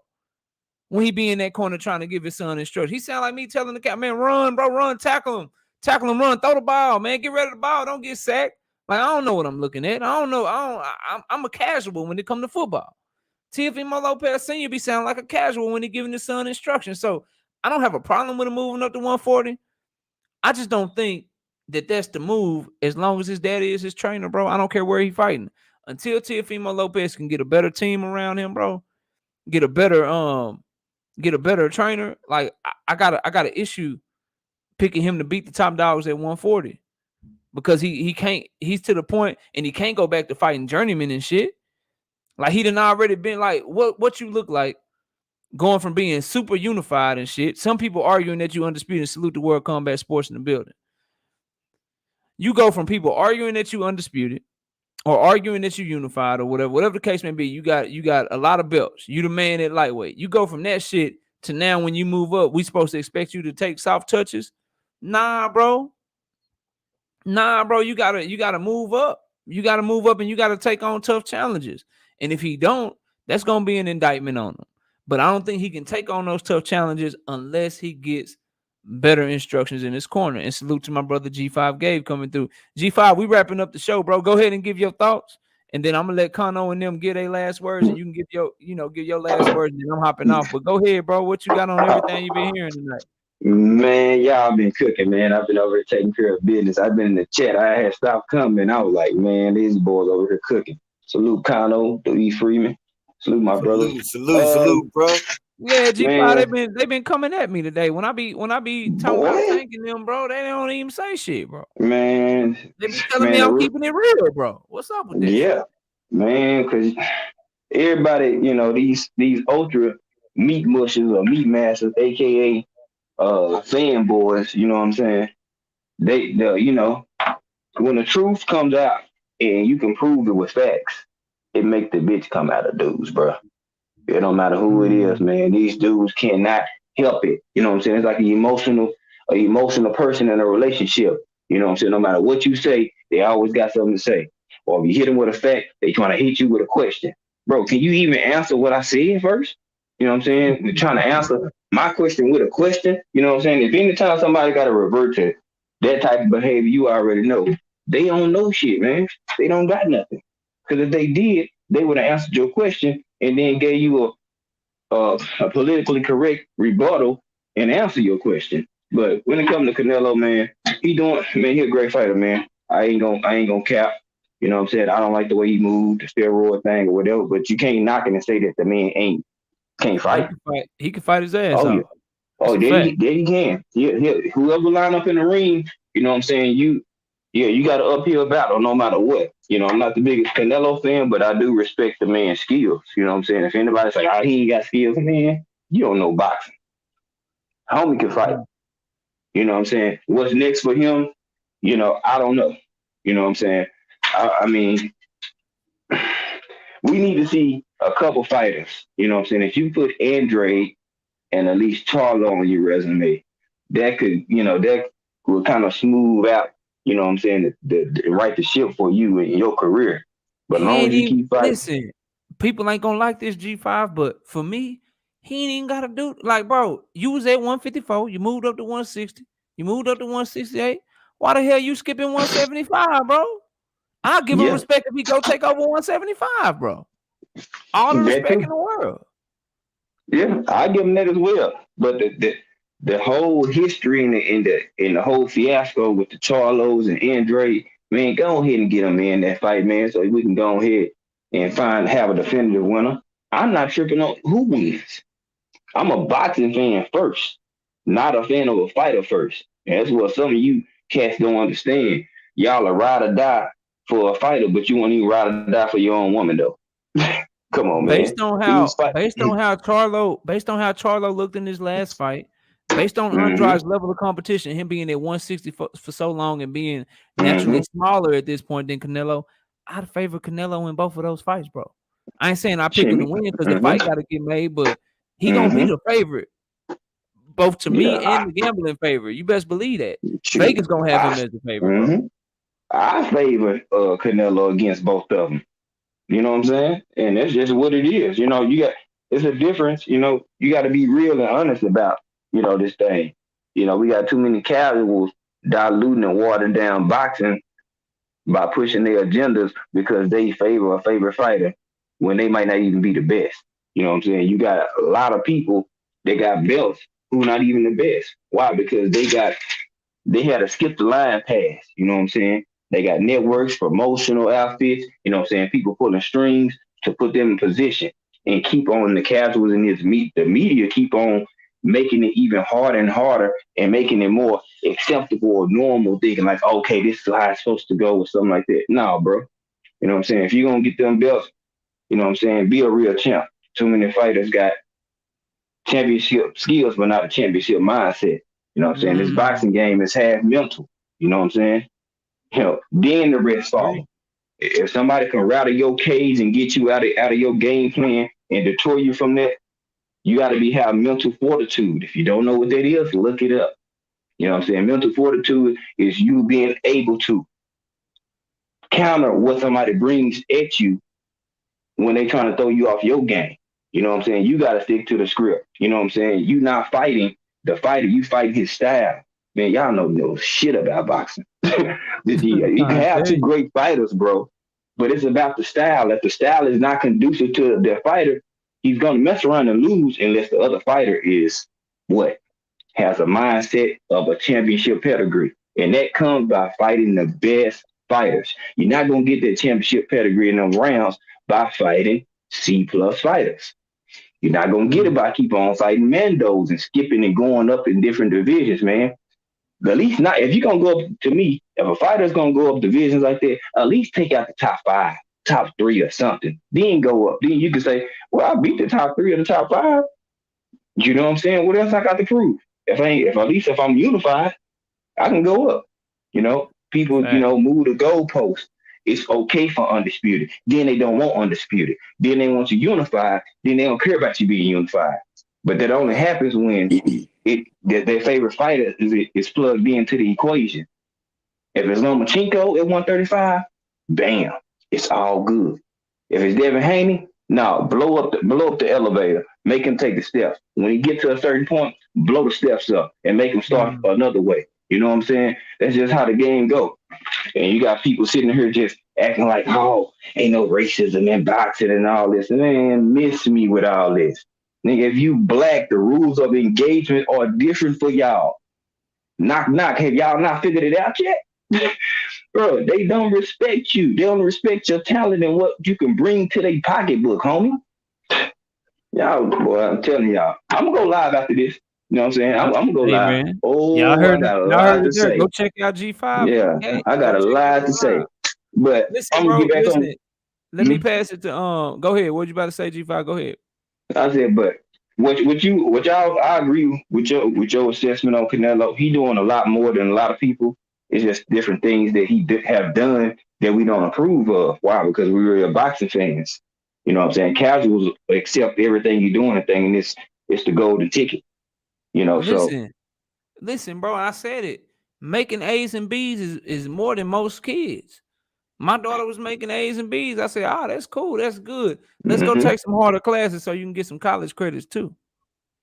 When he be in that corner trying to give his son instructions. He sound like me telling the cat, man, run, bro, run, tackle him, run, throw the ball, man, get rid of the ball, don't get sacked. Like, I don't know what I'm looking at. I don't know. I'm a casual when it comes to football. Teofimo Lopez Sr. be sounding like a casual when he giving his son instructions. So I don't have a problem with him moving up to 140. I just don't think that that's the move as long as his daddy is his trainer, bro. I don't care where he's fighting. Until Teofimo Lopez can get a better team around him, bro, get a better trainer. Like, I got an issue picking him to beat the top dogs at 140 because he can't. He's to the point, and he can't go back to fighting journeyman and shit. Like, he done already been like, what you look like going from being super unified and shit. Some people arguing that you undisputed and salute the World Combat Sports in the building. You go from people arguing that you undisputed or arguing that you unified or whatever the case may be. You got a lot of belts. You the man at lightweight. You go from that shit to now when you move up, we supposed to expect you to take soft touches. Nah, bro. You gotta move up. You gotta move up and you gotta take on tough challenges. And if he don't, that's gonna be an indictment on him. But I don't think he can take on those tough challenges unless he gets better instructions in his corner. And salute to my brother G5 Gabe coming through. G5, we wrapping up the show, bro. Go ahead and give your thoughts. And then I'm gonna let Kano and them get their last words, and you can give your last words, and then I'm hopping off. But go ahead, bro. What you got on everything you've been hearing tonight? Man, y'all been cooking, man. I've been over here taking care of business. I've been in the chat. I had stopped coming. I was like, man, these boys over here cooking. Salute Kano, E. Freeman. Salute my brother. Salute, bro. Yeah, G5, they've been coming at me today. When I be talking about thanking them, bro, they don't even say shit, bro. Man, they be telling me I'm keeping it real, bro. What's up with this? Yeah, man, because everybody, these ultra meat mushers or meat masters, aka fanboys, you know what I'm saying? They when the truth comes out and you can prove it with facts, it make the bitch come out of dudes, bro. It don't matter who it is, man. These dudes cannot help it. You know what I'm saying? It's like an emotional person in a relationship. You know what I'm saying? No matter what you say, they always got something to say. Or if you hit them with a fact, they trying to hit you with a question. Bro, can you even answer what I said first? You know what I'm saying? We're trying to answer my question with a question. You know what I'm saying? If anytime somebody got to revert to that type of behavior, you already know. They don't know shit, man. They don't got nothing. Because if they did, they would have answered your question and then gave you a politically correct rebuttal and answer your question. But when it comes to Canelo, man, he a great fighter, man. I ain't gonna cap. You know what I'm saying? I don't like the way he moved, the steroid thing or whatever, but you can't knock him and say that the man can't fight. He can fight his ass off. Yeah. Oh, there he can. Whoever line up in the ring, you know what I'm saying? You got an uphill battle no matter what. You know, I'm not the biggest Canelo fan, but I do respect the man's skills. You know what I'm saying? If anybody's like, he ain't got skills, man, you don't know boxing. Homie can fight. You know what I'm saying? What's next for him? I don't know. You know what I'm saying? I mean, we need to see a couple fighters. You know what I'm saying? If you put Andre and at least Charlo on your resume, that would kind of smooth out, you know what I'm saying, the right the ship for you in your career. But as long as you keep fighting. Listen, people ain't gonna like this G5, but for me, he ain't even gotta do like, bro, you was at 154, you moved up to 160, you moved up to 168. Why the hell you skipping 175, bro? I'll give him respect if he go take over 175, bro. All the respect in the world. Yeah, I give him that as well. But the whole history and the whole fiasco with the Charlos and Andre, man, go ahead and get him in that fight, man, so we can go ahead and have a definitive winner. I'm not tripping on who wins. I'm a boxing fan first, not a fan of a fighter first. And that's what some of you cats don't understand. Y'all are ride or die for a fighter, but you won't even ride or die for your own woman, though. Come on, man. Based on how Charlo looked in his last fight, Based on Andrade's level of competition, him being at 160 for so long and being naturally smaller at this point than Canelo, I'd favor Canelo in both of those fights, bro. I ain't saying I pick him to win because the fight got to get made, but he gonna be the favorite, both to me and the gambling favorite. You best believe that. Vegas gonna have him as the favorite, bro. I favor Canelo against both of them. You know what I'm saying? And that's just what it is. You know, it's a difference. You know, you got to be real and honest about, this thing. You know, we got too many casuals diluting and watering down boxing by pushing their agendas because they favor a favorite fighter when they might not even be the best. You know what I'm saying? You got a lot of people that got belts who not even the best. Why? Because they had to skip the line pass. You know what I'm saying? They got networks, promotional outfits, you know what I'm saying? People pulling strings to put them in position and keep on the casuals and the media keep on making it even harder and harder and making it more acceptable or normal, thinking like, okay, this is how it's supposed to go or something like that. No, bro. You know what I'm saying? If you're going to get them belts, you know what I'm saying, be a real champ. Too many fighters got championship skills, but not a championship mindset. You know what I'm saying? This boxing game is half mental. You know what I'm saying? Then the rest follow. If somebody can rattle your cage and get you out of your game plan and detour you from that, you got to have mental fortitude. If you don't know what that is, look it up. You know what I'm saying? Mental fortitude is you being able to counter what somebody brings at you when they trying to throw you off your game. You know what I'm saying? You got to stick to the script. You know what I'm saying? You not fighting the fighter, you fighting his style. Man, y'all know no shit about boxing. You can have two great fighters, bro, but it's about the style. If the style is not conducive to their fighter, he's going to mess around and lose unless the other fighter has a mindset of a championship pedigree. And that comes by fighting the best fighters. You're not going to get that championship pedigree in them rounds by fighting C-plus fighters. You're not going to get it by keep on fighting Mandos and skipping and going up in different divisions, man. At least not, if you're going to go up, to me, if a fighter's going to go up divisions like that, at least take out the top 5, top 3 or something. Then go up. Then you can say, well, I beat the top 3 or the top 5. You know what I'm saying? What else I got to prove? If I'm unified, I can go up. People, move the goalposts. It's okay for undisputed. Then they don't want undisputed. Then they want you unified. Then they don't care about you being unified. But that only happens when their favorite fighter is plugged into the equation. If it's Lomachenko at 135, bam, it's all good. If it's Devin Haney, no, blow up the elevator, make him take the steps. When he get to a certain point, blow the steps up and make him start another way. You know what I'm saying? That's just how the game goes. And you got people sitting here just acting like, oh, ain't no racism in boxing and all this. Man, miss me with all this. Nigga, if you black, the rules of engagement are different for y'all. Knock, knock. Have y'all not figured it out yet? Bro, they don't respect you. They don't respect your talent and what you can bring to their pocketbook, homie. Y'all, boy, I'm telling y'all. I'm going to go live after this. You know what I'm saying? I'm going to go live. Man. Oh, y'all heard I got a lot to say. Go check out G5. Yeah, hey, I got a lot to say. But listen, I'm going to get back on. Let me pass it to, go ahead. What you about to say, G5? Go ahead. I said, but what y'all, I agree with your assessment on Canelo. He doing a lot more than a lot of people. It's just different things that he have done that we don't approve of. Why? Because we were boxing fans. You know what I'm saying? Casuals accept everything you're doing and thinking it's the golden ticket. Listen, bro, I said it. Making A's and B's is more than most kids. My daughter was making A's and B's. I said, that's cool. That's good. Let's go take some harder classes so you can get some college credits too.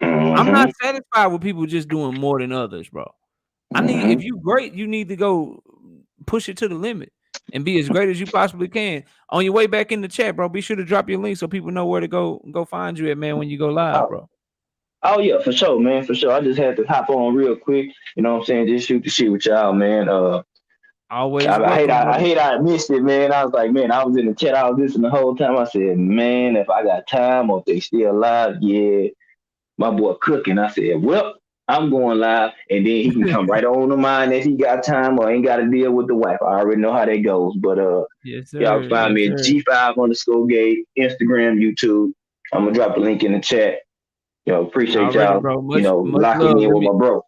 I'm not satisfied with people just doing more than others, bro. If you great, you need to go push it to the limit and be as great as you possibly can. On your way back in the chat, bro, be sure to drop your link so people know where to go find you at, man, when you go live, bro. Oh, yeah, for sure, man, for sure. I just had to hop on real quick. You know what I'm saying? Just shoot the shit with y'all, man. Always. I hate I missed it, man. I was like, man, I was in the chat. I was listening the whole time. I said, man, if I got time or if they still alive, yeah, my boy cooking. I said, well, I'm going live. And then he can come right on to mine if he got time or ain't got to deal with the wife. I already know how that goes. But yes, sir, y'all find me at G5_Gate, Instagram, YouTube. I'm going to drop a link in the chat. Appreciate Already, y'all, bro. Much locking love. in with my bro.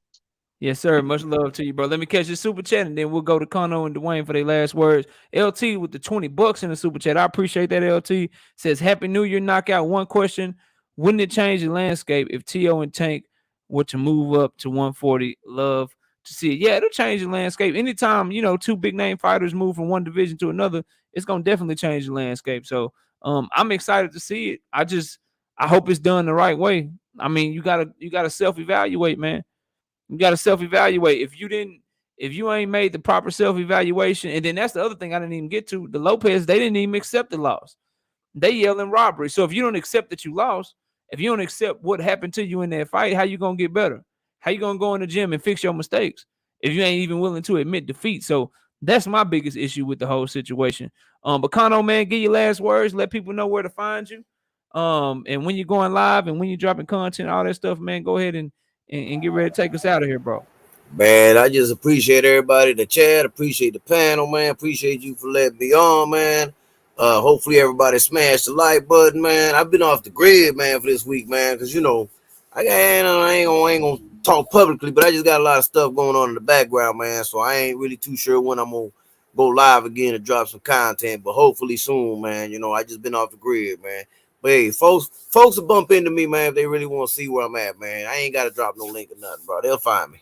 Yes, sir. Much love to you, bro. Let me catch your super chat, and then we'll go to Kono and Dwayne for their last words. LT with the $20 in the super chat. I appreciate that. LT says, "Happy New Year, knockout." One question: wouldn't it change the landscape if T.O. and Tank were to move up to 140? Love to see it. Yeah, it'll change the landscape. Anytime two big name fighters move from one division to another, it's gonna definitely change the landscape. So, I'm excited to see it. I hope it's done the right way. I mean, you gotta self evaluate, man. You got to self-evaluate. If you ain't made the proper self-evaluation, and then that's the other thing I didn't even get to. The Lopez, they didn't even accept the loss. They yelling robbery. So if you don't accept that you lost, if you don't accept what happened to you in that fight, how you gonna get better? How you gonna go in the gym and fix your mistakes if you ain't even willing to admit defeat? So that's my biggest issue with the whole situation. But Kano, man, give your last words. Let people know where to find you. And when you're going live and when you're dropping content, all that stuff, man, go ahead and get ready to take us out of here, bro. Man, I just appreciate everybody in the chat. Appreciate the panel, man. Appreciate you for letting me on, man. Hopefully everybody smashed the like button, man. I've been off the grid, man, for this week, man, because I ain't gonna talk publicly, but I just got a lot of stuff going on in the background, man. So I ain't really too sure when I'm gonna go live again and drop some content, but hopefully soon, man. I just been off the grid, man. But hey, folks will bump into me, man, if they really want to see where I'm at, man. I ain't gotta drop no link or nothing, bro. They'll find me.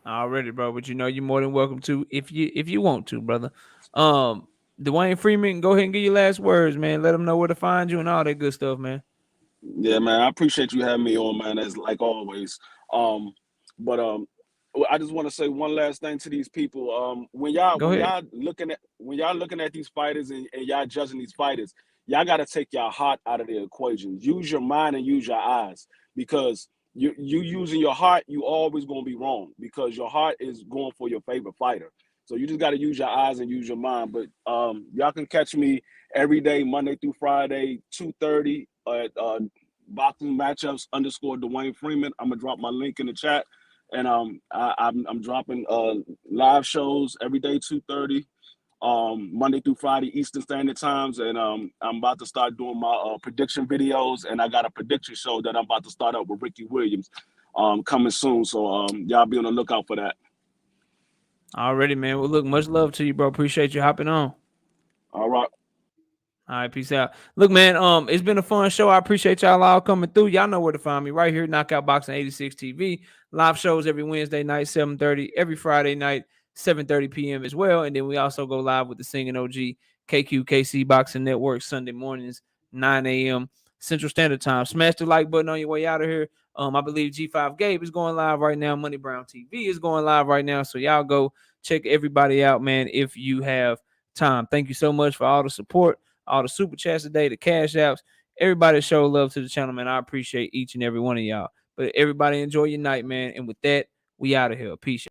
Already, bro. But you're more than welcome to if you want to, brother. Dwayne Freeman, go ahead and give your last words, man. Let them know where to find you and all that good stuff, man. Yeah, man. I appreciate you having me on, man, as like always. But I just want to say one last thing to these people. When y'all looking at these fighters and y'all judging these fighters, y'all got to take your heart out of the equation. Use your mind and use your eyes, because you using your heart, you always gonna be wrong, because your heart is going for your favorite fighter. So you just got to use your eyes and use your mind. But y'all can catch me every day, Monday through Friday, 2:30 at boxing matchups _ Dwayne Freeman. I'm gonna drop my link in the chat, and I'm dropping live shows every day, 2:30, Monday through Friday Eastern Standard Times, and I'm about to start doing my prediction videos, and I got a prediction show that I'm about to start up with Ricky Williams, coming soon. So y'all be on the lookout for that. Already, man. Well, look, much love to you, bro. Appreciate you hopping on. All right. All right, peace out. Look, man, it's been a fun show. I appreciate y'all all coming through. Y'all know where to find me right here, Knockout Boxing 86 TV. Live shows every Wednesday night, 7:30, every Friday night, 7:30 p.m. as well. And then we also go live with the Singing OG KQKC Boxing Network Sunday mornings, 9 a.m. Central Standard Time. Smash the like button on your way out of here. I believe G5 Gabe is going live right now. Money Brown TV is going live right now. So y'all go check everybody out, man, if you have time. Thank you so much for all the support, all the super chats today, the cash apps. Everybody show love to the channel, man. I appreciate each and every one of y'all. But everybody enjoy your night, man. And with that, we out of here. Peace.